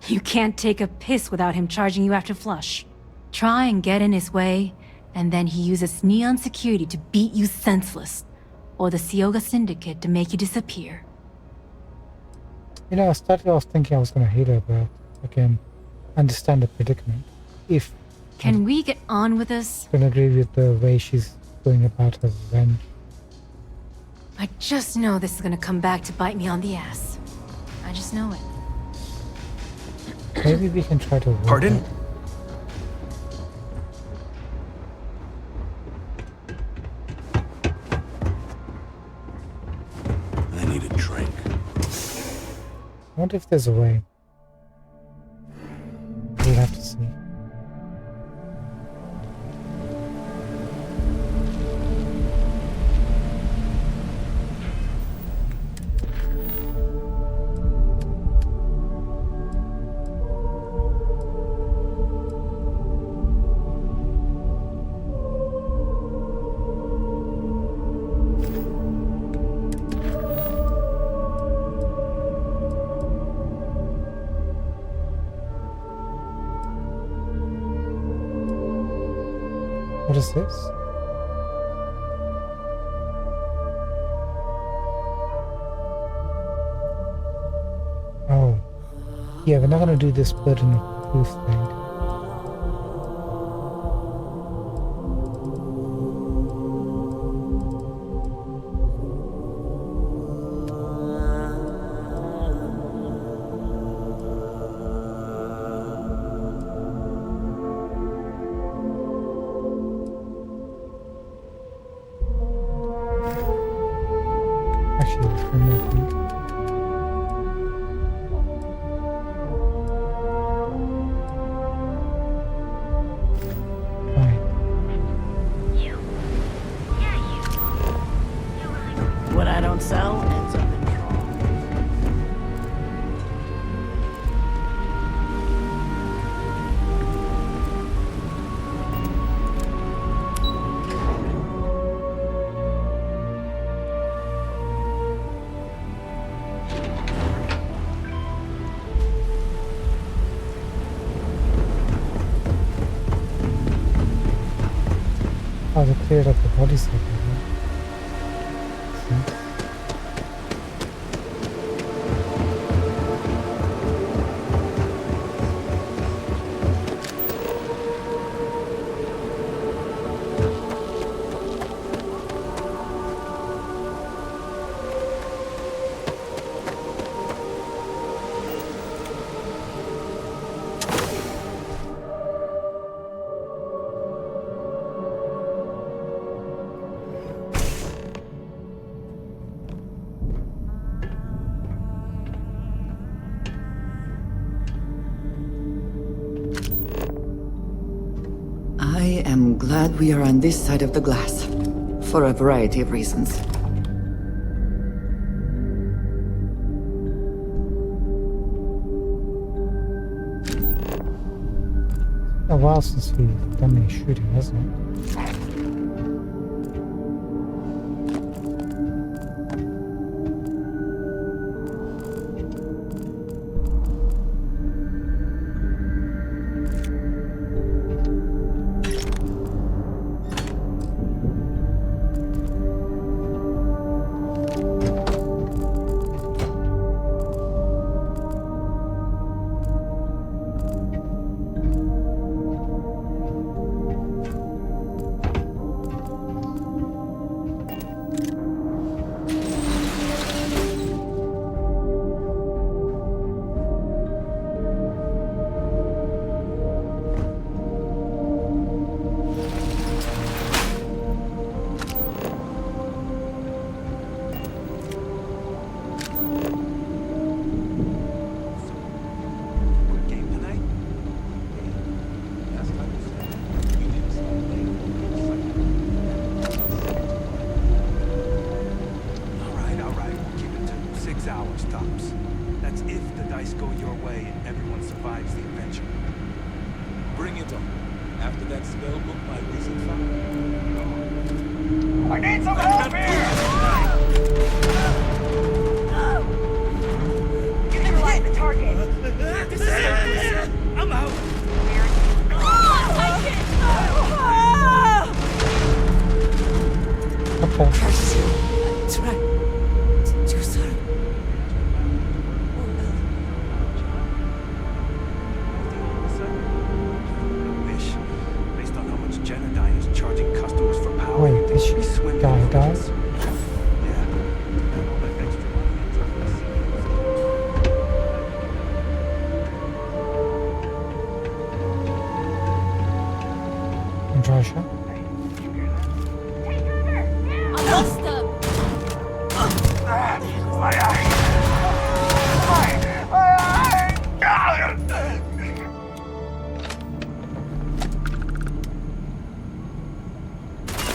You can't take a piss without him charging you after flush. Try and get in his way, and then he uses Neon security to beat you senseless, or the Sioga Syndicate to make you disappear. You know, I started off thinking I was going to hate her, but I can understand the predicament. If Can we get on with this? I can agree with the way she's going about her revenge. I just know this is gonna come back to bite me on the ass. I just know it. Maybe we can try to work Pardon? it. I need a drink. I wonder if there's a way. We'll have to see. is this? Oh. Yeah, we're not gonna do this burden of proof thing. Actually, there's one more thing. What I don't sell ends up in trouble. Oh, they cleared up the body cycle. I am glad we are on this side of the glass, for a variety of reasons. A while since we've done any shooting, hasn't it?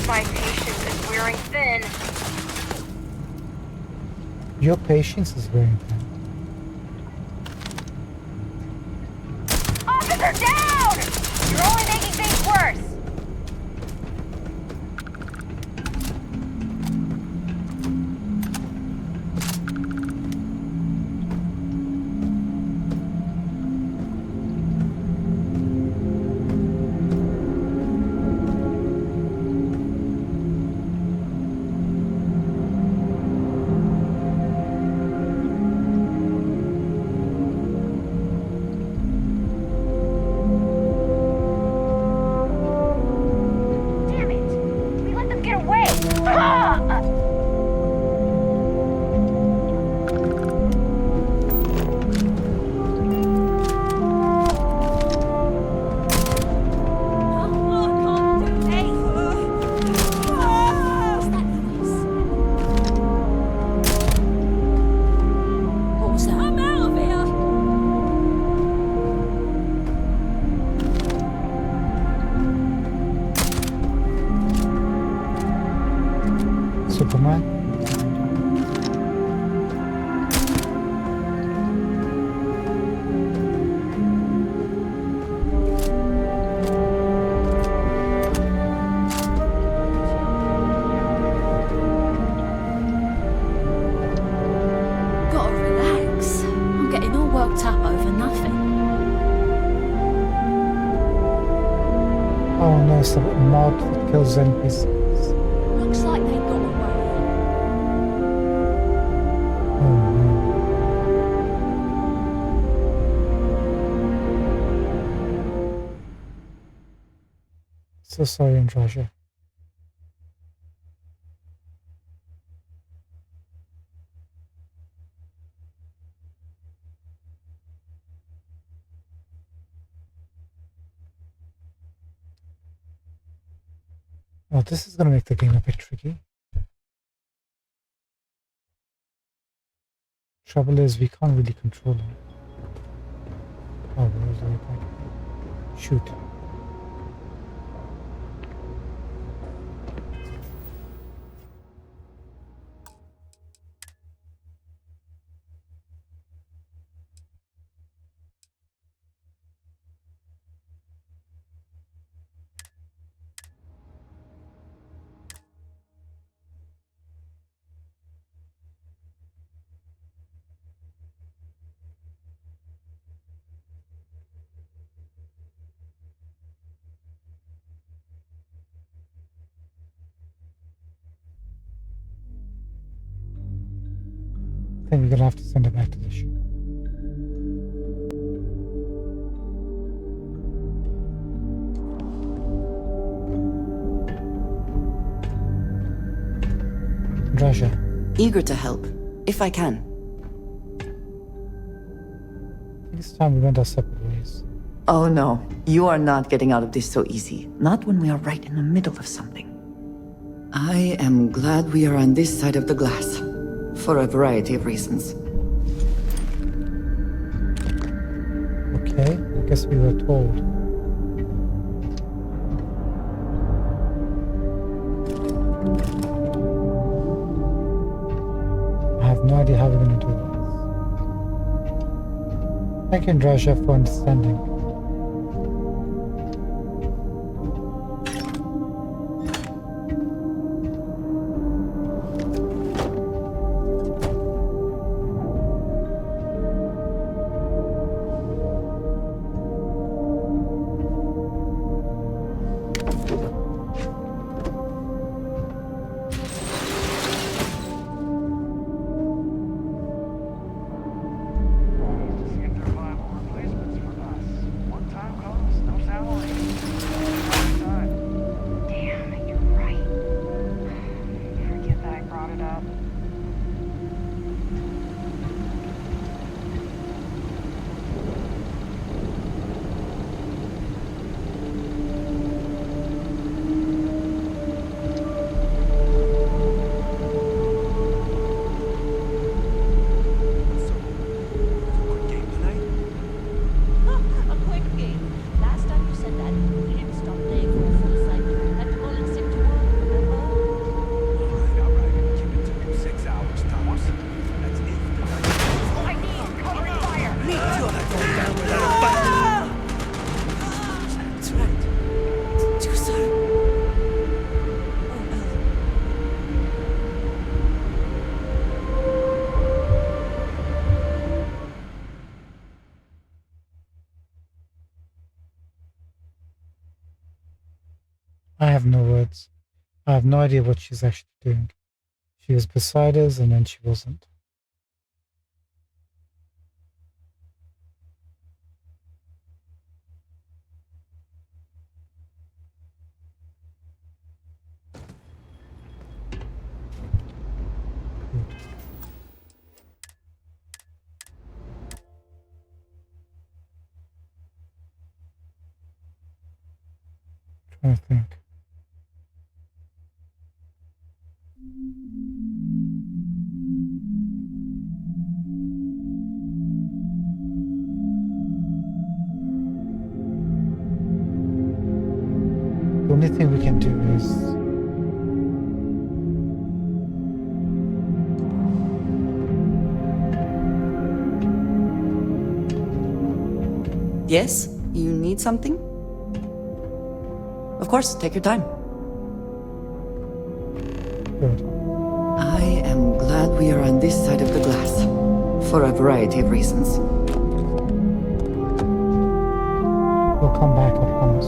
My patience is wearing thin. Your patience is wearing thin. Officer down! You're only making things worse. Oh, it's a mod that kills NPCs. Looks like they got away. Oh no. So sorry, Andraja. Oh, this is going to make the game a bit tricky. Trouble is, we can't really control him. Oh, we're all the way back. Shoot. I think we're going to have to send it back to the ship. Andraja. Eager to help, if I can. I think it's time we went our separate ways. Oh no, you are not getting out of this so easy. Not when we are right in the middle of something. I am glad we are on this side of the glass. For a variety of reasons. Okay, I guess we were told. I have no idea how we're going to do this. Thank you, Andraja, for understanding. I have no words. I have no idea what she's actually doing. She was beside us and then she wasn't. Trying to think. The only thing we can do is Yes? You need something? Of course, take your time. good. I am glad we are on this side of the glass. For a variety of reasons. We'll come back, I promise.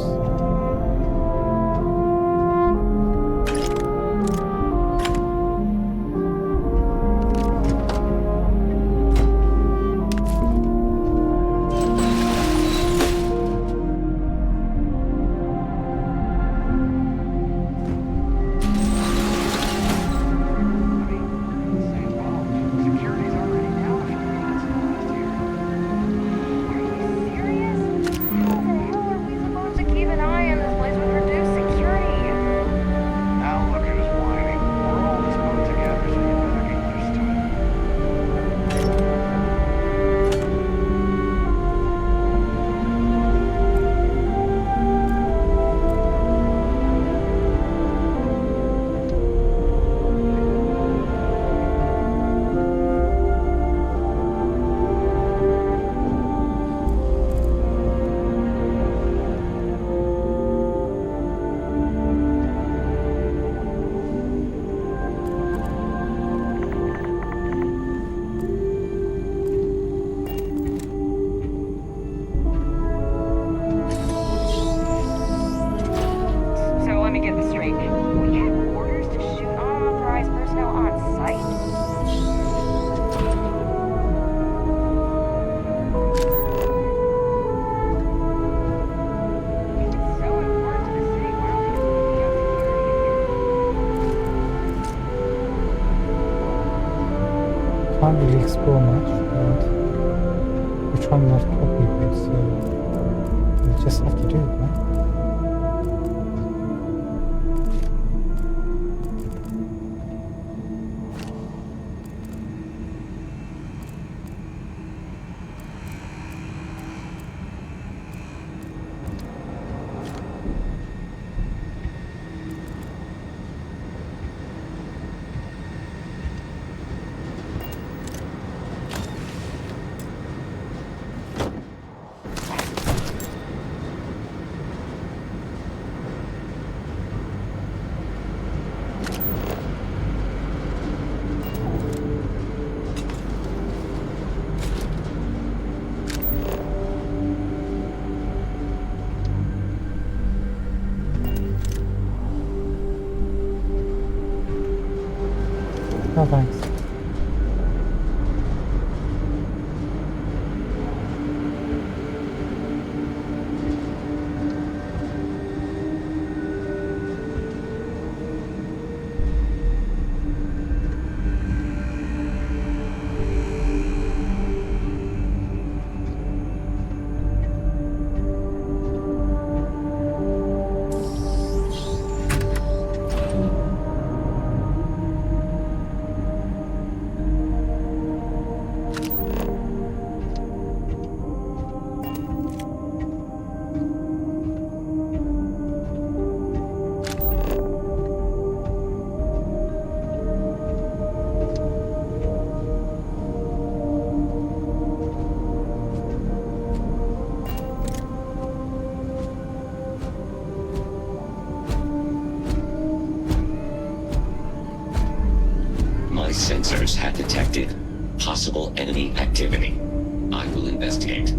really explore much, and we're trying not to kill people, so we just have to do it, right? No thanks. My sensors have detected possible enemy activity. I will investigate.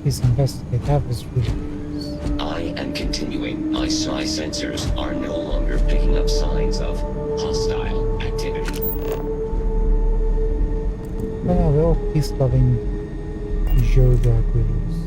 Please investigate. That was really close. I am continuing. My sensors are no longer picking up signs of hostile activity. Yeah, we're all peace-loving yoga gurus.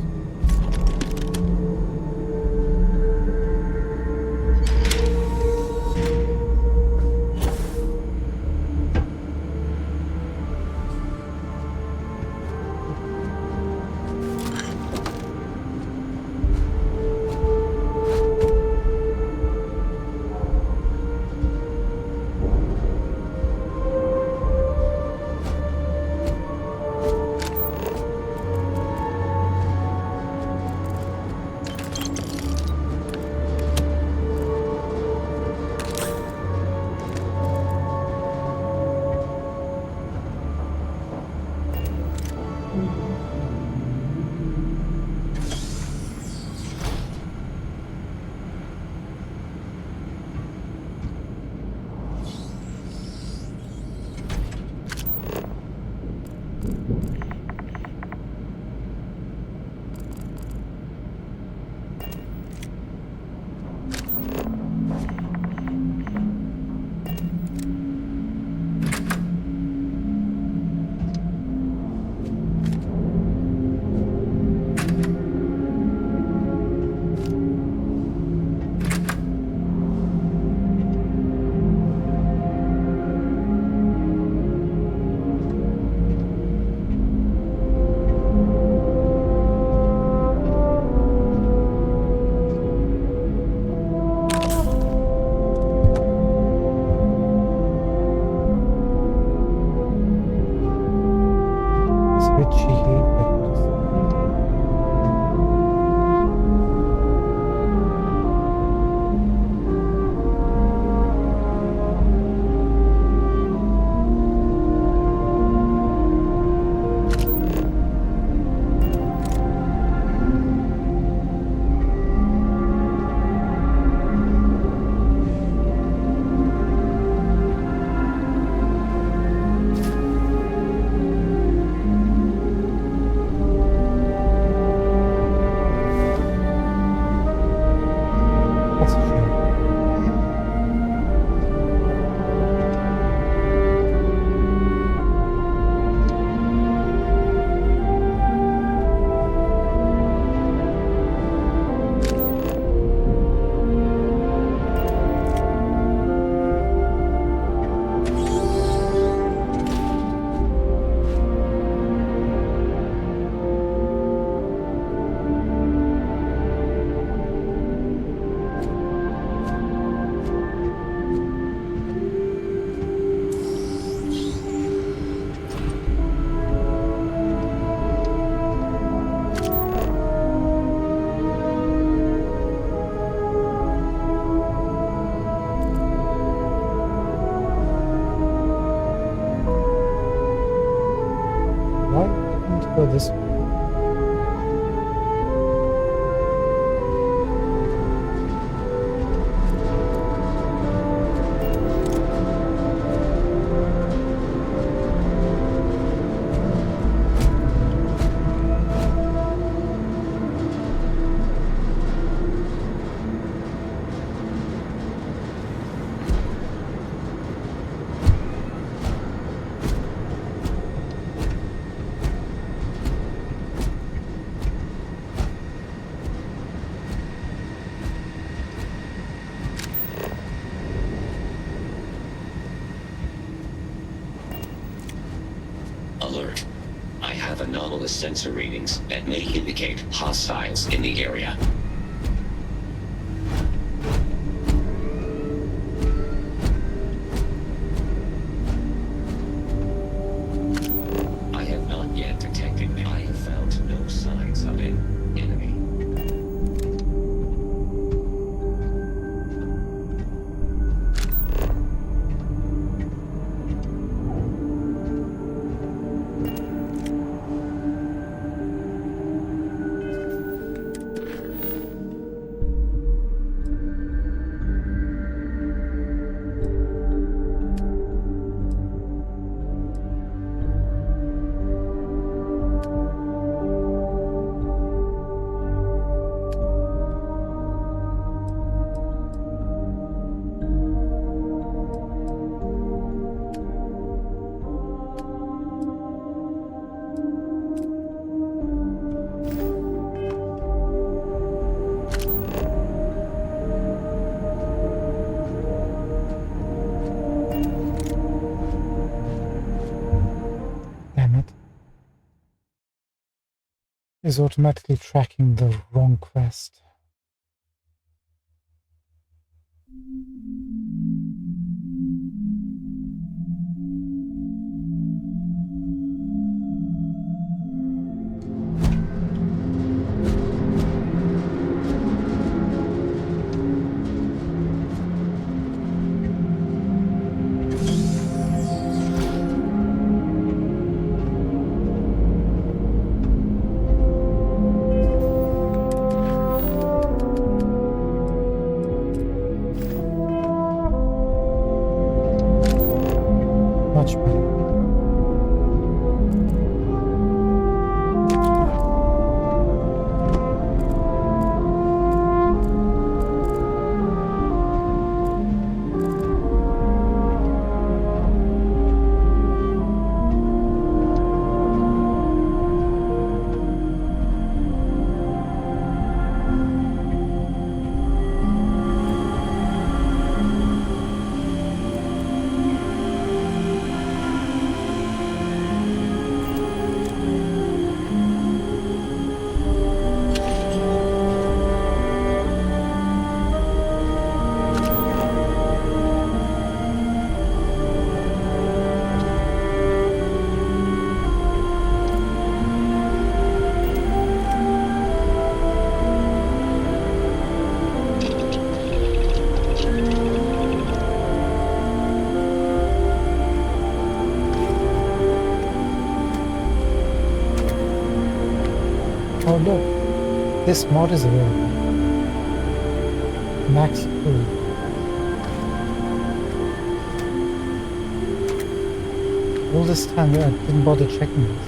anomalous sensor readings that may indicate hostiles in the area. I have not yet detected. I have found no signs of an enemy. Damn it. Is automatically tracking the wrong quest. Much better. Oh look, this mod is available. Max Crew. All this time I didn't bother checking this.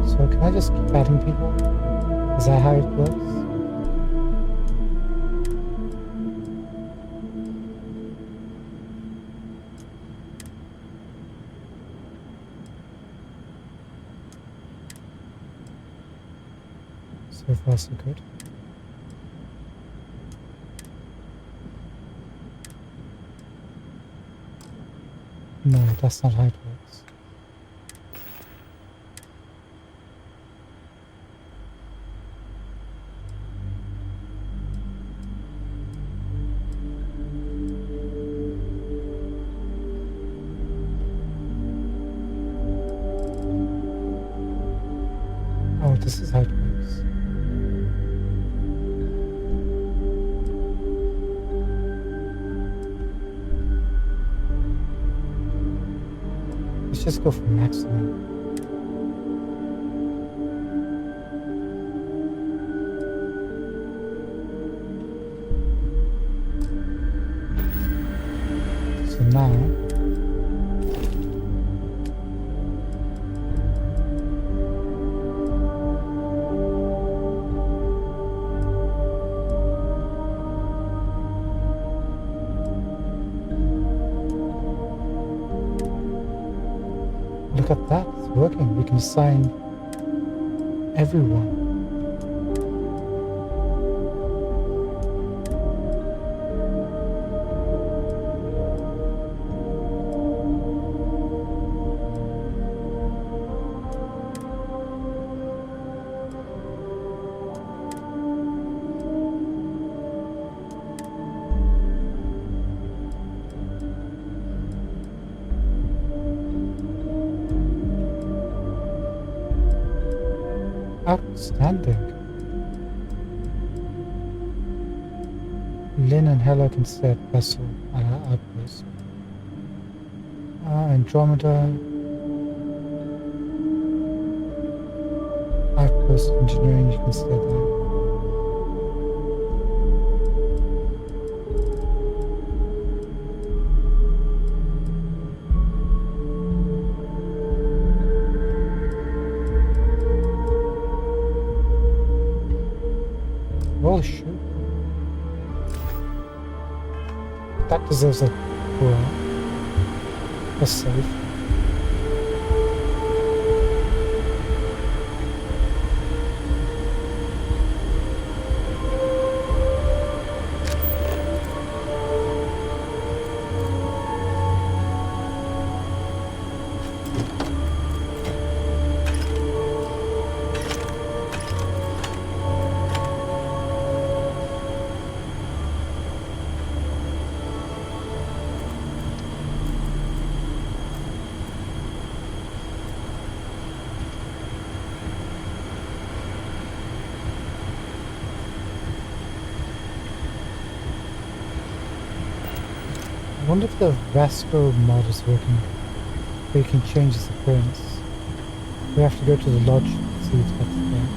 So can I just keep adding people? Is that how it works? So far so good. No, that's not how it works. Oh, this is how it works. Let's just go for maximum. So now at that, it's working. We can assign everyone. Outstanding. Lynn and Hela can stay at vessel at our outpost. Andromeda. Outpost engineering, you can stay there. Well, shoot. That deserves a save. I wonder if the Vasco mod is working. We can change its appearance. We have to go to the lodge to see if that's there.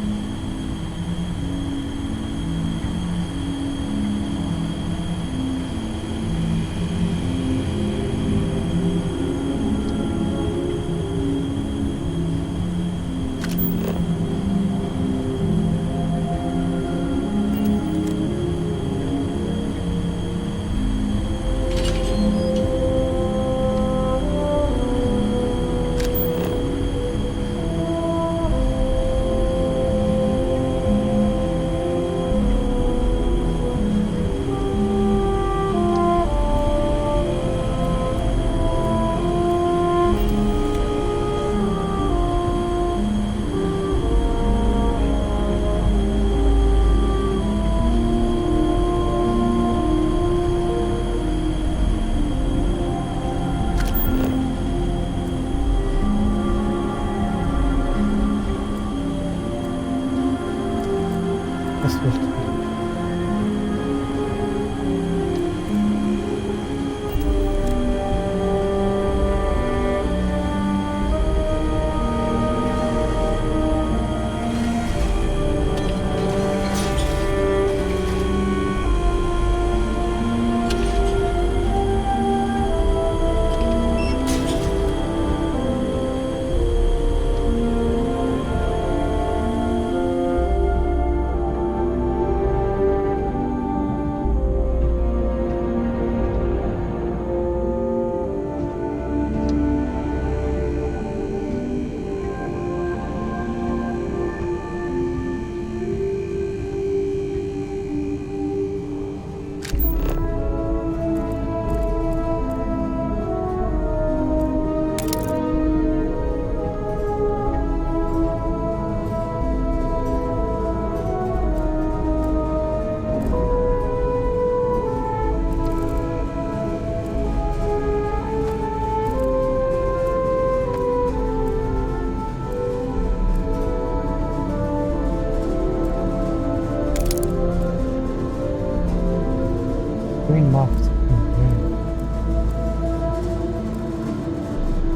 Green marks in green.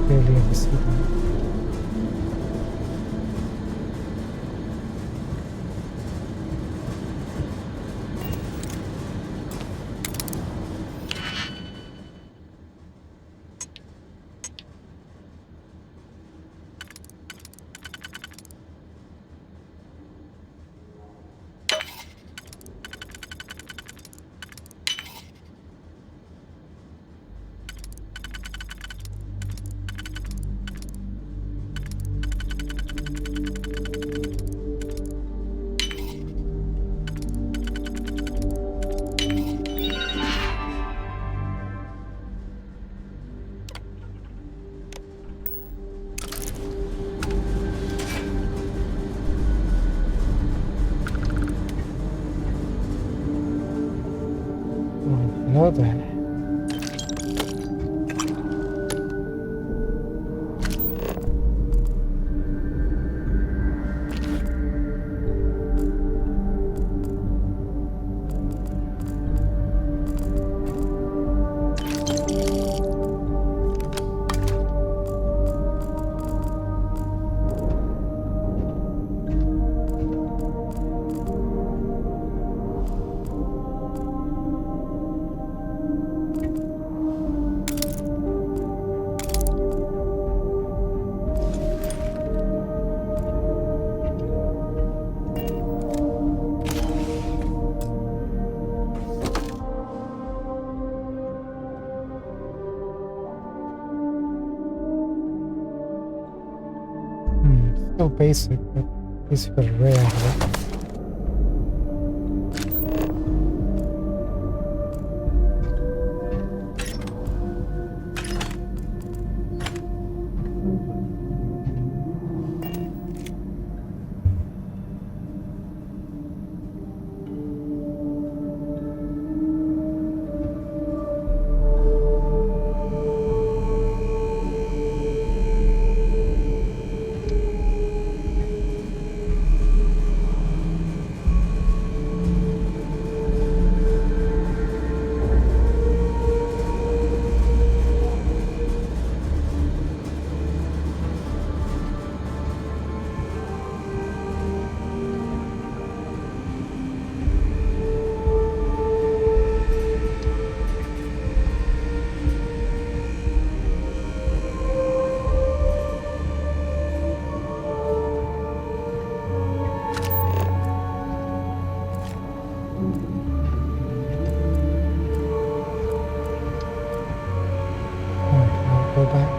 Barely ever see them. Hello there. Still basic, but at least you got a ray out of it. Go back.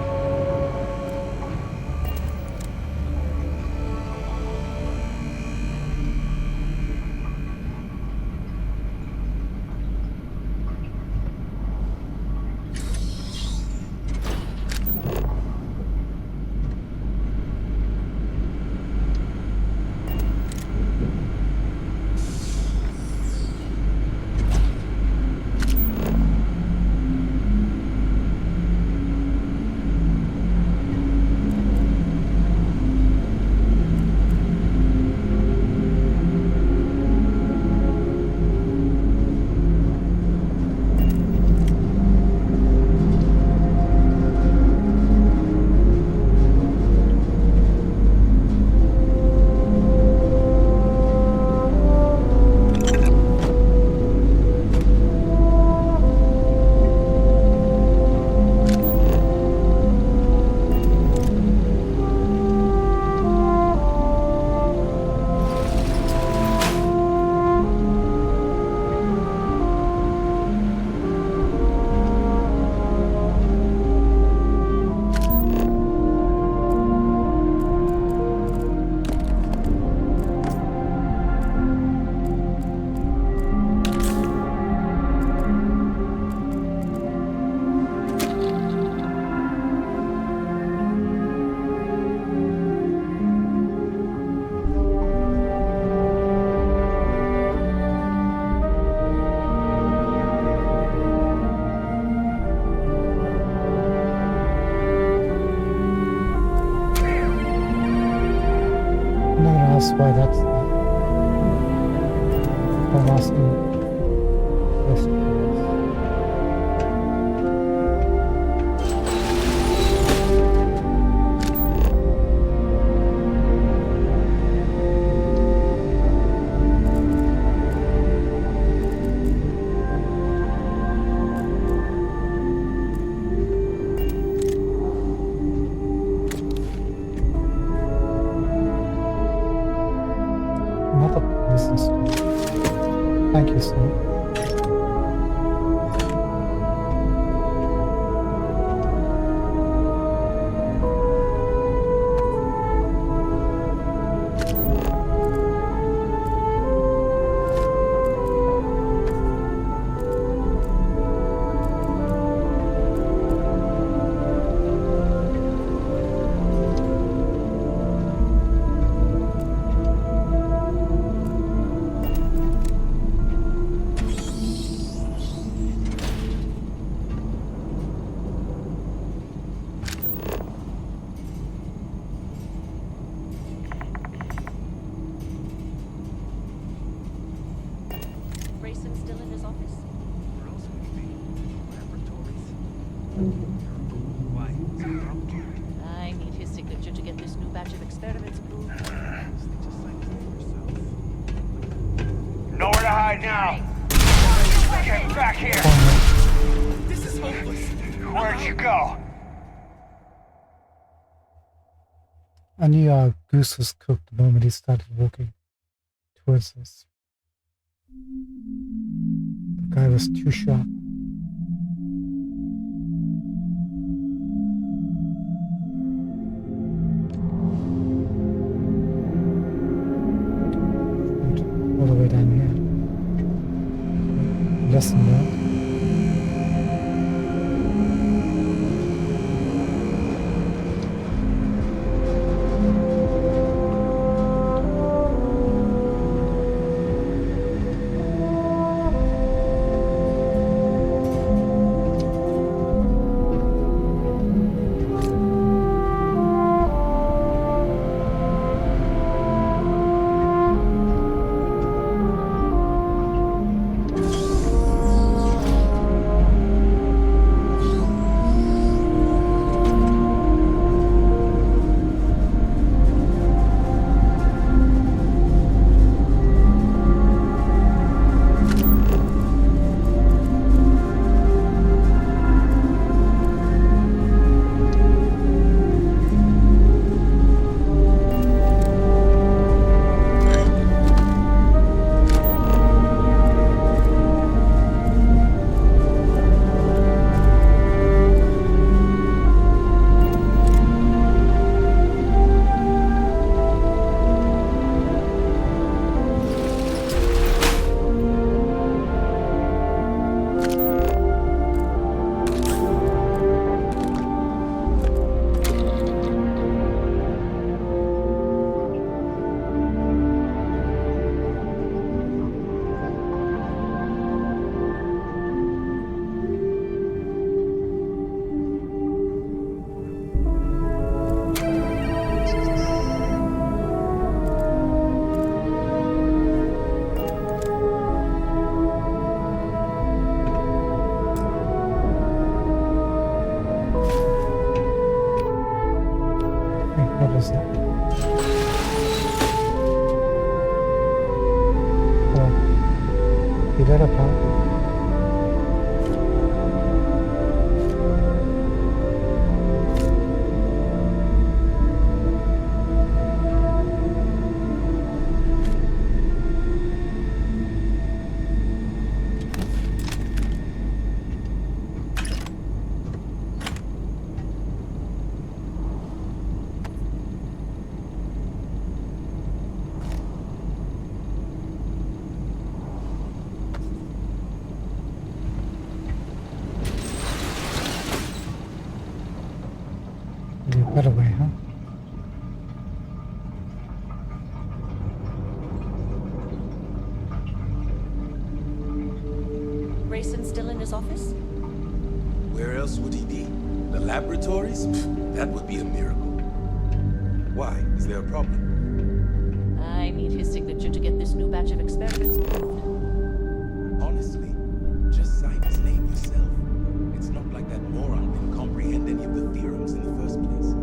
That's why that's there. I'm asking questions. Another poison stone. Thank you, sir. office? Where else would he be? Laboratories? Why? Is there a problem? I need his signature to get this new batch of experiments approved. Nowhere to hide now. Get back here. This is hopeless. Where'd you go? I knew our goose was cooked the moment he started walking towards us. The guy was too sharp. All the way down here. Lesson learned. What is that? Oh, you got a pump. Maybe a better way, huh? Grayson still in his office? Where else would he be? The laboratories? That would be a miracle. Why? Is there a problem? I need his signature to get this new batch of experiments approved. Honestly, just sign his name yourself. It's not like that moron can comprehend any of the theorems in the first place.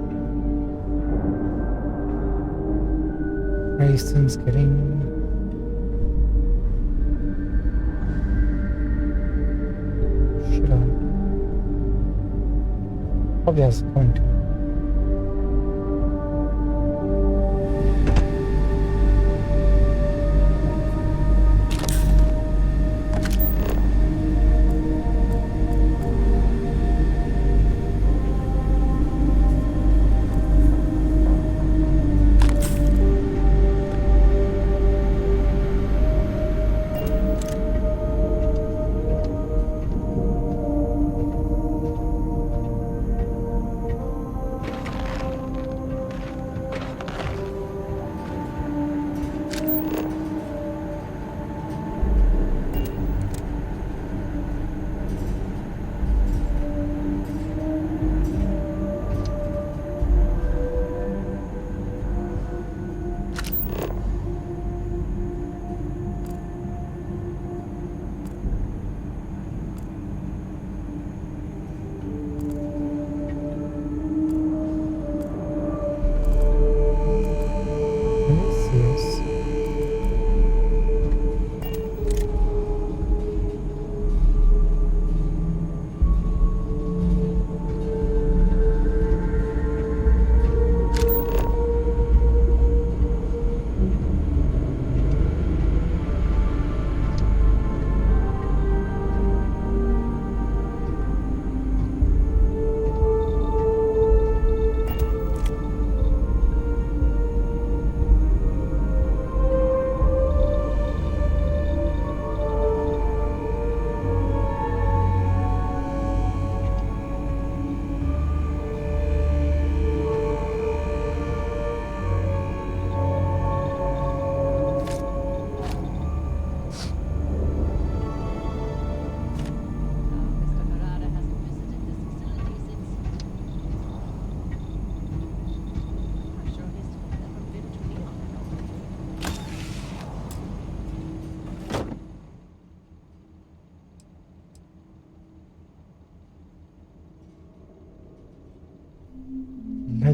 Grayson's getting... shit on. Probably has a point to it.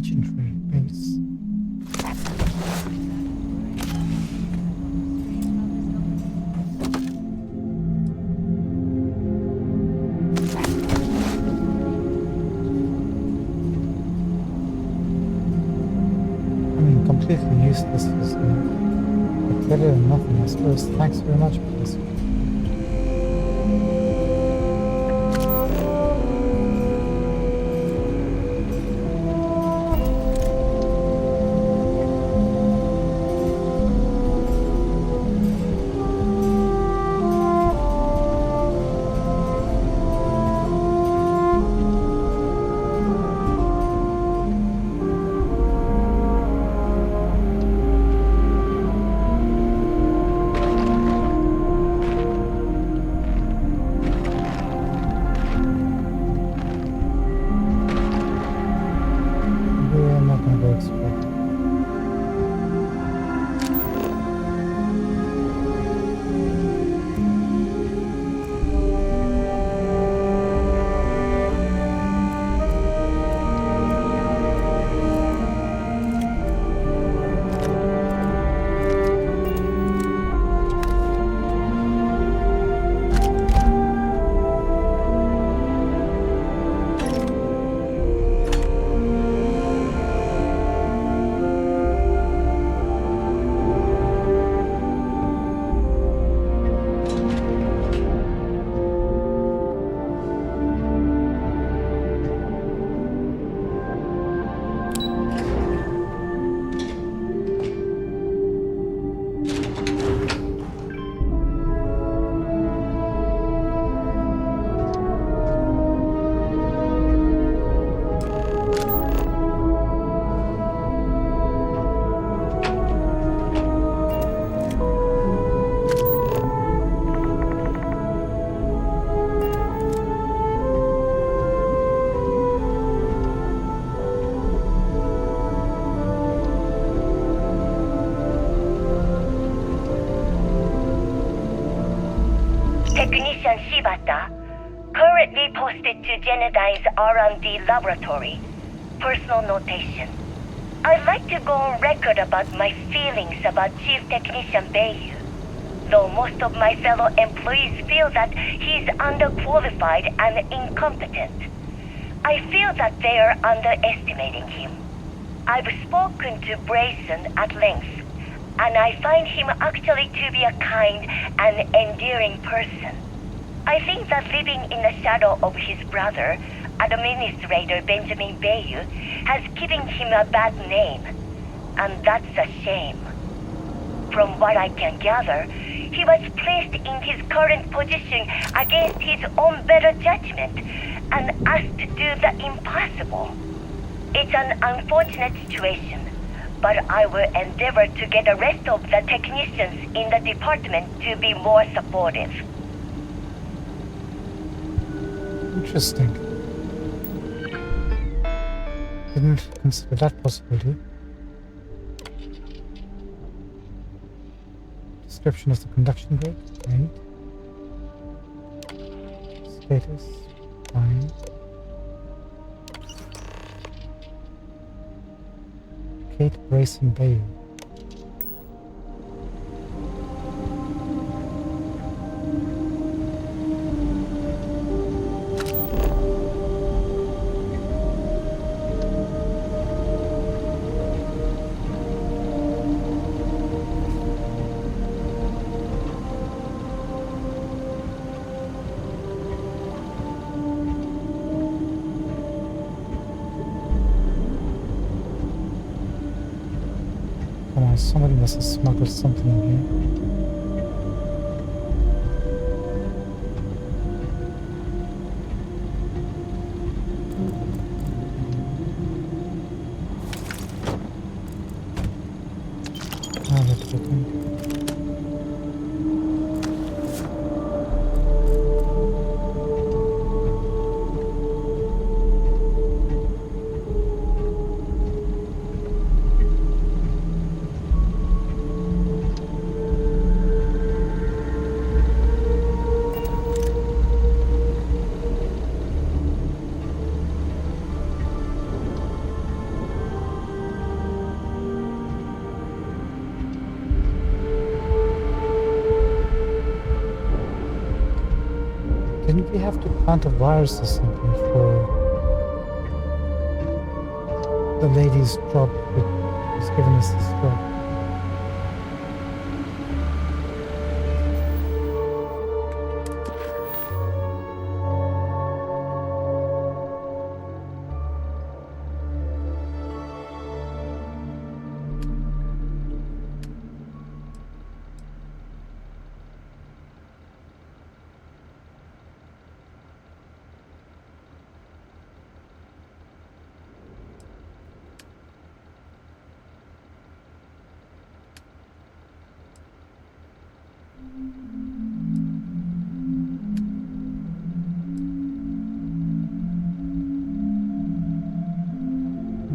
legendary base. I mean, completely useless is better than nothing, I suppose. Thanks very much, Professor. We're not gonna go explore. Technician Shibata, currently posted to Genodyne's R&D laboratory. Personal notation. I'd like to go on record about my feelings about Chief Technician Bayu. Though most of my fellow employees feel that he's underqualified and incompetent, I feel that they are underestimating him. I've spoken to Brayson at length, and I find him actually to be a kind and endearing person. I think that living in the shadow of his brother, Administrator Benjamin Bayu, has given him a bad name, and that's a shame. From what I can gather, he was placed in his current position against his own better judgment and asked to do the impossible. It's an unfortunate situation, but I will endeavor to get the rest of the technicians in the department to be more supportive. Interesting. Didn't consider that possibility. Description of the conduction grid, right? Status, fine. Kate Brayson Bayu. Come on, somebody must have smuggled something in here. Now let's open. Didn't we have to plant a virus or something for the lady's job that was giving us this job?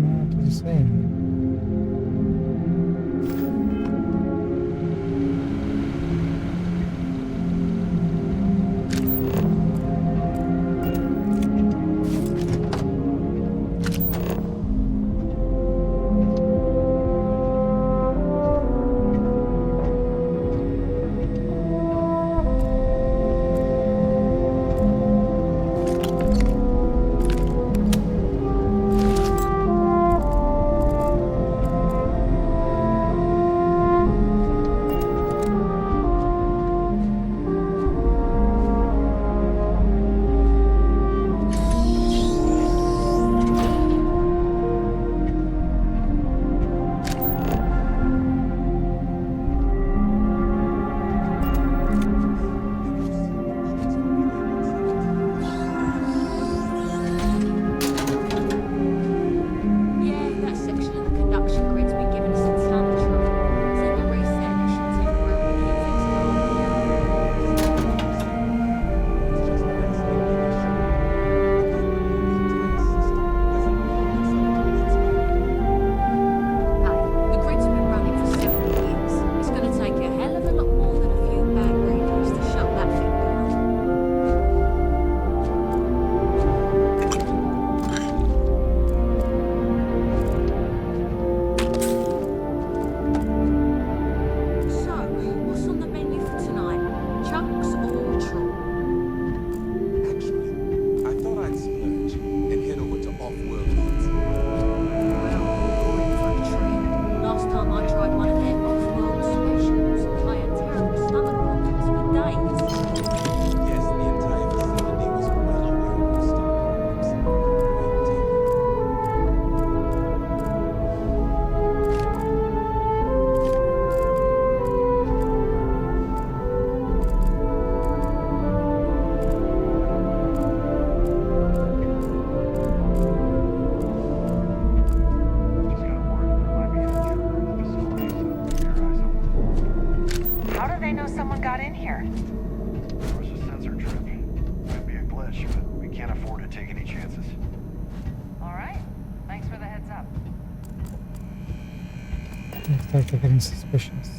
What did he say? Yeah, that section of the conduction grid's been giving us a ton of trouble. Said the reset should temporarily keep things Hey, the grid's been running for several years. It's gonna take a hell of a lot more than a few bad readers to shut that thing down. So, what's on the menu for tonight? Chunks or troll? Actually, I thought I'd splurge and head over to Off-World Eats. Well, you're in for a treat. Last time I tried one of their off-world specials, I had terrible stomach problems for days. Yes, the entire facility was well aware of your stomach problems. Point taken. How do they know someone got in here? There was a sensor trip. Might be a glitch, but we can't afford to take any chances. All right. Thanks for the heads up. Looks like they're getting suspicious.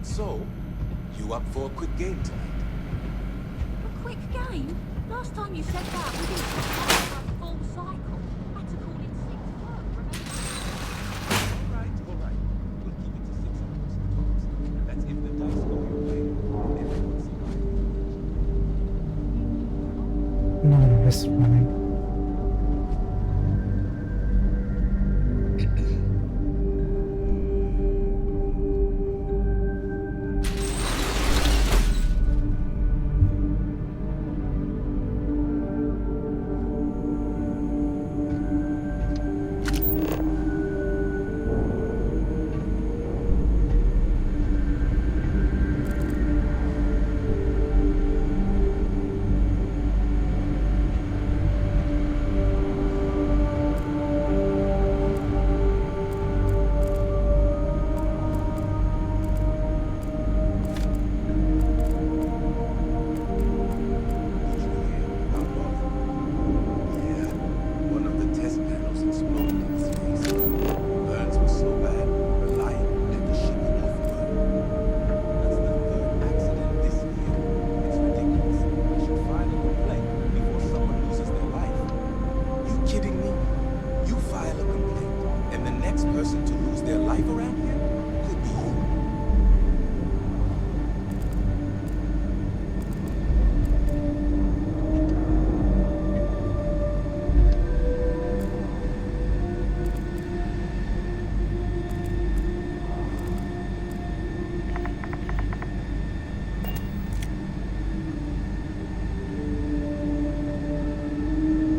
So, you up for a quick game tonight? A quick game? Last time you said that, we didn't have a full cycle. Had to call in sick to work, remember? All right. We'll keep it to 6 hours. That's if the dice go your way. Everyone's alive. None of this running.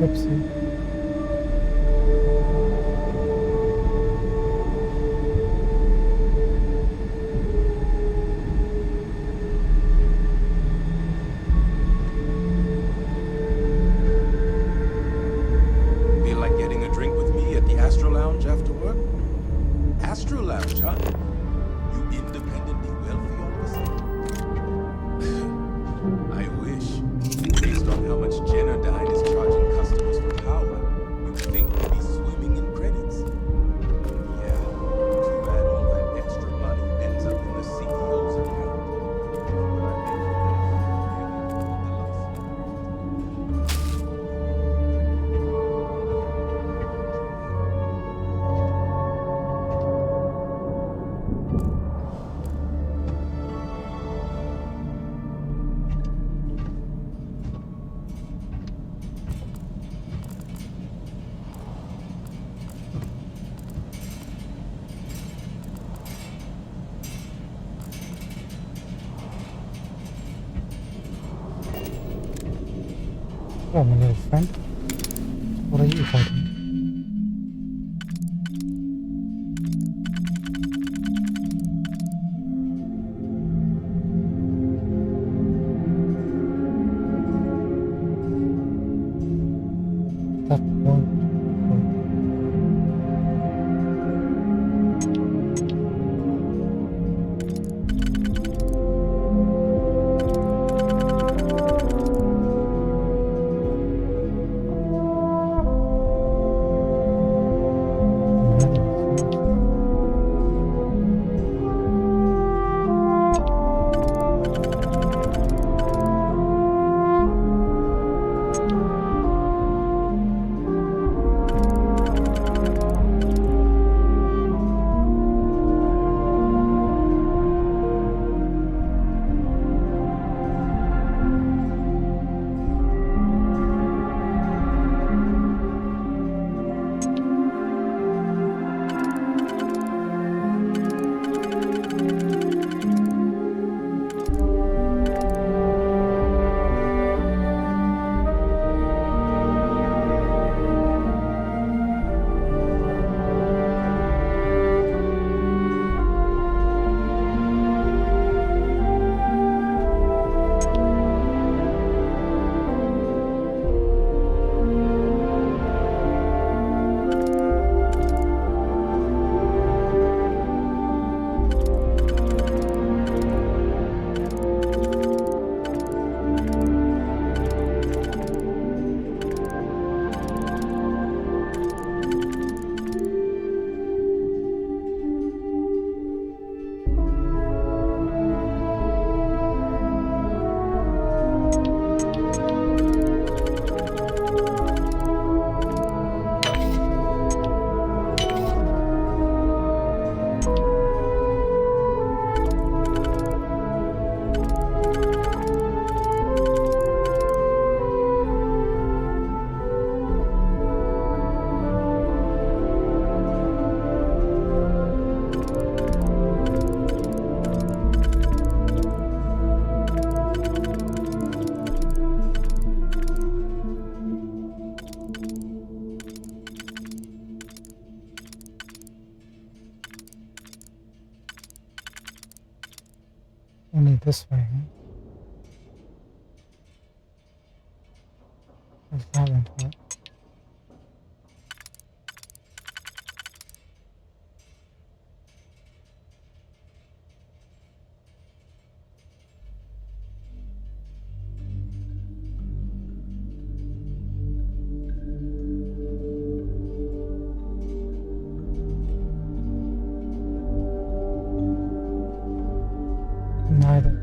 Whoopsie. Feel like getting a drink with me at the Astro Lounge after work? Astro Lounge, huh? You independently wealthy all of a sudden? I wish. Based on how much Genodyne is charging customers for power, you'd think we'd be swimming in credits. Yeah, too bad all that extra money ends up in the CEO's account. But I make Hello, my little friend. What are you hiding? That won't work. Only this way, huh? Where's that one to? Neither.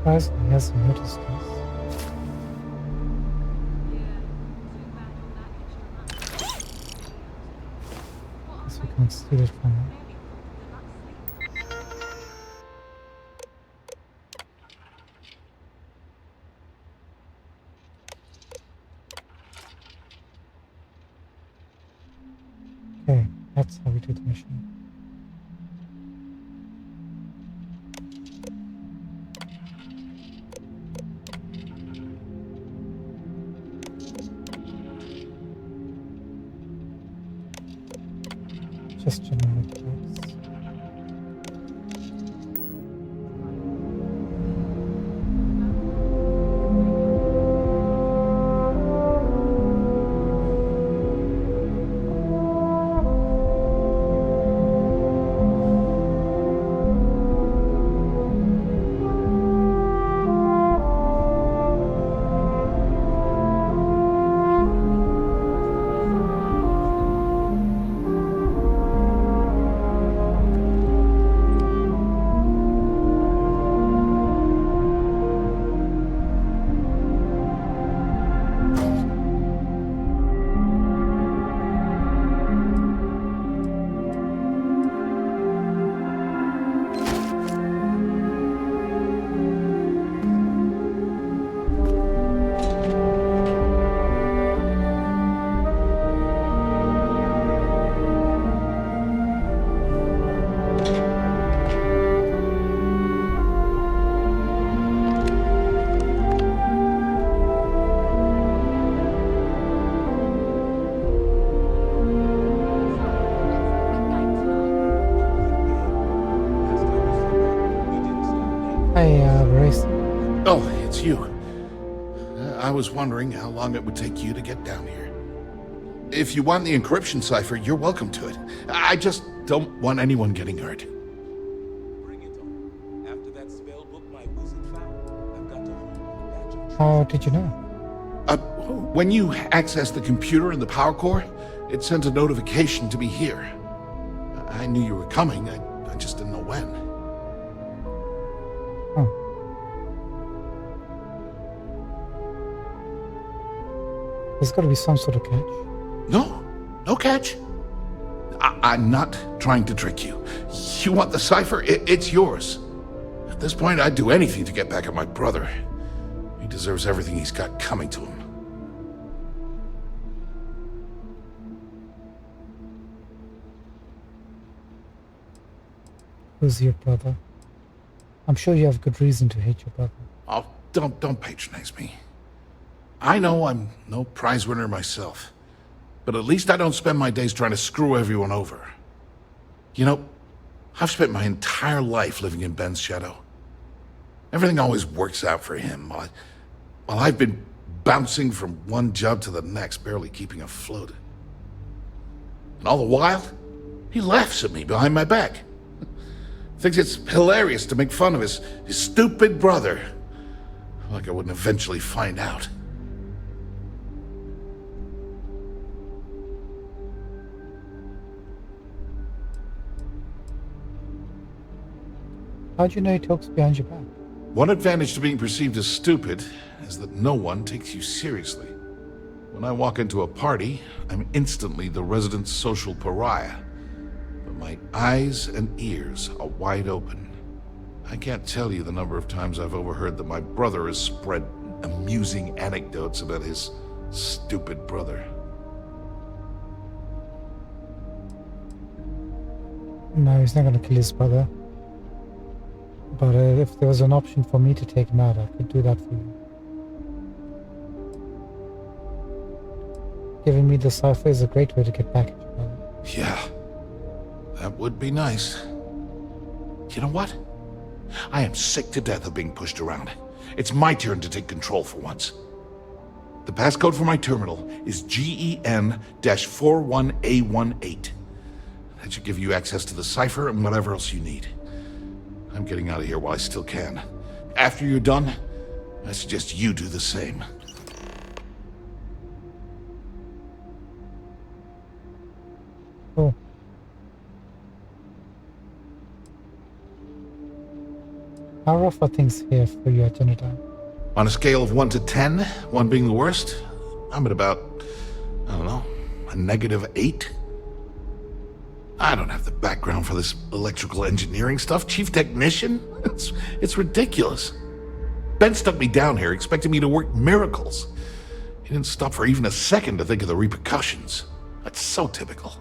Surprisingly, he hasn't noticed us. Guess we can't steal it from him. Okay, that's how we do the mission. Just generic drugs. Race. Oh, it's you. I was wondering how long it would take you to get down here. If you want the encryption cipher, you're welcome to it. I just don't want anyone getting hurt. Bring it on. After that spell book my wizard found, I've got to hold a batch of How did you know? When you access the computer in the power core, it sent a notification to be here. I knew you were coming, I just didn't know when. Oh. There's got to be some sort of catch. No catch. I'm not trying to trick you. You want the cipher? It's yours. At this point, I'd do anything to get back at my brother. He deserves everything he's got coming to him. Who's your brother? I'm sure you have good reason to hate your brother. Oh, don't patronize me. I know I'm no prize winner myself, but at least I don't spend my days trying to screw everyone over. You know, I've spent my entire life living in Ben's shadow. Everything always works out for him, while I've been bouncing from one job to the next, barely keeping afloat. And all the while, he laughs at me behind my back. Thinks it's hilarious to make fun of his stupid brother. Like I wouldn't eventually find out. How do you know he talks behind your back? One advantage to being perceived as stupid is that no one takes you seriously. When I walk into a party, I'm instantly the resident social pariah. But my eyes and ears are wide open. I can't tell you the number of times I've overheard that my brother has spread amusing anecdotes about his stupid brother. No, he's not going to kill his brother. But if there was an option for me to take him out, I could do that for you. Giving me the cipher is a great way to get back at your brother. Yeah, that would be nice. You know what? I am sick to death of being pushed around. It's my turn to take control for once. The passcode for my terminal is GEN-41A18. That should give you access to the cipher and whatever else you need. I'm getting out of here while I still can. After you're done, I suggest you do the same. Cool. How rough are things here for you at Genodyne? On a scale of 1 to 10, 1 being the worst, I'm at about, I don't know, a -8. I don't have the background for this electrical engineering stuff. Chief technician? It's ridiculous. Ben stuck me down here expecting me to work miracles. He didn't stop for even a second to think of the repercussions. That's so typical.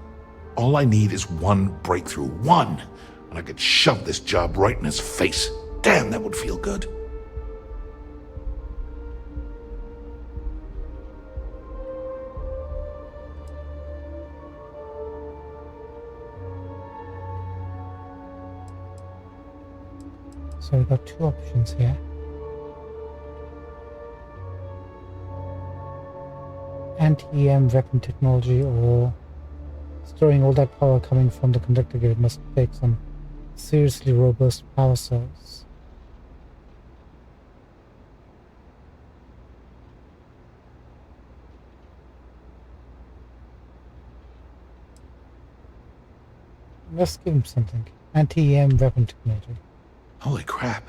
All I need is one breakthrough. One. And I could shove this job right in his face. Damn, that would feel good. So we've got two options here. Anti-EM weapon technology, or storing all that power coming from the conductor grid must take some seriously robust power cells. Let's give him something. Anti-EM weapon technology. Holy crap.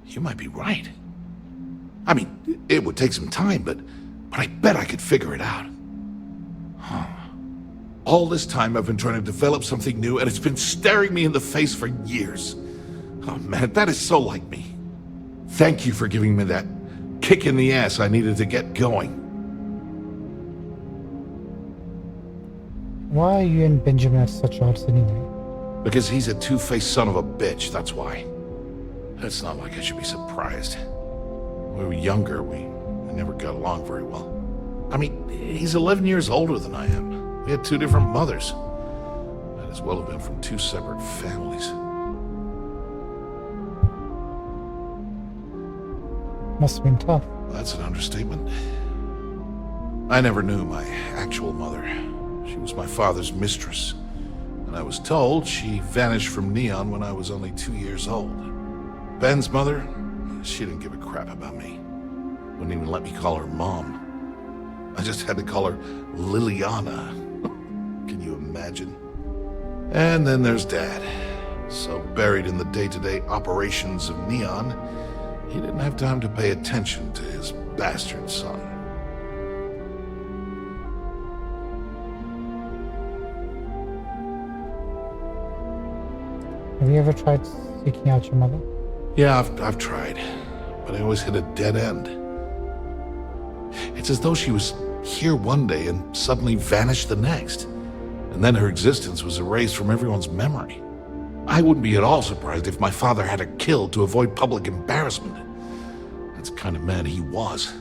You might be right. I mean, it would take some time, but I bet I could figure it out. Huh. All this time I've been trying to develop something new, and it's been staring me in the face for years. Oh man, that is so like me. Thank you for giving me that kick in the ass I needed to get going. Why are you and Benjamin at such odds anyway? Because he's a two-faced son of a bitch, that's why. It's not like I should be surprised. When we were younger, we never got along very well. I mean, he's 11 years older than I am. We had two different mothers. Might as well have been from two separate families. Must have been tough. That's an understatement. I never knew my actual mother. She was my father's mistress. And I was told she vanished from Neon when I was only 2 years old. Ben's mother, she didn't give a crap about me. Wouldn't even let me call her Mom. I just had to call her Liliana. Can you imagine? And then there's Dad. So buried in the day-to-day operations of Neon, he didn't have time to pay attention to his bastard son. Have you ever tried seeking out your mother? Yeah, I've tried, but I always hit a dead end. It's as though she was here one day and suddenly vanished the next, and then her existence was erased from everyone's memory. I wouldn't be at all surprised if my father had her killed to avoid public embarrassment. That's the kind of man he was.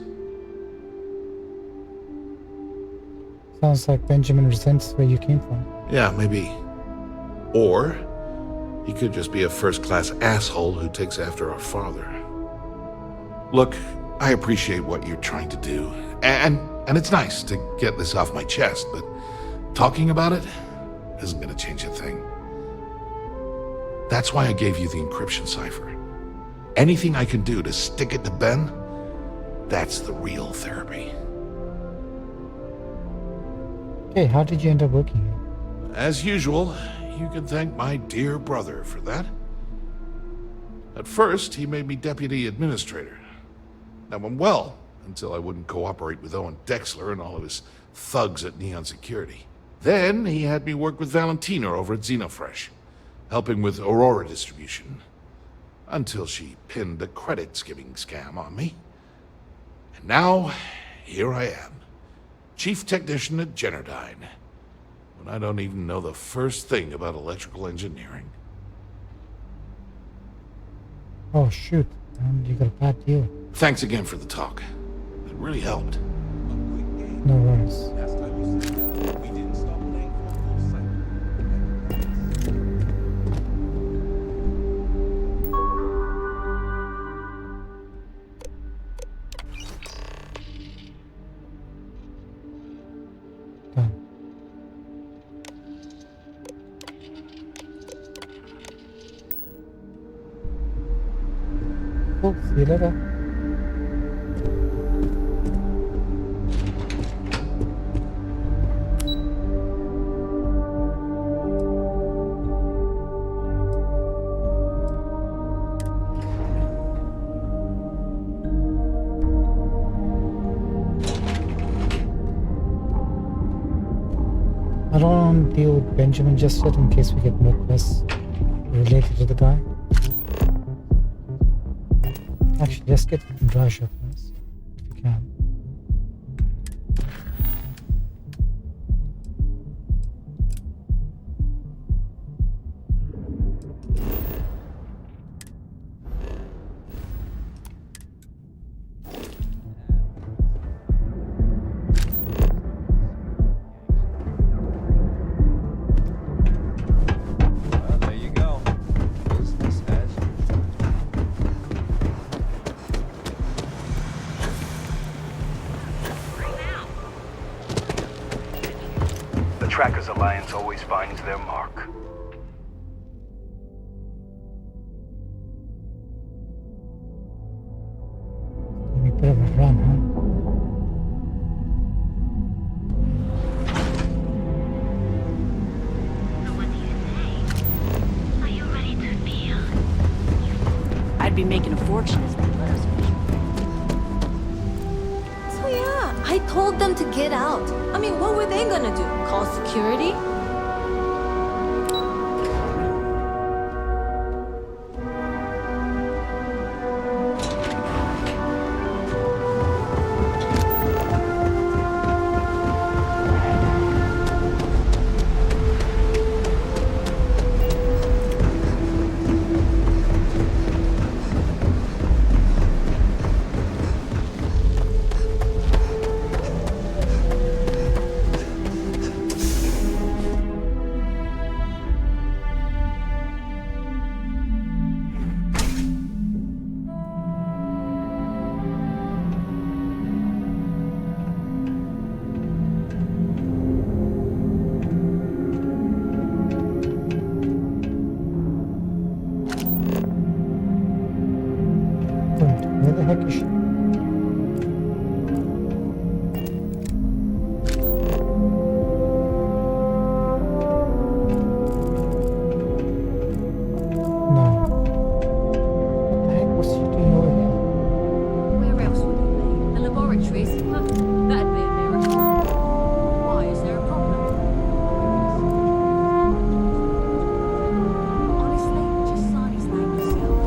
Sounds like Benjamin resents where you came from. Yeah, maybe. Or he could just be a first-class asshole who takes after our father. Look, I appreciate what you're trying to do, and it's nice to get this off my chest, but talking about it isn't going to change a thing. That's why I gave you the encryption cipher. Anything I can do to stick it to Ben, that's the real therapy. Okay, how did you end up working here? As usual, you can thank my dear brother for that. At first, he made me deputy administrator. That went well, until I wouldn't cooperate with Owen Dexler and all of his thugs at Neon Security. Then, he had me work with Valentina over at Xenofresh, helping with Aurora distribution, until she pinned a credit-skimming scam on me. And now, here I am, chief technician at Genodyne, when I don't even know the first thing about electrical engineering. Oh shoot, man, you got a bad deal. Thanks again for the talk. It really helped. No worries. Done. Cool, see you later. don't deal with Benjamin just yet in case we get more quests related to the guy. Actually, let's get Raja first, if we can. Well, there you go. Business as usual. The Trackers Alliance always finds their mark. We bit of a run, huh? I'd be making a fortune as they let us finish. So yeah, I told them to get out. I mean, what were they gonna do? Call security? Where the heck is she? No. What the heck was she doing over here? Where else would it be? The laboratories? Huh, that'd be a miracle. Why? Is there a problem? Honestly, just sign his name yourself.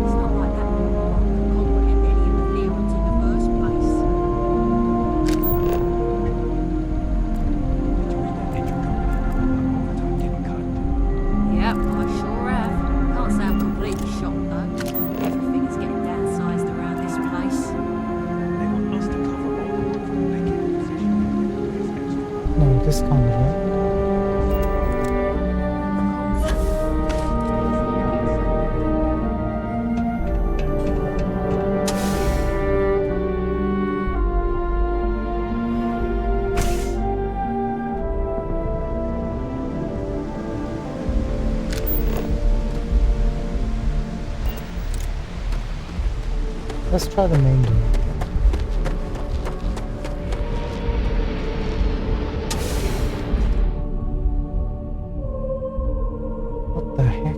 It's not like that moron could comprehend any of the theorems in the first place. Yep, I sure have. Can't say I'm completely shocked though. Everything is getting downsized around this place. They want us to cover all the work from vacant positions. No, this can't be right. Let's try the main door. What the heck?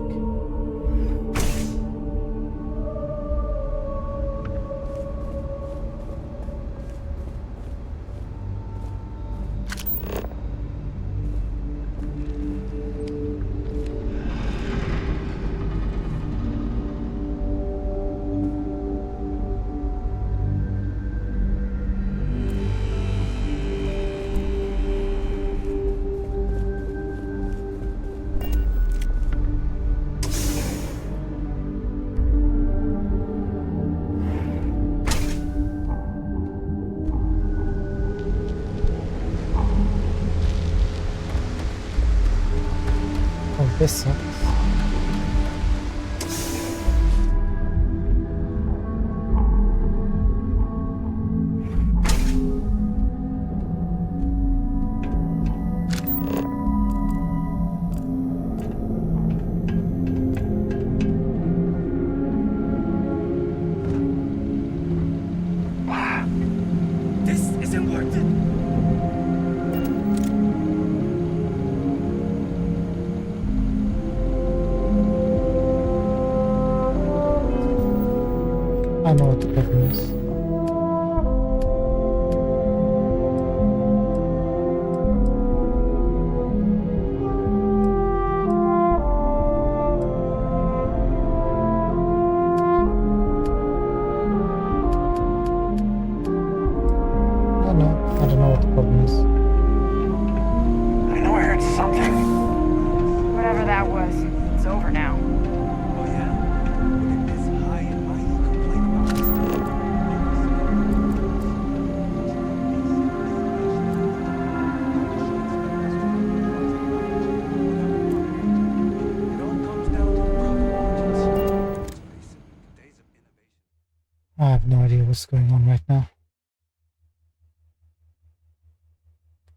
Oh, this sucks. This isn't worth it. I know what the problem is. was. It's over now. Oh yeah? What did Miss High and Mighty complain about this It all comes down to profit margins. Pretty simple. Days of innovation. I have no idea what's going on right now.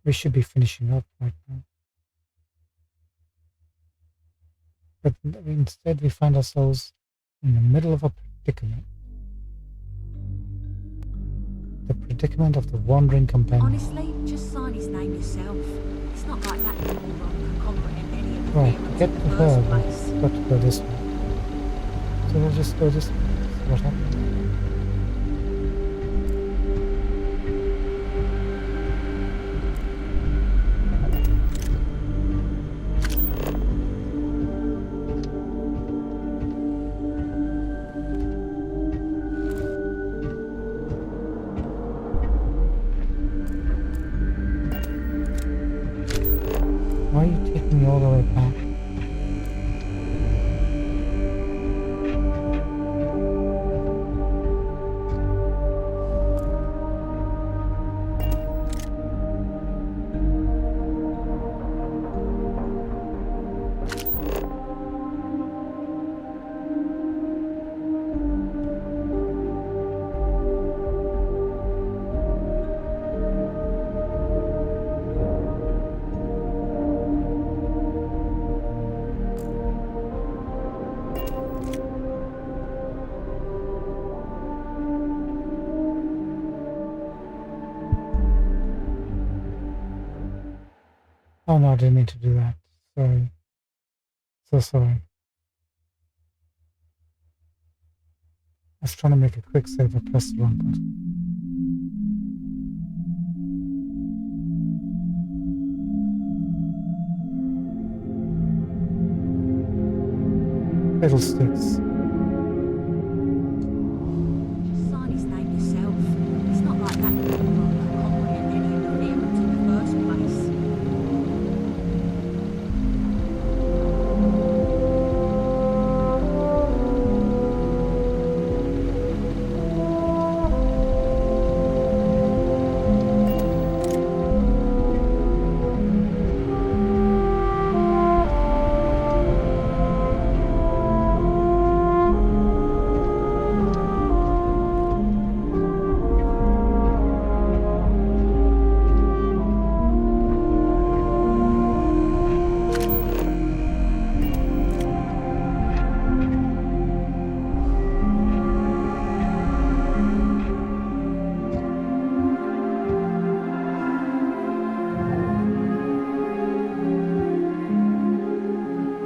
We should be finishing up right now. But instead we find ourselves in the middle of a predicament. The predicament of the wandering companion. Honestly, just sign his name yourself. It's not like that moron can comprehend any of the Right, to theorems get in to the her, first place. we've got to go this way. So we'll just go this way. See what happens. Why are you taking me all the way back? Oh no, I didn't mean to do that. Sorry. So sorry. I was trying to make a quick save, I pressed the wrong button. Fiddlesticks. Just sign his name yourself. It's not like that moron can comprehend any of the theorems in the first place.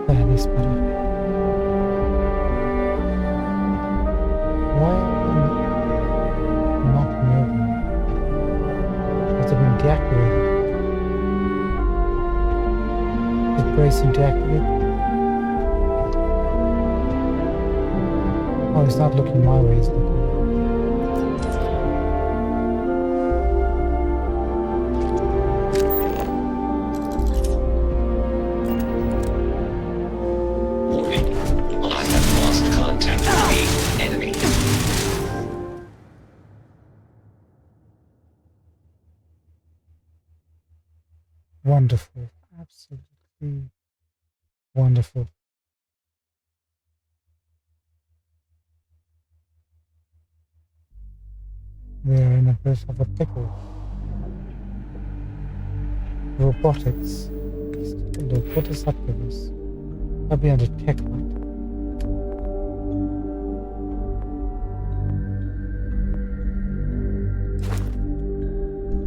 That is better. Why are they not moving? Has it been deactivated? Is bracing deactivated? Oh, he's not looking my way, he's looking. Warning. I have lost contact with the enemy. Wonderful. Absolutely wonderful. We are in a bit of a pickle. Robotics. Let's take a look. What does that give us? That'll be under tech, right?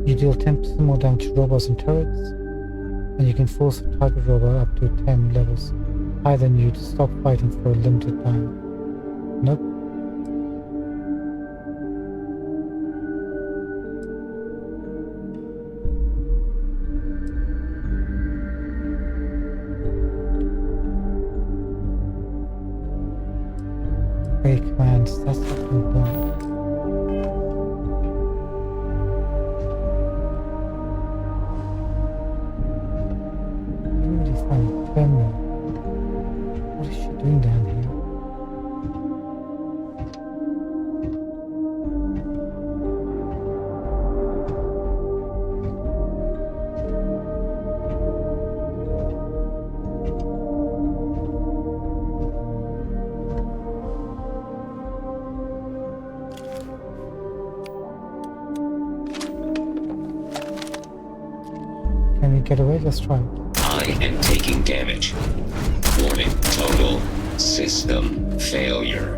You deal 10% more damage to robots and turrets, and you can force a target robot up to 10 levels higher than you to stop fighting for a limited time. Nope. Break commands, that's what we want. Really fun terminal. doing down here? Can we get away? Let's try. I am taking damage. Warning, total system failure.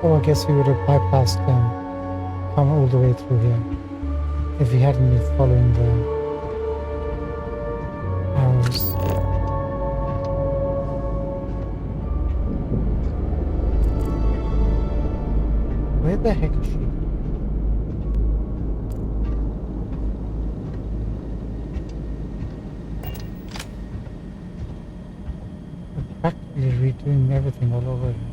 Oh, I guess we would have bypassed them, come all the way through here, if we hadn't been following the arrows. Where the heck is she? We're practically redoing everything all over again.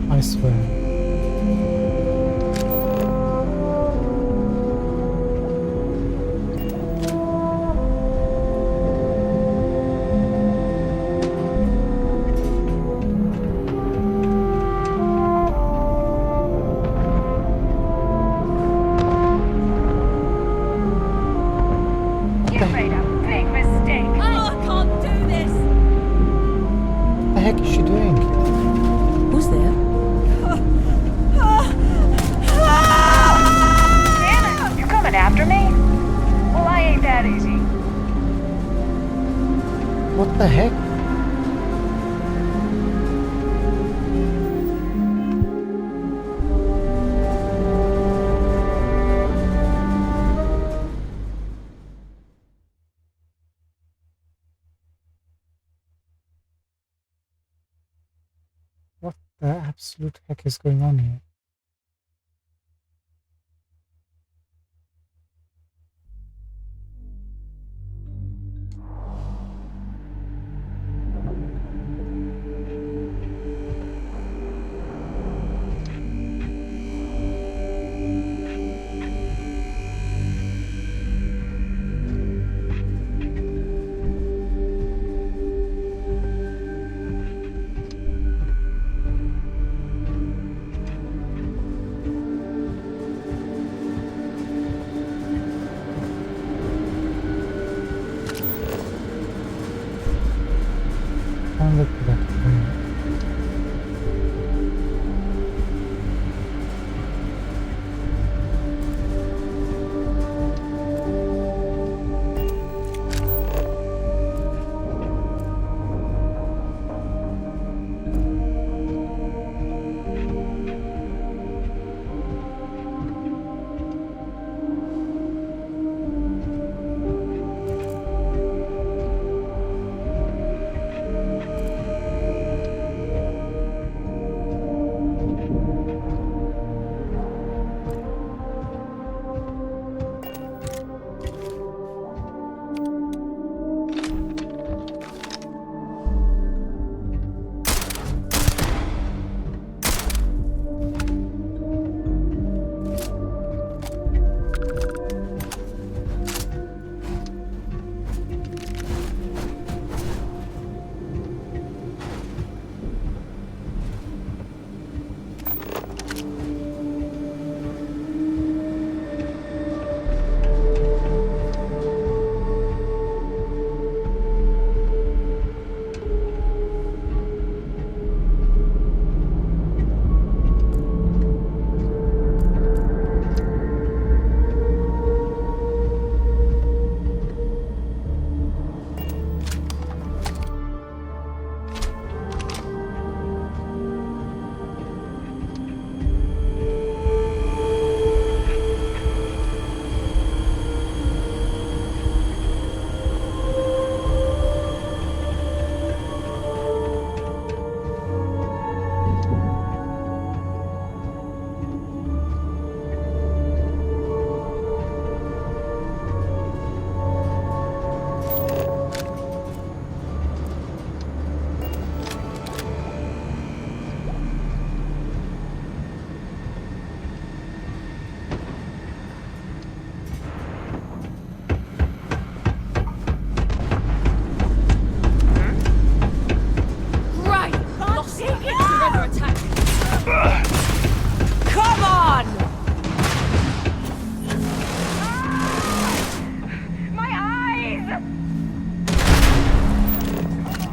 I swear. You made a big mistake. I can't do this. What the heck is she doing? Who's there? Damn it! You coming after me? Well, I ain't that easy. What the heck? What the absolute heck is going on here? Can't look at that.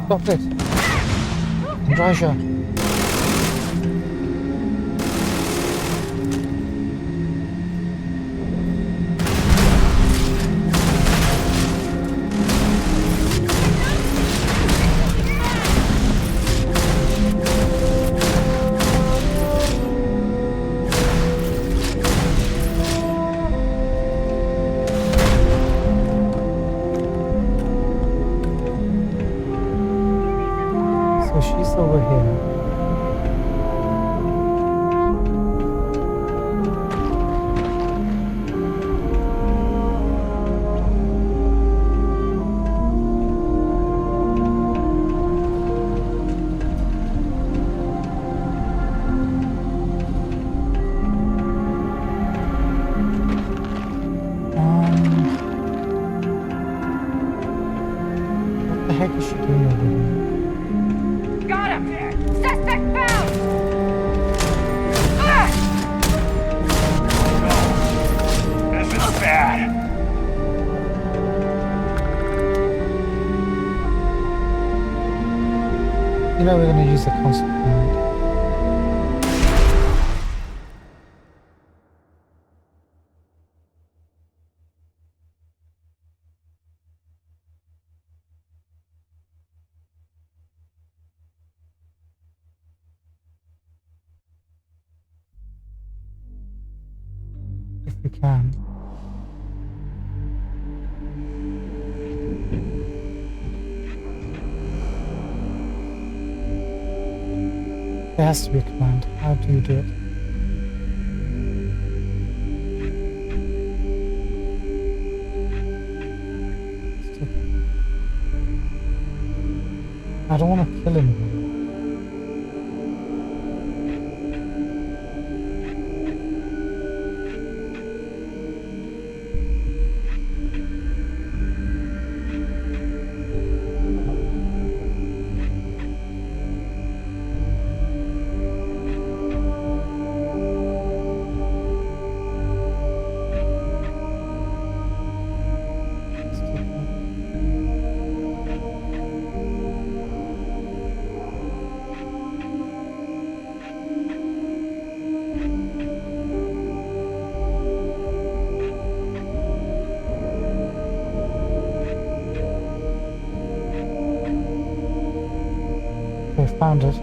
Stop it! Andraja! So she's over here. What the heck is she doing over here? Got him! Suspect found! Ah! This is bad. You know we're gonna use the console command. If we can. There has to be a command. How do you do it? I don't want to kill anybody. Okay, found it.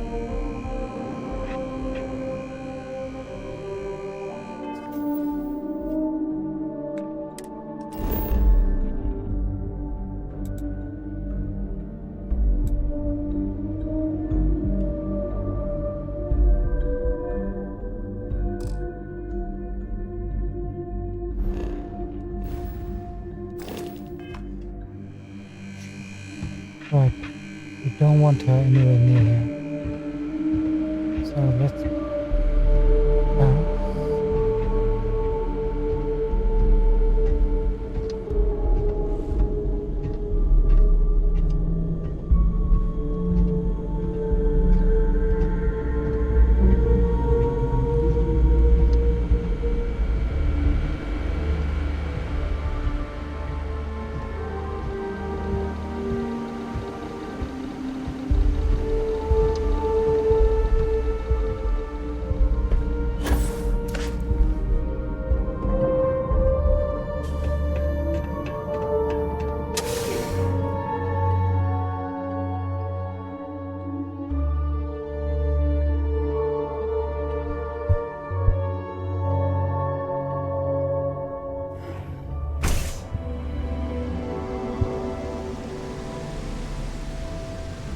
Right. We don't want her anywhere near here. So let's bounce.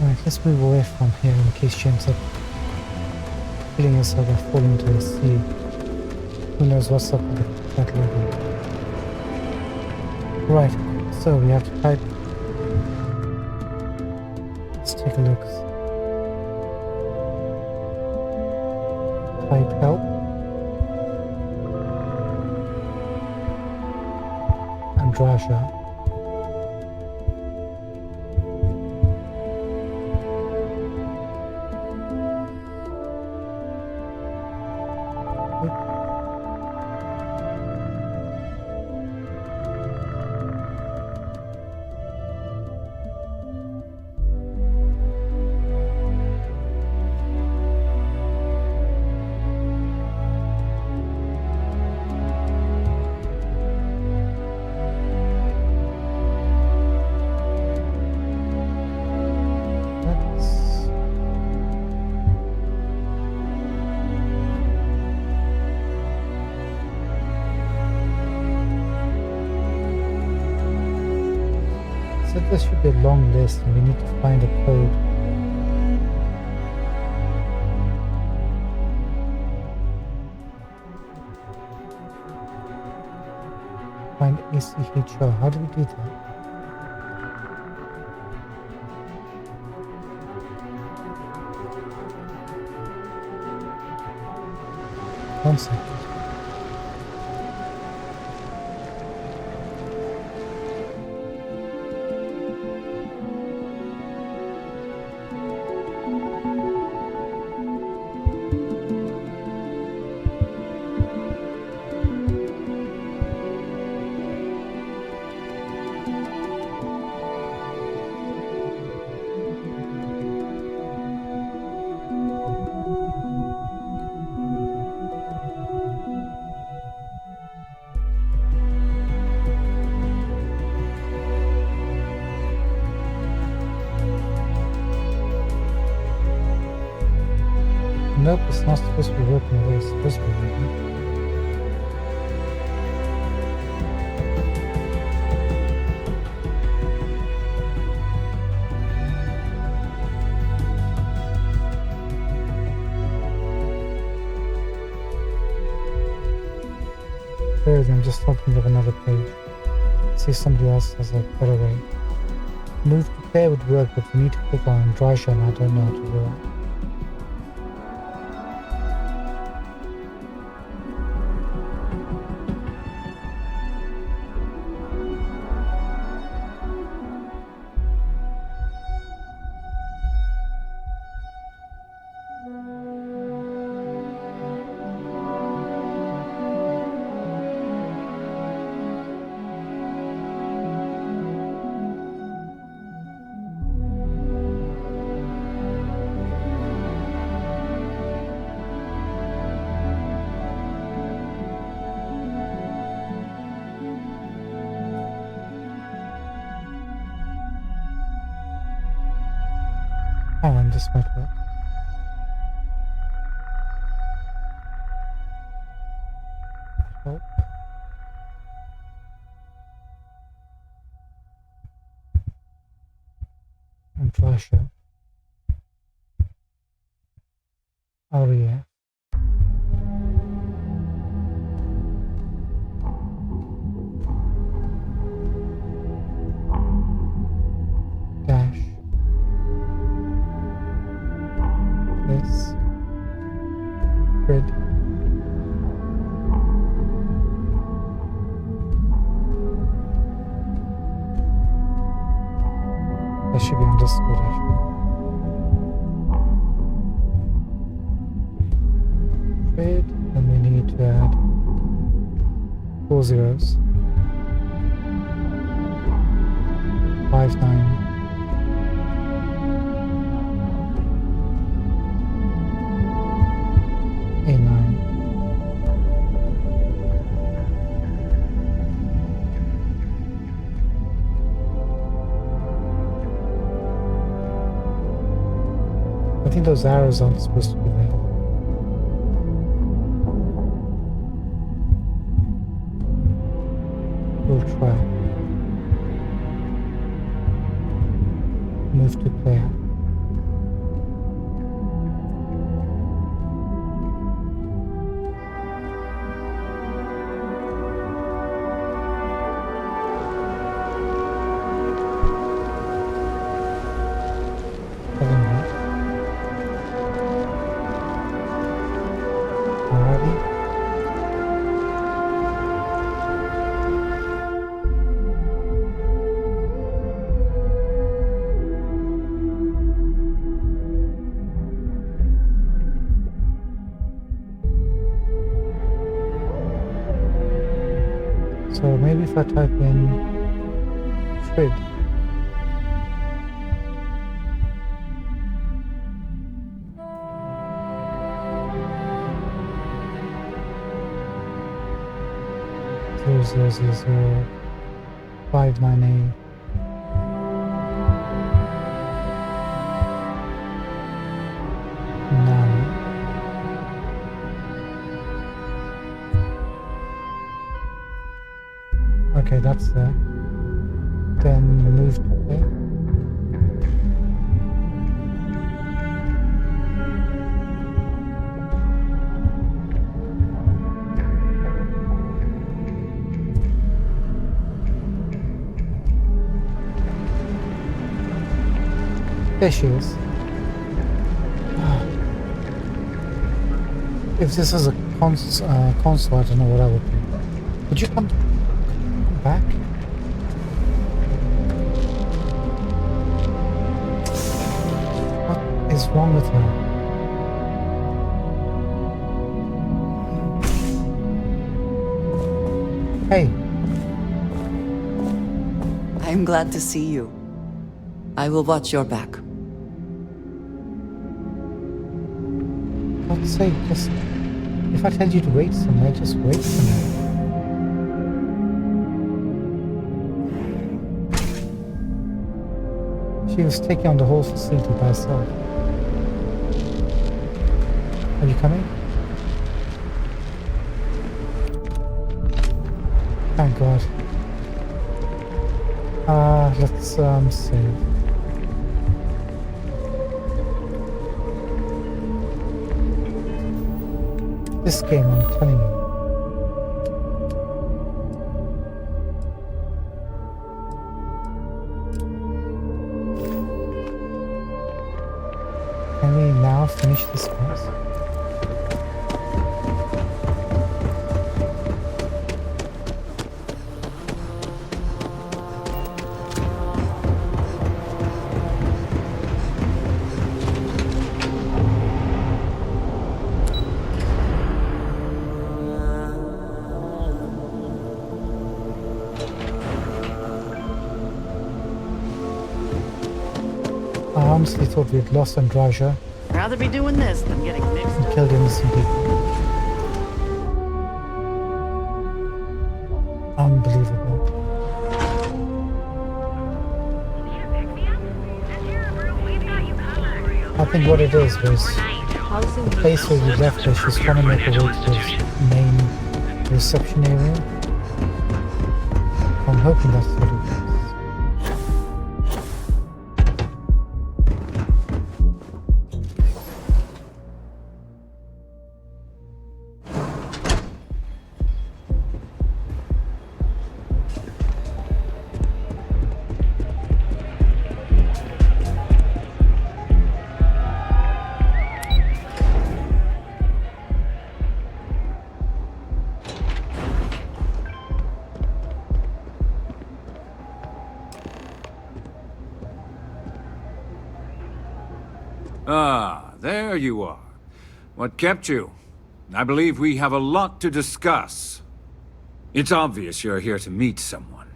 Alright, let's move away from here in case she ends up killing herself or falling into the sea. Who knows what's up with that lady. Right, so we have to type. Let's take a look. Type help. Andraja. said there should be a long list and we need to find a code. Find ACHR. How do we do that? One second. Nope, it's not supposed to be working the way it's supposed to be working. I'm just thinking of another page. See if somebody else has a better way. Move to pair would work, but we need to click on dry shell and I don't know how to do that. Hang on, this might work. Help. And flash up. Oh yeah. Dash. This. Grid. That should be understood actually. Grid, and we need to add 4 zeros. 5, 9. I think those arrows aren't supposed to be there. We'll try. Move to player. So maybe if I type in Fred. Zero, 598. Okay, that's there. then move to there. There she is. If this is a console, I don't know what I would do. Would you come back? What is wrong with her? Hey. I'm glad to see you. I will watch your back. For God's sake, just... If I tell you to wait somewhere, just wait somewhere. She was taking on the whole facility by herself. Are you coming? Thank God. Let's save. This game, I'm telling you. Can we now finish this boss? I honestly thought we had lost Andraja Rather be doing this than getting mixed and up. killed innocent people. Unbelievable. I think what it is was the place where we left her, she's trying to make her way to this main reception area. I'm hoping that's what it is. Ah, there you are. What kept you? I believe we have a lot to discuss. It's obvious you're here to meet someone.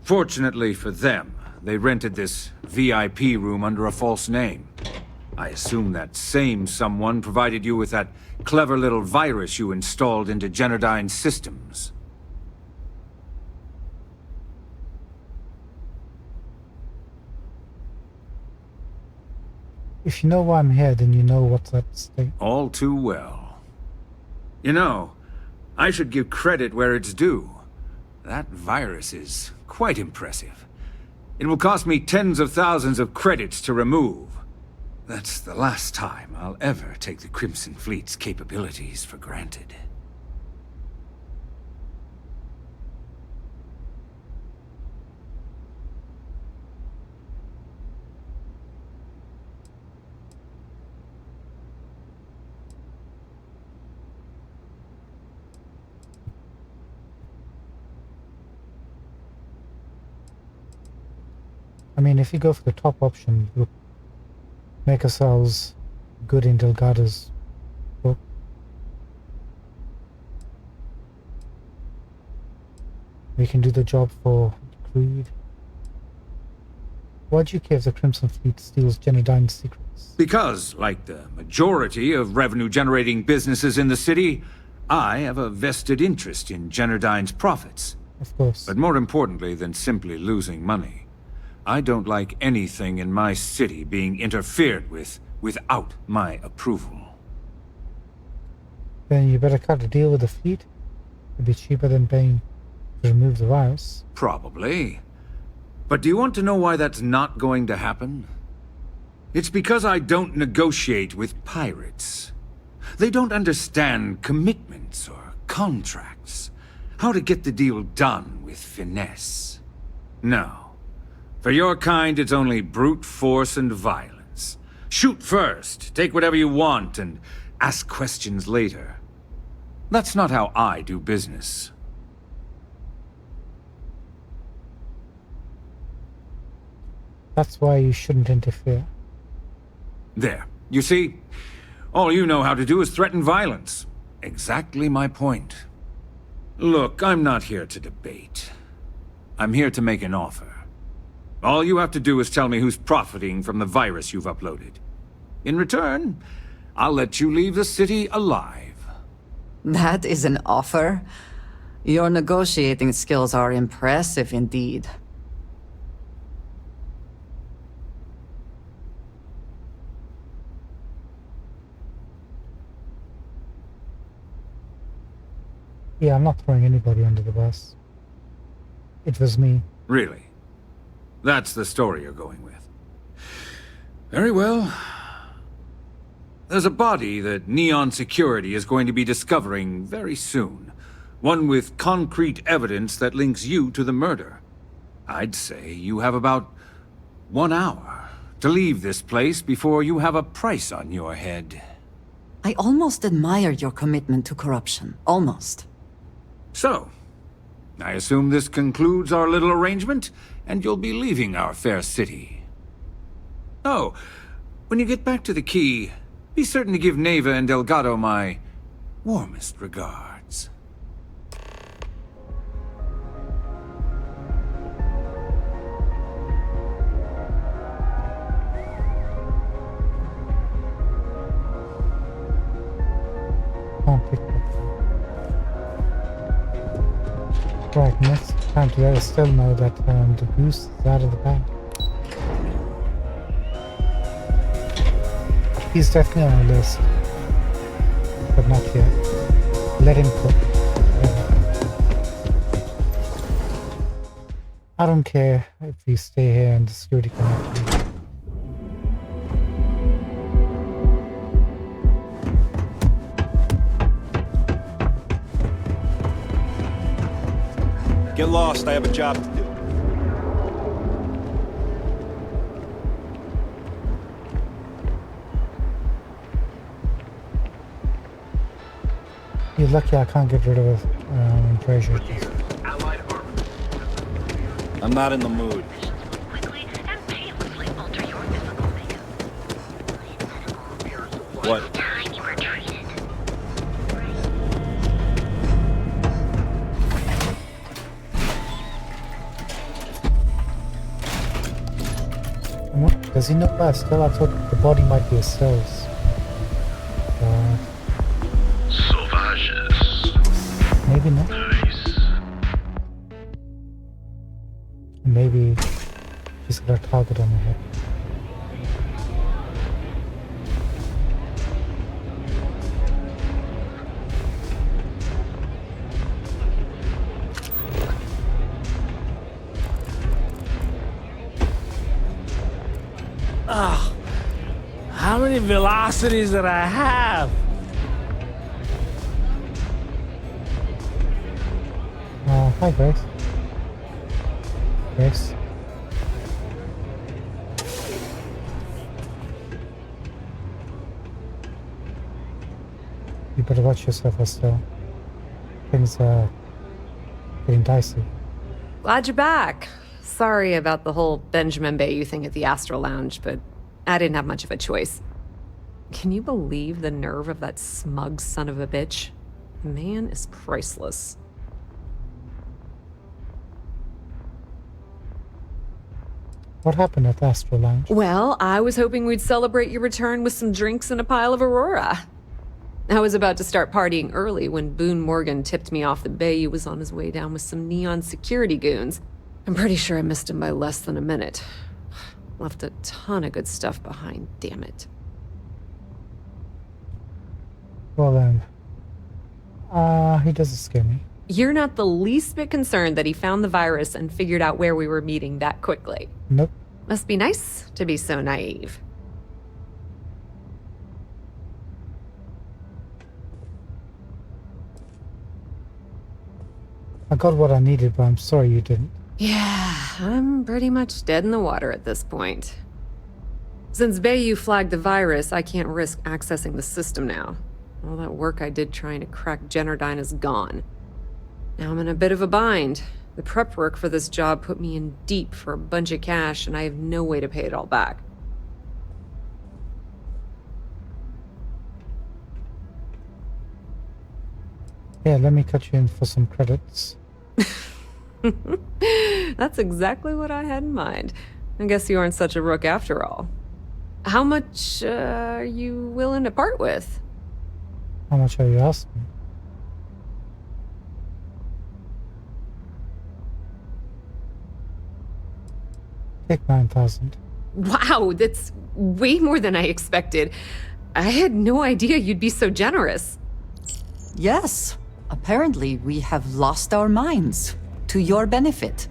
Fortunately for them, they rented this VIP room under a false name. I assume that same someone provided you with that clever little virus you installed into Genodyne's systems. If you know why I'm here, then you know what's at stake. All too well. You know, I should give credit where it's due. That virus is quite impressive. It will cost me tens of thousands of credits to remove. That's the last time I'll ever take the Crimson Fleet's capabilities for granted. I mean, if you go for the top option, we'll make ourselves good in Delgado's book. We can do the job for Creed. Why do you care if the Crimson Fleet steals Genodyne's secrets? Because, like the majority of revenue-generating businesses in the city, I have a vested interest in Genodyne's profits. Of course. But more importantly than simply losing money, I don't like anything in my city being interfered with without my approval. Then you better cut a deal with the fleet. It'd be cheaper than paying to remove the virus. Probably. But do you want to know why that's not going to happen? It's because I don't negotiate with pirates. They don't understand commitments or contracts. How to get the deal done with finesse. No. For your kind, it's only brute force and violence. Shoot first, take whatever you want, and ask questions later. That's not how I do business. That's why you shouldn't interfere. There. You see? All you know how to do is threaten violence. Exactly my point. Look, I'm not here to debate. I'm here to make an offer. All you have to do is tell me who's profiting from the virus you've uploaded. In return, I'll let you leave the city alive. That is an offer? Your negotiating skills are impressive indeed. Yeah, I'm not throwing anybody under the bus. It was me. Really? That's the story you're going with. Very well. There's a body that Neon Security is going to be discovering very soon. One with concrete evidence that links you to the murder. I'd say you have about 1 hour to leave this place before you have a price on your head. I almost admire your commitment to corruption. Almost. So, I assume this concludes our little arrangement, and you'll be leaving our fair city. Oh, when you get back to the key, be certain to give Neva and Delgado my warmest regards. Can't pick that. Right, next time to let us still know that the goose is out of the bag. He's definitely on our list, but not yet. Let him cook. I don't care if we stay here and the security cannot leave. Get lost, I have a job to do. You're lucky I can't get rid of a treasure. I'm not in the mood. Quickly and painlessly alter your physical makeup. What? Time you were treated. And what? Does he know that still? I thought the body might be a Stills. Sauvages. Maybe not. Maybe she's got a target on her head. Ugh. How many velocities did I have? Hi Grace. Grace. You better watch yourself, Estelle. Things are getting dicey. Glad you're back. Sorry about the whole Benjamin Bayou thing at the Astro Lounge, but I didn't have much of a choice. Can you believe the nerve of that smug son of a bitch? The man is priceless. What happened at the Astro Lounge? Well, I was hoping we'd celebrate your return with some drinks and a pile of Aurora. I was about to start partying early when Boone Morgan tipped me off that Bayou was on his way down with some Neon Security goons. I'm pretty sure I missed him by less than a minute. Left a ton of good stuff behind, damn it. Well then, he doesn't scare me. You're not the least bit concerned that he found the virus and figured out where we were meeting that quickly. Nope. Must be nice to be so naive. I got what I needed, but I'm sorry you didn't. Yeah, I'm pretty much dead in the water at this point. Since Bayou flagged the virus, I can't risk accessing the system now. All that work I did trying to crack Generdyne is gone. Now I'm in a bit of a bind. The prep work for this job put me in deep for a bunch of cash, and I have no way to pay it all back. Yeah, let me cut you in for some credits. That's exactly what I had in mind. I guess you aren't such a rook after all. How much are you willing to part with? How much are you asking? Take 9,000. Wow, that's way more than I expected. I had no idea you'd be so generous. Yes, apparently we have lost our minds. To your benefit.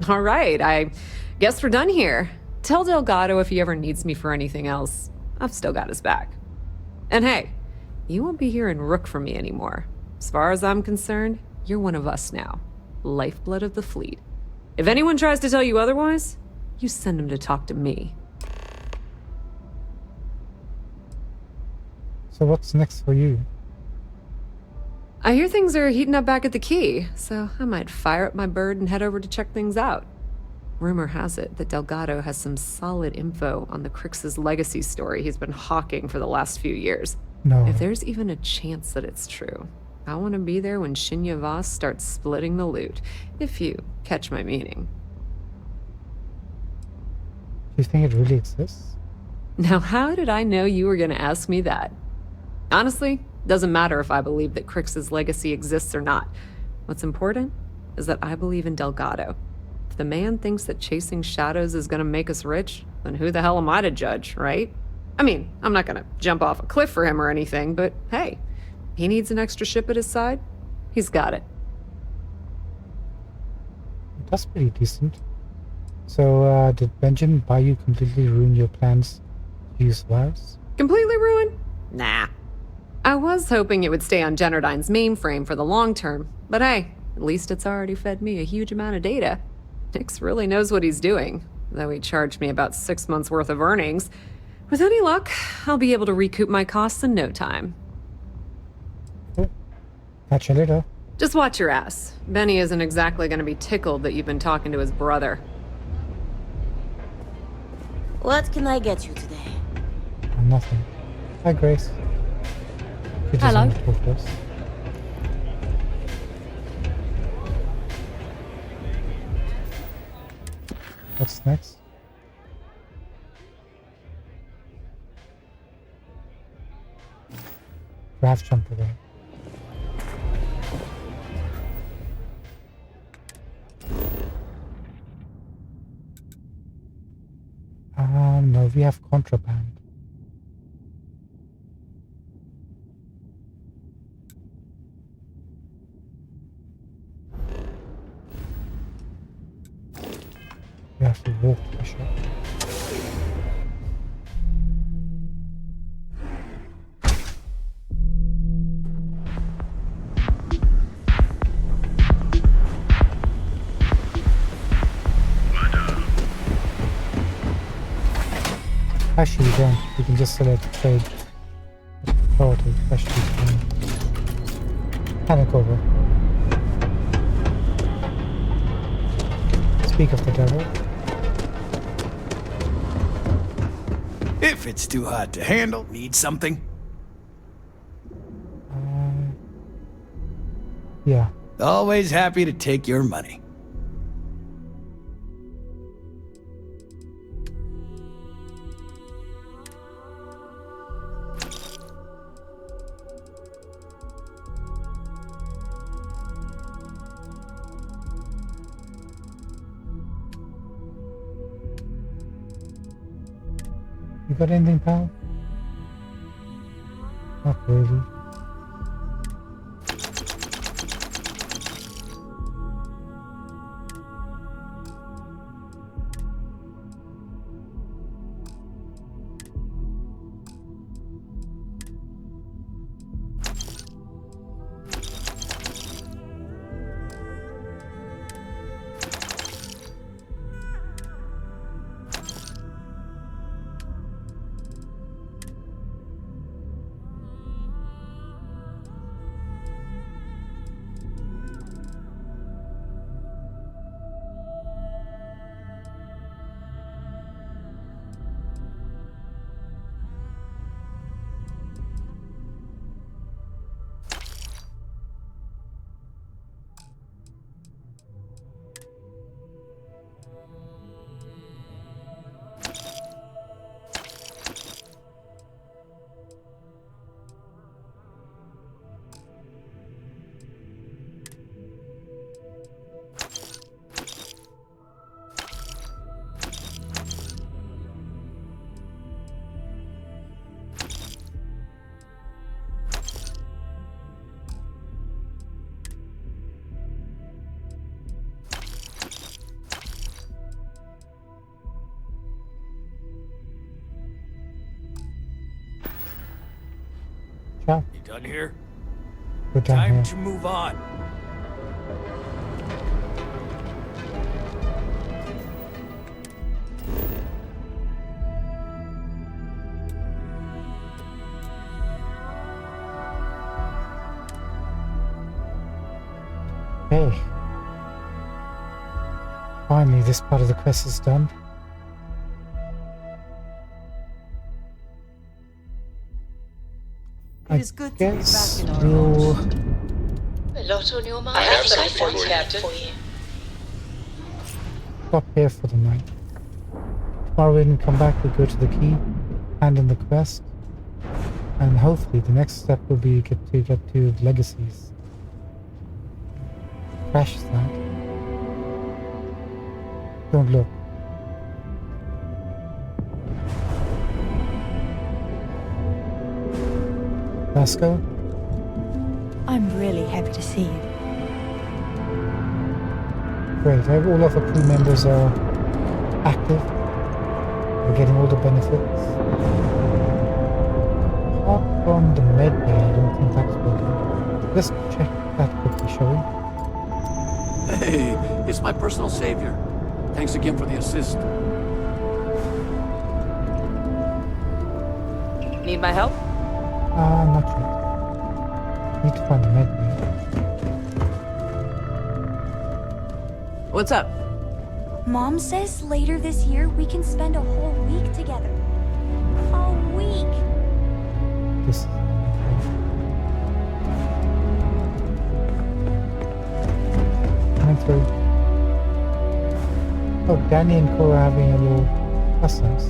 All right, I guess we're done here. Tell Delgado if he ever needs me for anything else. I've still got his back. And hey, you won't be hearing Rook from me anymore. As far as I'm concerned, you're one of us now. Lifeblood of the fleet. If anyone tries to tell you otherwise, you send them to talk to me. So what's next for you? I hear things are heating up back at the Key, so I might fire up my bird and head over to check things out. Rumor has it that Delgado has some solid info on the Crix's legacy story he's been hawking for the last few years. No. If there's even a chance that it's true, I want to be there when Shinya Voss starts splitting the loot, if you catch my meaning. Do you think it really exists? Now, how did I know you were going to ask me that? Honestly, doesn't matter if I believe that Crix's legacy exists or not. What's important is that I believe in Delgado. If the man thinks that chasing shadows is going to make us rich, then who the hell am I to judge, right? I mean, I'm not going to jump off a cliff for him or anything, but hey, he needs an extra ship at his side. He's got it. That's pretty decent. So, did Benjamin Bayou completely ruin your plans to use virus? Completely ruined? Nah. I was hoping it would stay on Generdyne's mainframe for the long term, but hey, at least it's already fed me a huge amount of data. Nix really knows what he's doing, though he charged me about 6 months' worth of earnings. With any luck, I'll be able to recoup my costs in no time. Cool. Catch you later. Just watch your ass. Benny isn't exactly going to be tickled that you've been talking to his brother. What can I get you today? Nothing. Hi, Grace. You just Hello. want to talk to us. What's next? Perhaps jump away. No, we have contraband. We have to walk to the shop. Actually, we don't. We can just select trade. Authority, especially panic over. Speak of the devil. If it's too hot to handle, need something? Yeah. Always happy to take your money. You got anything, pal? Not really. Done here? We're down Time here. to move on. Okay. Finally, this part of the quest is done. It is good to be back Guess in our we'll A lot on your mind. I have some for you, work Captain. for you. stop here for the night. Tomorrow when we come back, we'll go to the key, hand in the quest, and hopefully the next step will be get to legacies. Crash that. Don't look. Vasco? I'm really happy to see you. Great. All of our crew members are active. We're getting all the benefits. Apart from the med bay, I don't think that's working. Let's check that quickly, shall we? Hey, it's my personal savior. Thanks again for the assist. Need my help? Not yet. Need to find the med bay. What's up? Mom says later this year we can spend a whole week together. A week! This is coming through. Oh, Danny and Cora are having a little customs.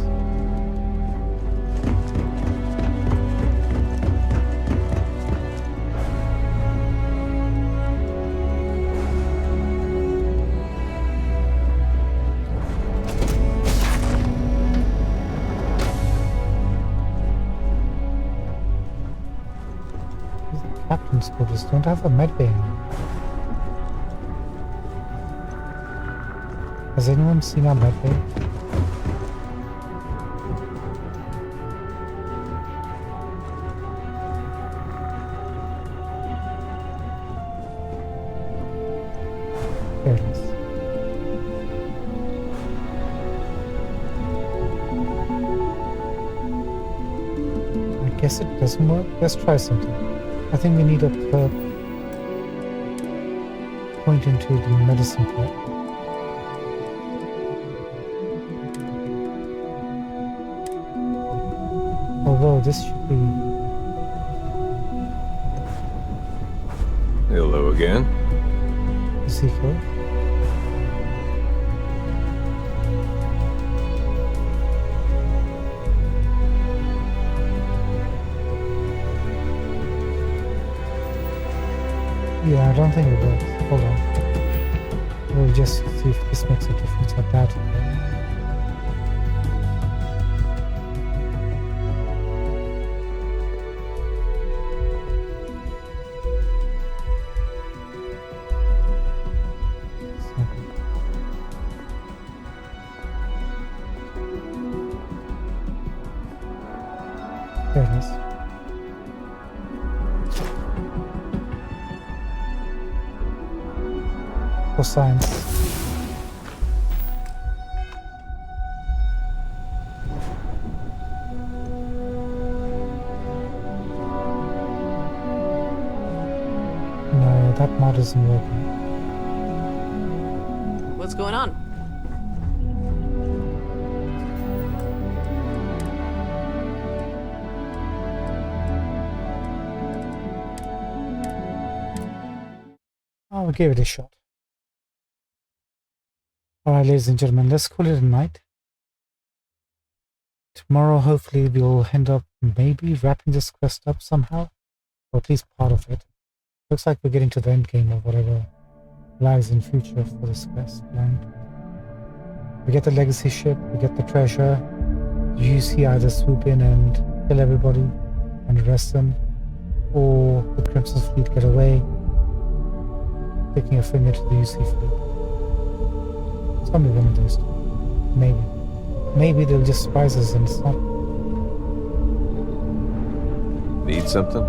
Captain's quarters don't have a med bay anymore. Has anyone seen our med bay? There it is. I guess it doesn't work. Let's try something. I think we need a point into the medicine part. Although this should be... Hello again. Ezekiel. Yeah, I don't think it works. Hold on. We'll just see if this makes a difference. I doubt it. There it is. For science. No, that mod isn't working. What's going on? I'll give it a shot. Alright, ladies and gentlemen, let's call it a night. Tomorrow, hopefully, we'll end up maybe wrapping this quest up somehow, or at least part of it. Looks like we're getting to the end game of whatever lies in future for this quest line. We get the legacy ship, we get the treasure. You see either swoop in and kill everybody and arrest them, or the Crimson Fleet get away, taking a finger to the UC Fleet. It's gonna be one of those two. Maybe. Maybe they'll just surprise us and it's not. Need something?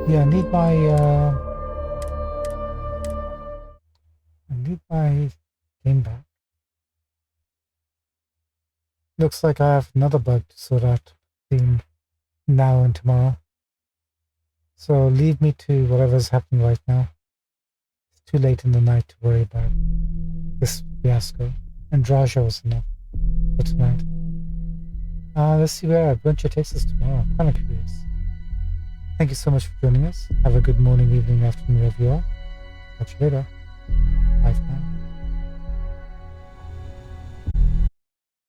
Yeah, I need my game back. Looks like I have another bug to sort out between now and tomorrow. So leave me to whatever's happening right now. It's too late in the night to worry about this fiasco. And Draja was enough for tonight. Let's see where our adventure takes us tomorrow. I'm kind of curious. Thank you so much for joining us. Have a good morning, evening, afternoon, wherever you are. Catch you later. Bye for now.